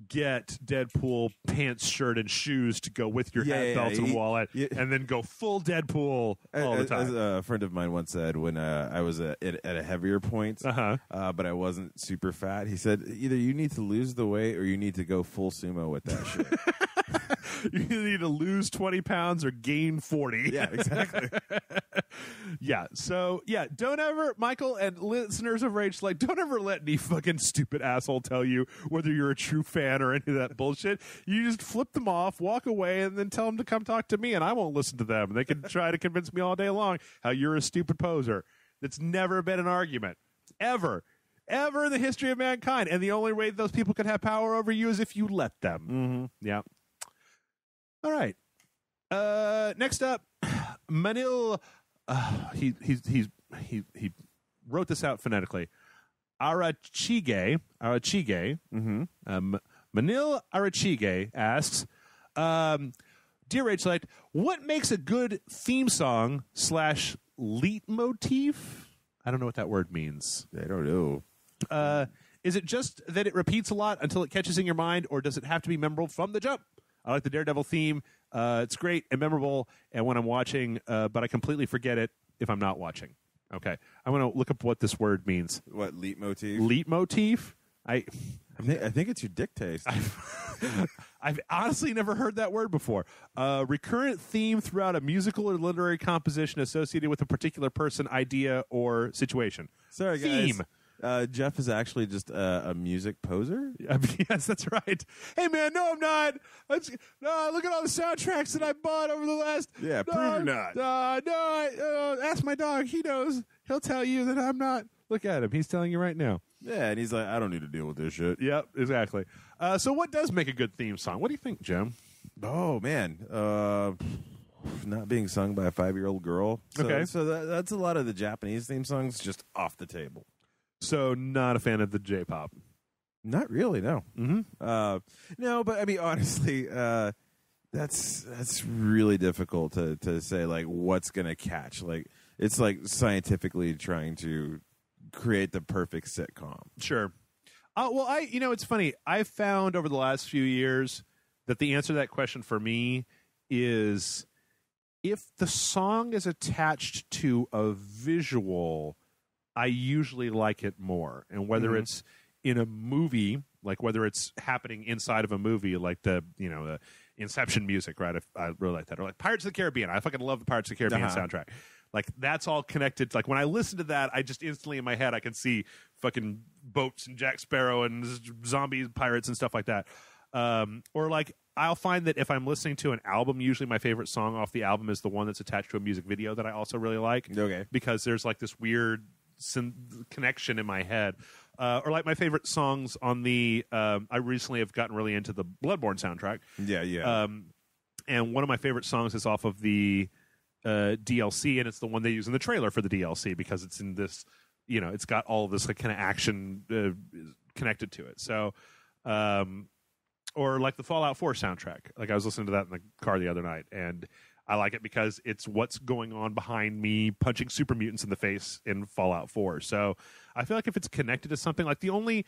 A: get Deadpool pants, shirt, and shoes to go with your hat belt and wallet, and then go full Deadpool all the time.
B: As a friend of mine once said when I was at a heavier point, but I wasn't super fat, he said, either you need to lose the weight or you need to go full sumo with that shit.
A: You need to lose 20 pounds or gain 40.
B: Yeah, exactly.
A: Yeah. So, yeah, don't ever, Michael and listeners of Rage, like, don't ever let any fucking stupid asshole tell you whether you're a true fan or any of that bullshit. You just flip them off, walk away, and then tell them to come talk to me, and I won't listen to them. They can try to convince me all day long how you're a stupid poser. That's never been an argument. Ever in the history of mankind. And the only way those people can have power over you is if you let them.
B: Mm-hmm.
A: Yeah. All right. Next up, Manil. He wrote this out phonetically. Arachige. Manil Arachige asks, "Dear Rachel, what makes a good theme song / leitmotif?" I don't know what that word means.
B: I don't know.
A: Is it just that it repeats a lot until it catches in your mind, or does it have to be memorable from the jump? I like the Daredevil theme. It's great and memorable, and when I'm watching, but I completely forget it if I'm not watching. Okay, I'm going to look up what this word means.
B: What, leitmotif?
A: Leitmotif? I
B: think it's your dick taste.
A: I've honestly never heard that word before. Recurrent theme throughout a musical or literary composition associated with a particular person, idea, or situation.
B: Sorry, guys.
A: Theme.
B: Jeff is actually just a music poser?
A: Yes, that's right. Hey, man, no, I'm not. No, look at all the soundtracks that I bought over the last...
B: Yeah, prove you're not.
A: Ask my dog. He knows. He'll tell you that I'm not. Look at him. He's telling you right now.
B: Yeah, and he's like, I don't need to deal with this shit.
A: Yep, exactly. So what does make a good theme song? What do you think, Jim?
B: Oh, man. Not being sung by a 5-year-old girl.
A: Okay.
B: So that's a lot of the Japanese theme songs just off the table.
A: So not a fan of the J-pop?
B: Not really, no.
A: Mm-hmm.
B: No, but I mean, honestly, that's really difficult to say, like, what's going to catch. Like, it's like scientifically trying to create the perfect sitcom.
A: Sure. Well, it's funny. I've found over the last few years that the answer to that question for me is if the song is attached to a visual, I usually like it more. And whether it's in a movie, like whether it's happening inside of a movie, like the Inception music, right? I really like that. Or like Pirates of the Caribbean. I fucking love the Pirates of the Caribbean soundtrack. Like, that's all connected. Like, when I listen to that, I just instantly in my head, I can see fucking boats and Jack Sparrow and zombie pirates and stuff like that. Or, like, I'll find that if I'm listening to an album, usually my favorite song off the album is the one that's attached to a music video that I also really like.
B: Okay.
A: Because there's, like, this weird connection in my head. Or, like, my favorite songs on the... I recently have gotten really into the Bloodborne soundtrack.
B: Yeah.
A: And one of my favorite songs is off of the... DLC, and it's the one they use in the trailer for the DLC because it's in this, it's got all of this like kind of action connected to it. So, or like the Fallout 4 soundtrack. Like I was listening to that in the car the other night, and I like it because it's what's going on behind me punching super mutants in the face in Fallout 4. So I feel like if it's connected to something, like the only,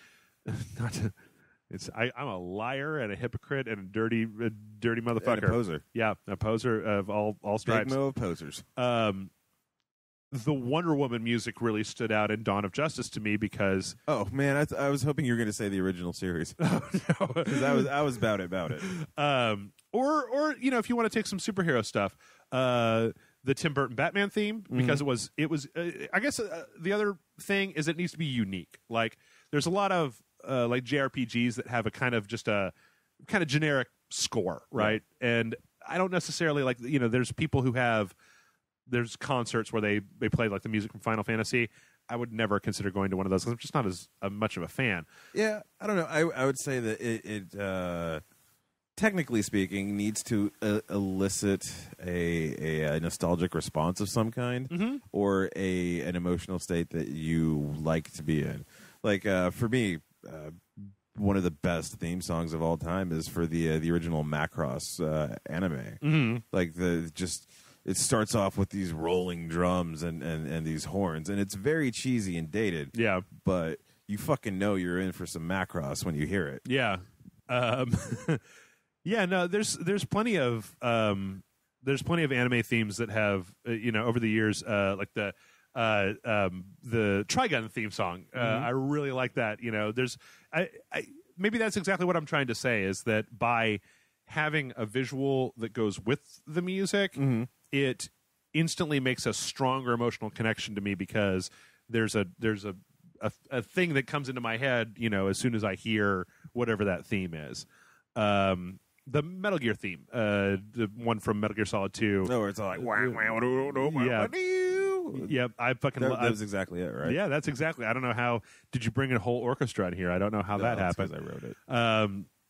A: I'm a liar and a hypocrite and a dirty motherfucker.
B: And a poser.
A: Yeah, a poser of all stripes.
B: Big Mo of posers.
A: The Wonder Woman music really stood out in Dawn of Justice to me because...
B: Oh, man, I was hoping you were going to say the original series.
A: Oh, no.
B: Because I was about it.
A: Or if you want to take some superhero stuff, the Tim Burton Batman theme, because it was I guess the other thing is it needs to be unique. Like, there's a lot of like JRPGs that have a kind of generic score, right? Yeah. And I don't necessarily like, there's people who there's concerts where they play like the music from Final Fantasy. I would never consider going to one of those because I'm just not as much of a fan.
B: Yeah, I don't know. I would say that it technically speaking, needs to elicit a nostalgic response of some kind or an emotional state that you like to be in. Like, for me, one of the best theme songs of all time is for the original Macross anime. Like it starts off with these rolling drums and these horns, and it's very cheesy and dated. Yeah, but you fucking know you're in for some Macross when you hear it.
A: Yeah, yeah. No, there's plenty of anime themes that have over the years like the Trigun theme song. I really like that. Maybe that's exactly what I'm trying to say is that by having a visual that goes with the music, it instantly makes a stronger emotional connection to me because there's a thing that comes into my head, as soon as I hear whatever that theme is. The Metal Gear theme, the one from Metal Gear Solid 2.
B: No, where it's all like,
A: yeah, I fucking
B: that was exactly it, right?
A: Yeah, that's exactly. I don't know how. Did you bring a whole orchestra in here? I don't know how that happened.
B: I wrote it.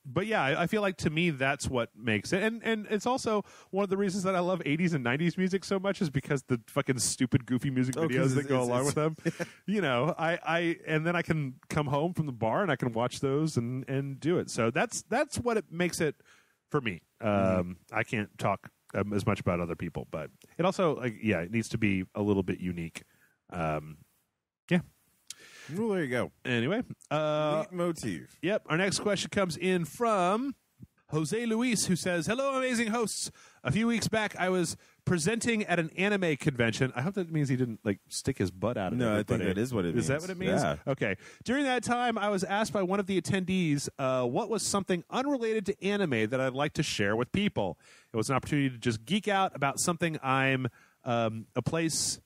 A: But yeah, I feel like to me that's what makes it, and it's also one of the reasons that I love 80s and 90s music so much is because the fucking stupid goofy music videos that go along with them. I and then I can come home from the bar and I can watch those and do it. So that's what it makes it for me. I can't talk as much about other people, but it also it needs to be a little bit unique. Yeah.
B: Well, there you go.
A: Anyway.
B: Leitmotif.
A: Yep. Our next question comes in from Jose Luis, who says, "Hello, amazing hosts. A few weeks back, I was presenting at an anime convention." I hope that means he didn't stick his butt out.
B: No, I think that is what it means.
A: Is that what it means?
B: Yeah.
A: Okay. During that time, I was asked by one of the attendees what was something unrelated to anime that I'd like to share with people. It was an opportunity to just geek out about something I'm in a place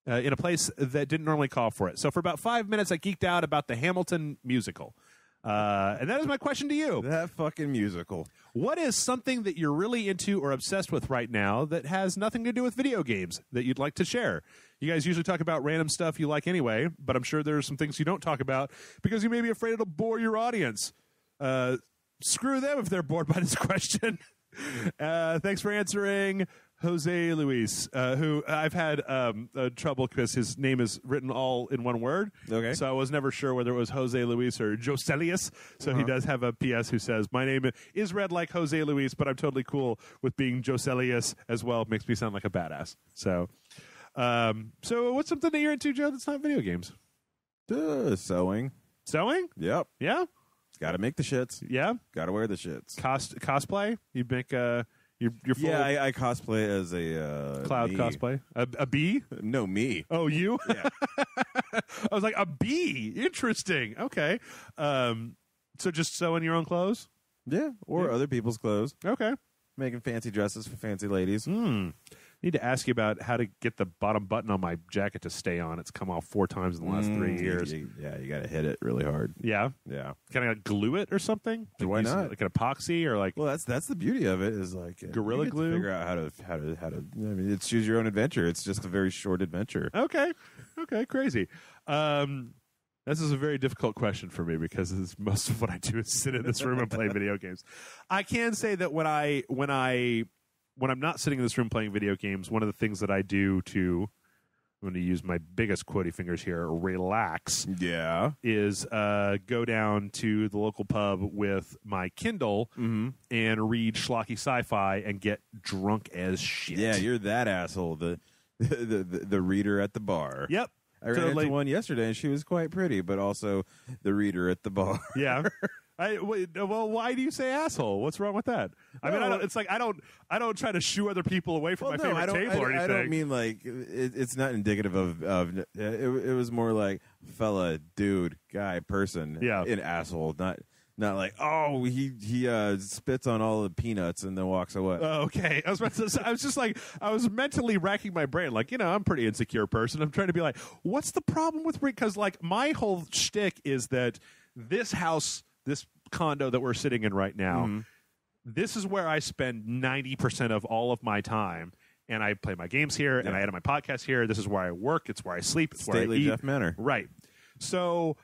A: that didn't normally call for it. So for about 5 minutes, I geeked out about the Hamilton musical. And that is my question to you.
B: That fucking musical.
A: What is something that you're really into or obsessed with right now that has nothing to do with video games that you'd like to share? You guys usually talk about random stuff you like anyway, but I'm sure there's some things you don't talk about because you may be afraid it'll bore your audience. Screw them if they're bored by this question. Thanks for answering, Jose Luis, who I've had trouble because his name is written all in one word.
B: Okay.
A: So I was never sure whether it was Jose Luis or Joselius. So he does have a PS who says, "My name is read like Jose Luis, but I'm totally cool with being Joselius as well. It makes me sound like a badass." So, so what's something that you're into, Joe, that's not video games?
B: Sewing.
A: Sewing?
B: Yep.
A: Yeah?
B: Got to make the shits.
A: Yeah?
B: Got to wear the shits.
A: Cosplay? You make You're full
B: yeah, I cosplay as a
A: cloud
B: me.
A: cosplay. A bee?
B: No, me.
A: Oh, you?
B: Yeah.
A: I was like, a bee. Interesting. Okay. So just sewing your own clothes?
B: Yeah, or other people's clothes.
A: Okay.
B: Making fancy dresses for fancy ladies.
A: Need to ask you about how to get the bottom button on my jacket to stay on. It's come off 4 times in the last 3 years.
B: You got to hit it really hard.
A: Yeah.
B: Yeah.
A: Can I glue it or something?
B: Why
A: use
B: not?
A: Like an epoxy or like?
B: Well, that's the beauty of it is like
A: Gorilla
B: you get to
A: glue?
B: figure out how to. I mean, it's choose your own adventure. It's just a very short adventure.
A: Okay. Crazy. This is a very difficult question for me because most of what I do is sit in this room and play video games. I can say that when I'm not sitting in this room playing video games, one of the things that I do to, I'm going to use my biggest quotey fingers here, relax,
B: Yeah.
A: is go down to the local pub with my Kindle and read schlocky sci-fi and get drunk as shit.
B: Yeah, you're that asshole. The reader at the bar.
A: Yep.
B: I ran into one yesterday, and she was quite pretty, but also the reader at the bar.
A: Yeah. Well, why do you say asshole? What's wrong with that? I mean, I don't try to shoo other people away from my favorite table or anything.
B: I don't mean like it's not indicative of it was more like fella, dude, guy, person, an asshole, not like, oh, he spits on all the peanuts and then walks away.
A: Oh, okay. I was mentally racking my brain. Like, I'm a pretty insecure person. I'm trying to be like, what's the problem with because like my whole shtick is that this house, this condo that we're sitting in right now, this is where I spend 90% of all of my time. And I play my games here, and I edit my podcast here. This is where I work. It's where I sleep. It's where I eat.
B: Jeff Manor.
A: Right. So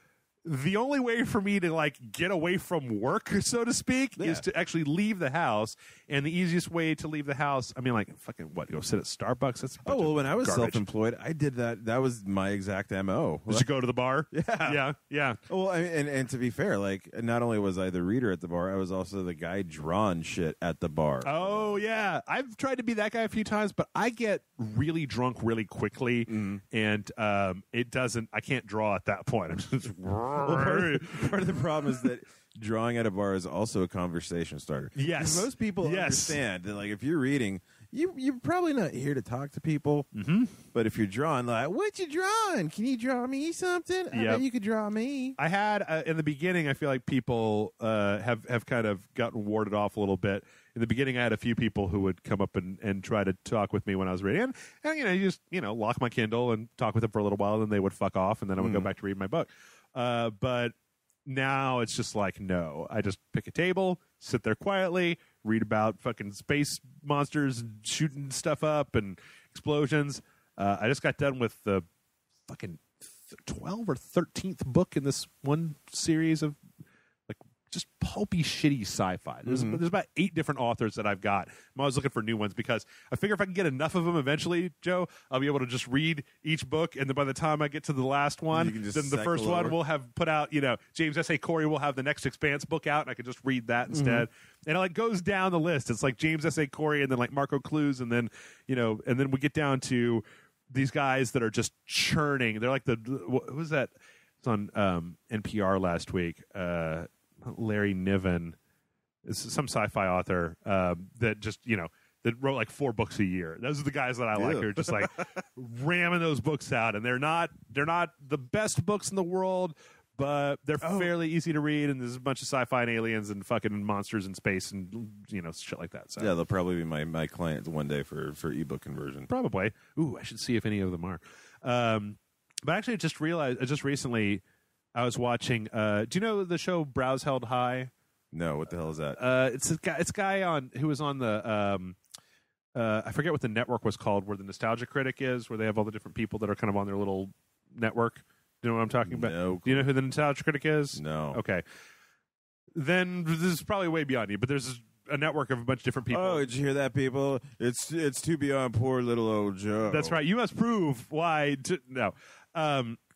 A: the only way for me to like get away from work, so to speak, is to actually leave the house. And the easiest way to leave the house, I mean, like fucking what? Go sit at Starbucks? That's
B: when I was
A: garbage.
B: self-employed, I did that. That was my exact MO.
A: Did you go to the bar?
B: Yeah. Well, I mean, and to be fair, like not only was I the reader at the bar, I was also the guy drawing shit at the bar.
A: Oh yeah, I've tried to be that guy a few times, but I get really drunk really quickly, and it doesn't. I can't draw at that point. I'm just
B: part of the problem is that drawing at a bar is also a conversation starter.
A: Yes.
B: Most people understand that, like, if you're reading, you're probably not here to talk to people. Mm-hmm. But if you're drawing, like, what you drawing? Can you draw me something? I bet you could draw me.
A: I had, in the beginning, I feel like people have kind of gotten warded off a little bit. In the beginning, I had a few people who would come up and try to talk with me when I was reading. And you just, lock my Kindle and talk with them for a little while, and then they would fuck off, and then I would go back to read my book. But now it's just like, no. I just pick a table, sit there quietly, read about fucking space monsters shooting stuff up and explosions. I just got done with the fucking 12th or 13th book in this one series of like just pulpy, shitty sci-fi. There's about 8 different authors that I've got. I'm always looking for new ones because I figure if I can get enough of them eventually, Joe, I'll be able to just read each book, and then by the time I get to the last one, then the first one will have put out, James S.A. Corey will have the next Expanse book out, and I can just read that instead. And it like goes down the list. It's like James S.A. Corey and then like Marco Clues, and then, and then we get down to these guys that are just churning. They're like what was that? It's on NPR last week. Larry Niven, some sci-fi author that just that wrote like 4 books a year. Those are the guys that I like. Who are just like ramming those books out, and they're not the best books in the world, but they're fairly easy to read. And there's a bunch of sci-fi and aliens and fucking monsters in space and shit like that. So
B: yeah, they'll probably be my client one day for ebook conversion.
A: Probably. Ooh, I should see if any of them are. But actually, I just realized just recently I was watching. Do you know the show Brows Held High?
B: No, what the hell is that?
A: It's a guy who was on the I forget what the network was called, where the Nostalgia Critic is, where they have all the different people that are kind of on their little network. Do you know what I'm talking about?
B: No.
A: Do you know who the Nostalgia Critic is?
B: No.
A: Okay. Then this is probably way beyond you, but there's a network of a bunch of different people.
B: Oh, did you hear that, people? It's too beyond poor little old Joe.
A: That's right. You must prove why. No.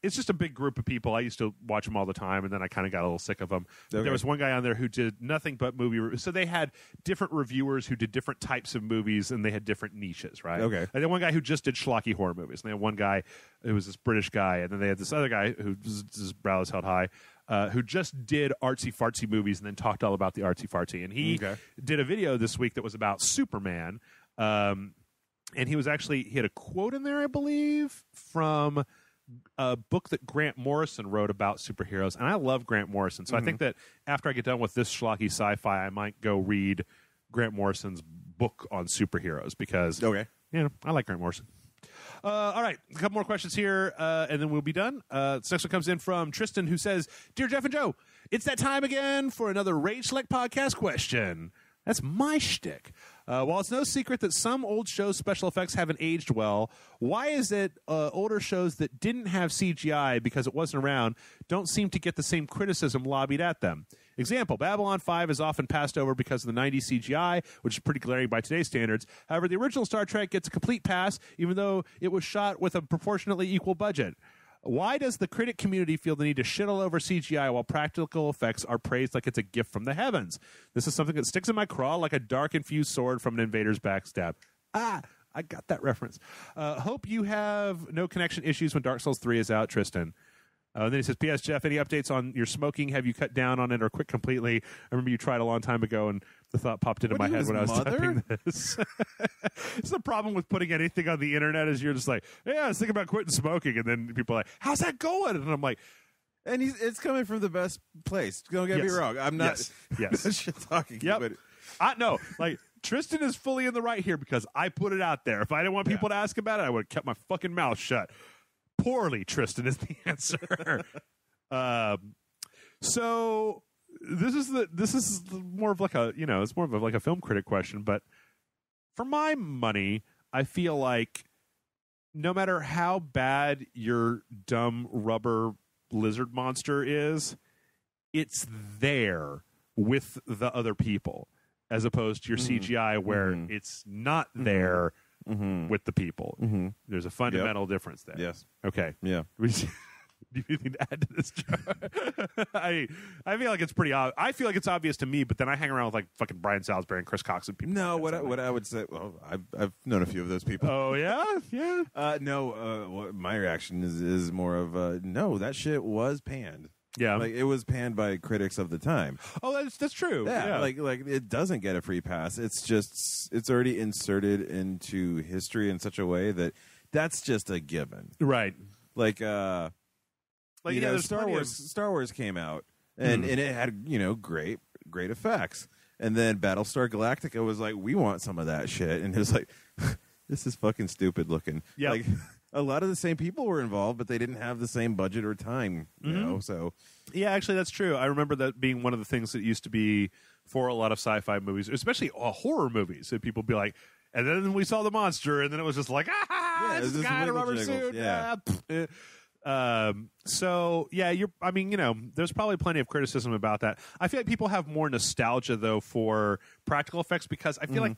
A: It's just a big group of people. I used to watch them all the time, and then I kind of got a little sick of them. Okay. There was one guy on there who did nothing but movie reviews. So they had different reviewers who did different types of movies, and they had different niches, right?
B: Okay.
A: And then one guy who just did schlocky horror movies. And they had one guy who was this British guy, and then they had this other guy whose brows held high, who just did artsy-fartsy movies and then talked all about the artsy-fartsy. And he did a video this week that was about Superman. And he had a quote in there, I believe, from a book that Grant Morrison wrote about superheroes, and I love Grant Morrison, so I think that after I get done with this schlocky sci-fi, I might go read Grant Morrison's book on superheroes because I like Grant Morrison. All right, a couple more questions here, and then we'll be done. This next one comes in from Tristan, who says, "Dear Jeff and Joe, it's that time again for another Rage Select podcast question." That's my shtick. While it's no secret that some old shows' special effects haven't aged well, why is it older shows that didn't have CGI because it wasn't around don't seem to get the same criticism lobbied at them? Example, Babylon 5 is often passed over because of the 90s CGI, which is pretty glaring by today's standards. However, the original Star Trek gets a complete pass, even though it was shot with a proportionately equal budget. Why does the critic community feel the need to shit all over CGI while practical effects are praised like it's a gift from the heavens? This is something that sticks in my craw like a dark-infused sword from an invader's backstab. Ah, I got that reference. Hope you have no connection issues when Dark Souls 3 is out, Tristan. Then he says, P.S. Jeff, any updates on your smoking? Have you cut down on it or quit completely? I remember you tried a long time ago, and the thought popped into my head when I was typing this. It's the problem with putting anything on the internet is you're just like, yeah, I was thinking about quitting smoking, and then people are like, how's that going? And I'm like,
B: and it's coming from the best place. Don't get me wrong. I'm not
A: yes.
B: shit talking.
A: Yep.
B: But
A: I know. Like, Tristan is fully in the right here because I put it out there. If I didn't want people to ask about it, I would have kept my fucking mouth shut. Poorly, Tristan, is the answer. So this is more of like a it's more of like a film critic question, but for my money, I feel like no matter how bad your dumb rubber lizard monster is, it's there with the other people, as opposed to your CGI where it's not there. With the people. There's a fundamental difference there.
B: Yes.
A: Okay.
B: Yeah.
A: Do you need to add to this, Joe? I feel like it's pretty obvious. I feel like it's obvious to me, but then I hang around with like fucking Brian Salisbury and Chris Cox and people.
B: No, what I would say, well, I've known a few of those people.
A: Oh yeah.
B: My reaction is more of no, that shit was panned.
A: Yeah,
B: like it was panned by critics of the time.
A: Oh, that's true.
B: Yeah, like it doesn't get a free pass. It's just it's already inserted into history in such a way that that's just a given.
A: Right.
B: Like Star Wars came out and it had great effects, and then Battlestar Galactica was like, we want some of that shit, and it was like, this is fucking stupid looking.
A: Yeah.
B: Like, a lot of the same people were involved, but they didn't have the same budget or time, you know. So,
A: yeah, actually, that's true. I remember that being one of the things that used to be for a lot of sci-fi movies, especially horror movies. So people would be like, and then we saw the monster, and then it was just like, this guy in a rubber suit.
B: Yeah.
A: So yeah, there's probably plenty of criticism about that. I feel like people have more nostalgia though for practical effects because I feel like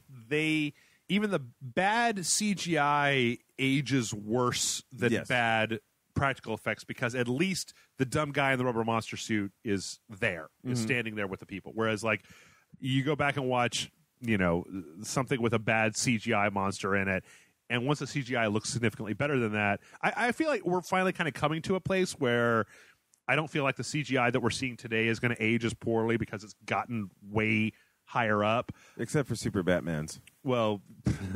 A: even the bad CGI ages worse than bad practical effects because at least the dumb guy in the rubber monster suit is standing there with the people. Whereas like you go back and watch, something with a bad CGI monster in it, and once the CGI looks significantly better than that, I feel like we're finally kind of coming to a place where I don't feel like the CGI that we're seeing today is going to age as poorly because it's gotten way higher up.
B: Except for Super Batman's.
A: Well,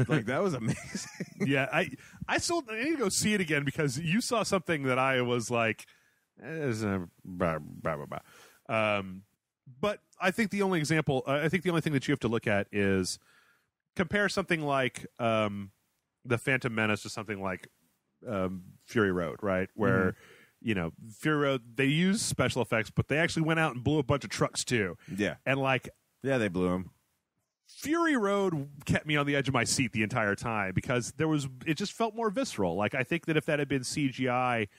B: Like, that was amazing.
A: yeah, I need to go see it again because you saw something that I was like, blah, blah, blah, blah. But I think the only thing that you have to look at is compare something like the Phantom Menace to something like Fury Road, right? Where Fury Road, they used special effects, but they actually went out and blew a bunch of trucks too.
B: Yeah.
A: And like,
B: yeah, they blew him.
A: Fury Road kept me on the edge of my seat the entire time because it just felt more visceral. Like, I think that if that had been CGI,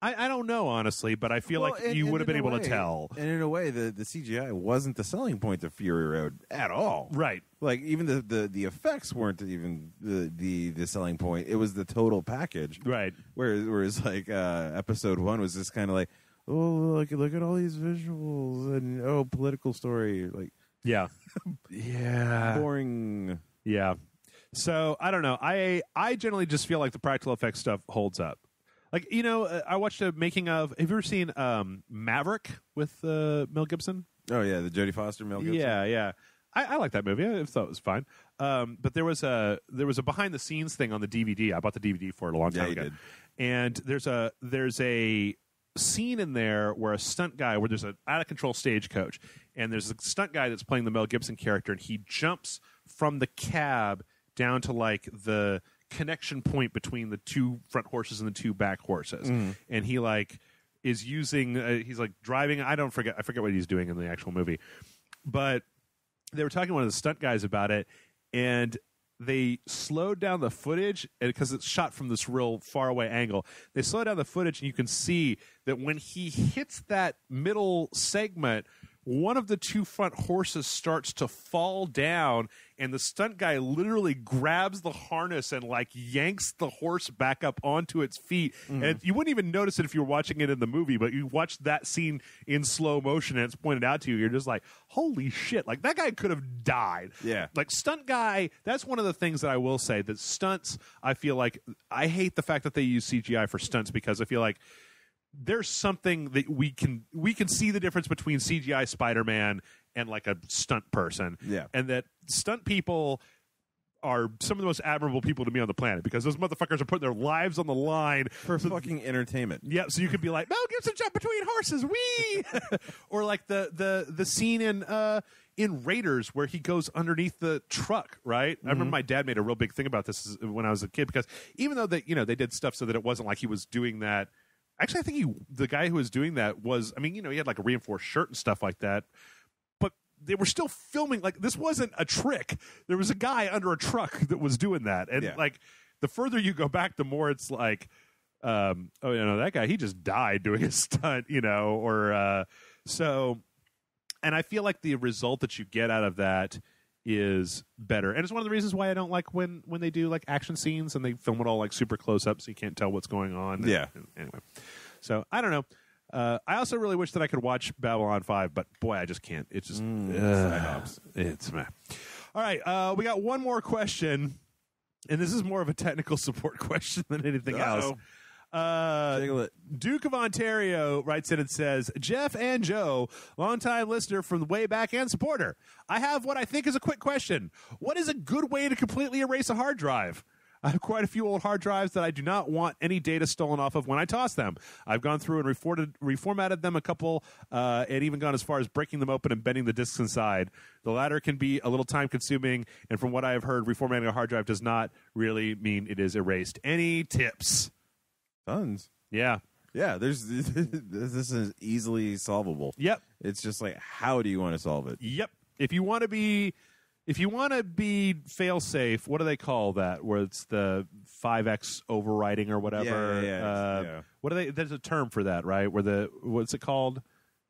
A: I don't know, honestly, but I feel like you would have been able to tell.
B: And in a way, the CGI wasn't the selling point of Fury Road at all.
A: Right.
B: Like, even the effects weren't even the selling point. It was the total package.
A: Right.
B: Whereas like, episode 1 was just kind of like, oh, look at all these visuals and, political story. Like,
A: yeah. Yeah.
B: Boring.
A: Yeah. So, I don't know. I generally just feel like the practical effects stuff holds up. Like, I watched a making of... Have you ever seen Maverick with Mel Gibson?
B: Oh, yeah, the Jodie Foster, Mel Gibson.
A: Yeah. I like that movie. I thought it was fine. But there was a behind-the-scenes thing on the DVD. I bought the DVD for it a long time ago.
B: Did.
A: And there's a scene in there where a stunt guy, where there's an out-of-control stagecoach, and there's a stunt guy that's playing the Mel Gibson character, and he jumps from the cab down to, like, the connection point between the two front horses and the two back horses, and he like is using he's like driving. I forget what he's doing in the actual movie, but they were talking to one of the stunt guys about it, and they slowed down the footage because it's shot from this real far away angle. They slowed down the footage, and you can see that when he hits that middle segment, one of the two front horses starts to fall down, and the stunt guy literally grabs the harness and like yanks the horse back up onto its feet. And you wouldn't even notice it if you were watching it in the movie, but you watch that scene in slow motion and it's pointed out to you. You're just like, holy shit. Like, that guy could have died.
B: Yeah.
A: Like, stunt guy, that's one of the things that I will say, that stunts, I feel like, I hate the fact that they use CGI for stunts because I feel like there's something that we can see the difference between CGI Spider-Man and like a stunt person.
B: Yeah.
A: And that stunt people are some of the most admirable people to me on the planet because those motherfuckers are putting their lives on the line
B: For fucking entertainment.
A: Yeah, so you could be like, Mel Gibson jump between horses, wee! Or like the scene in Raiders where he goes underneath the truck, right? I remember my dad made a real big thing about this when I was a kid because even though they did stuff so that it wasn't like he was doing that. Actually, I think the guy who was doing that was, he had like a reinforced shirt and stuff like that, but they were still filming. Like, this wasn't a trick. There was a guy under a truck that was doing that. And like, the further you go back, the more it's like, that guy, he just died doing a stunt, so, and I feel like the result that you get out of that is better. And it's one of the reasons why I don't like when they do like action scenes and they film it all like super close up so you can't tell what's going on. Anyway. So I don't know. I also really wish that I could watch Babylon 5, but boy, I just can't. It's just it's meh. All right, we got one more question, and this is more of a technical support question than anything else. Duke of Ontario writes in and says, Jeff and Joe, longtime listener from the way back and supporter. I have what I think is a quick question. What is a good way to completely erase a hard drive? I have quite a few old hard drives that I do not want any data stolen off of when I toss them. I've gone through and reformatted them a couple, and even gone as far as breaking them open and bending the disks inside. The latter can be a little time-consuming, and from what I have heard, reformatting a hard drive does not really mean it is erased. Any tips?
B: Tons.
A: Yeah.
B: Yeah, this is easily solvable.
A: Yep.
B: It's just like, how do you want to solve it?
A: Yep. If you want to be fail-safe, what do they call that? Where it's the 5x overwriting or whatever.
B: Yeah.
A: What do they? There's a term for that, right? What's it called? Do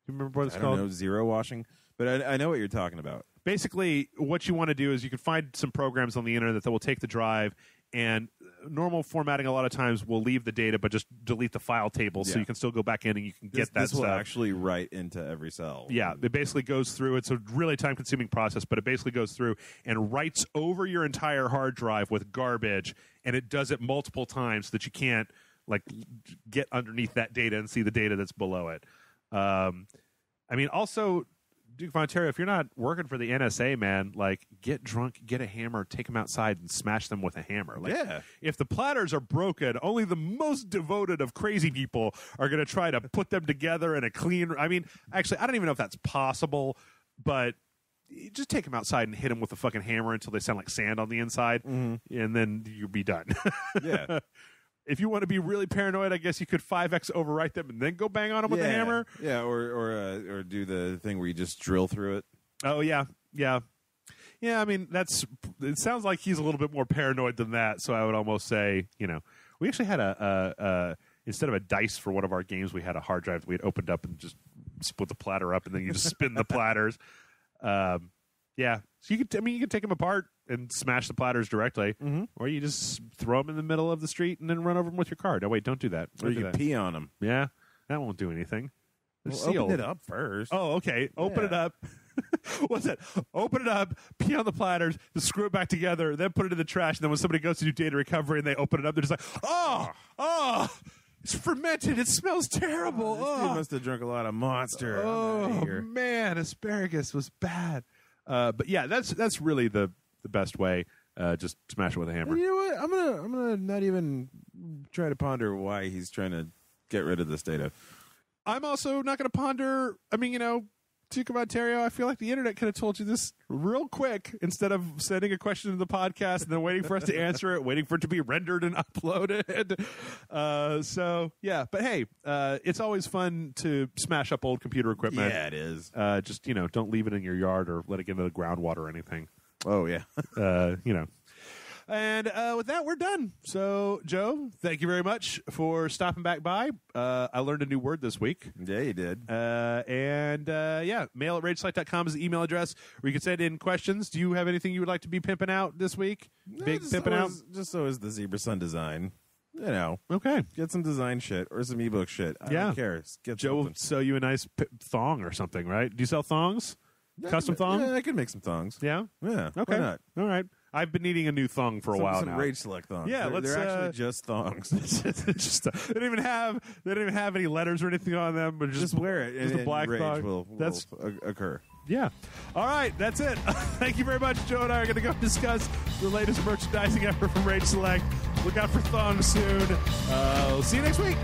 A: you remember what it's called?
B: I don't know, zero washing. But I know what you're talking about.
A: Basically, what you want to do is you can find some programs on the internet that will take the drive, and normal formatting a lot of times will leave the data but just delete the file table so you can still go back in and you can get that
B: stuff. This will
A: stuff.
B: actually write into every cell.
A: Yeah, it basically goes through. It's a really time-consuming process, but it basically goes through and writes over your entire hard drive with garbage, and it does it multiple times so that you can't like get underneath that data and see the data that's below it. I mean, also, Duke of Ontario, if you're not working for the NSA, man, like get drunk, get a hammer, take them outside and smash them with a hammer. Like,
B: Yeah.
A: if the platters are broken, only the most devoted of crazy people are going to try to put them together in a clean. I mean, actually, I don't even know if that's possible, but you just take them outside and hit them with a fucking hammer until they sound like sand on the inside, and then you'll be done.
B: Yeah.
A: If you want to be really paranoid, I guess you could 5x overwrite them and then go bang on them with a hammer.
B: Yeah, or do the thing where you just drill through it.
A: Oh yeah. I mean, it sounds like he's a little bit more paranoid than that. So I would almost say, we actually had a instead of a dice for one of our games, we had a hard drive that we had opened up and just split the platter up, and then you just spin the platters. Yeah, so you could take them apart and smash the platters directly, or you just throw them in the middle of the street and then run over them with your car. No, wait, don't do that.
B: Or you can pee on them.
A: Yeah, that won't do anything.
B: Open it up first.
A: Oh, okay. Open it up. What's that? Open it up, pee on the platters, then screw it back together, then put it in the trash. And then when somebody goes to do data recovery and they open it up, they're just like, oh, it's fermented. It smells terrible.
B: This dude must have drunk a lot of Monster.
A: Oh, man, asparagus was bad. But yeah, that's really the best way. Just smash it with a hammer.
B: And you know what? I'm gonna not even try to ponder why he's trying to get rid of this data.
A: I'm also not going to ponder. I mean, Duke of Ontario, I feel like the internet could have told you this real quick instead of sending a question to the podcast and then waiting for us to answer it, waiting for it to be rendered and uploaded. So, yeah. But hey, it's always fun to smash up old computer equipment.
B: Yeah, it is.
A: Just, don't leave it in your yard or let it get into the groundwater or anything.
B: Oh, yeah.
A: And with that, we're done. So, Joe, thank you very much for stopping back by. I learned a new word this week.
B: Yeah, you did.
A: Mail at rageselect.com is the email address where you can send in questions. Do you have anything you would like to be pimping out this week? Pimping out?
B: Just so is the Zebra Sun design.
A: Okay.
B: Get some design shit or some ebook shit. I don't care. Get
A: Joe will
B: something.
A: sell you a nice thong or something, right? Do you sell thongs? Custom thong?
B: Yeah, I can make some thongs.
A: Yeah?
B: Yeah.
A: Okay.
B: Why not?
A: All right. I've been needing a new thong for a while
B: some
A: now.
B: Rage Select thongs.
A: Yeah,
B: they're actually just thongs.
A: They don't even have any letters or anything on them, but just
B: wear it.
A: Just
B: and
A: a black
B: rage
A: thong.
B: will occur.
A: Yeah. All right, that's it. Thank you very much. Joe and I are going to go discuss the latest merchandising effort from Rage Select. Look out for thongs soon. We'll see you next week.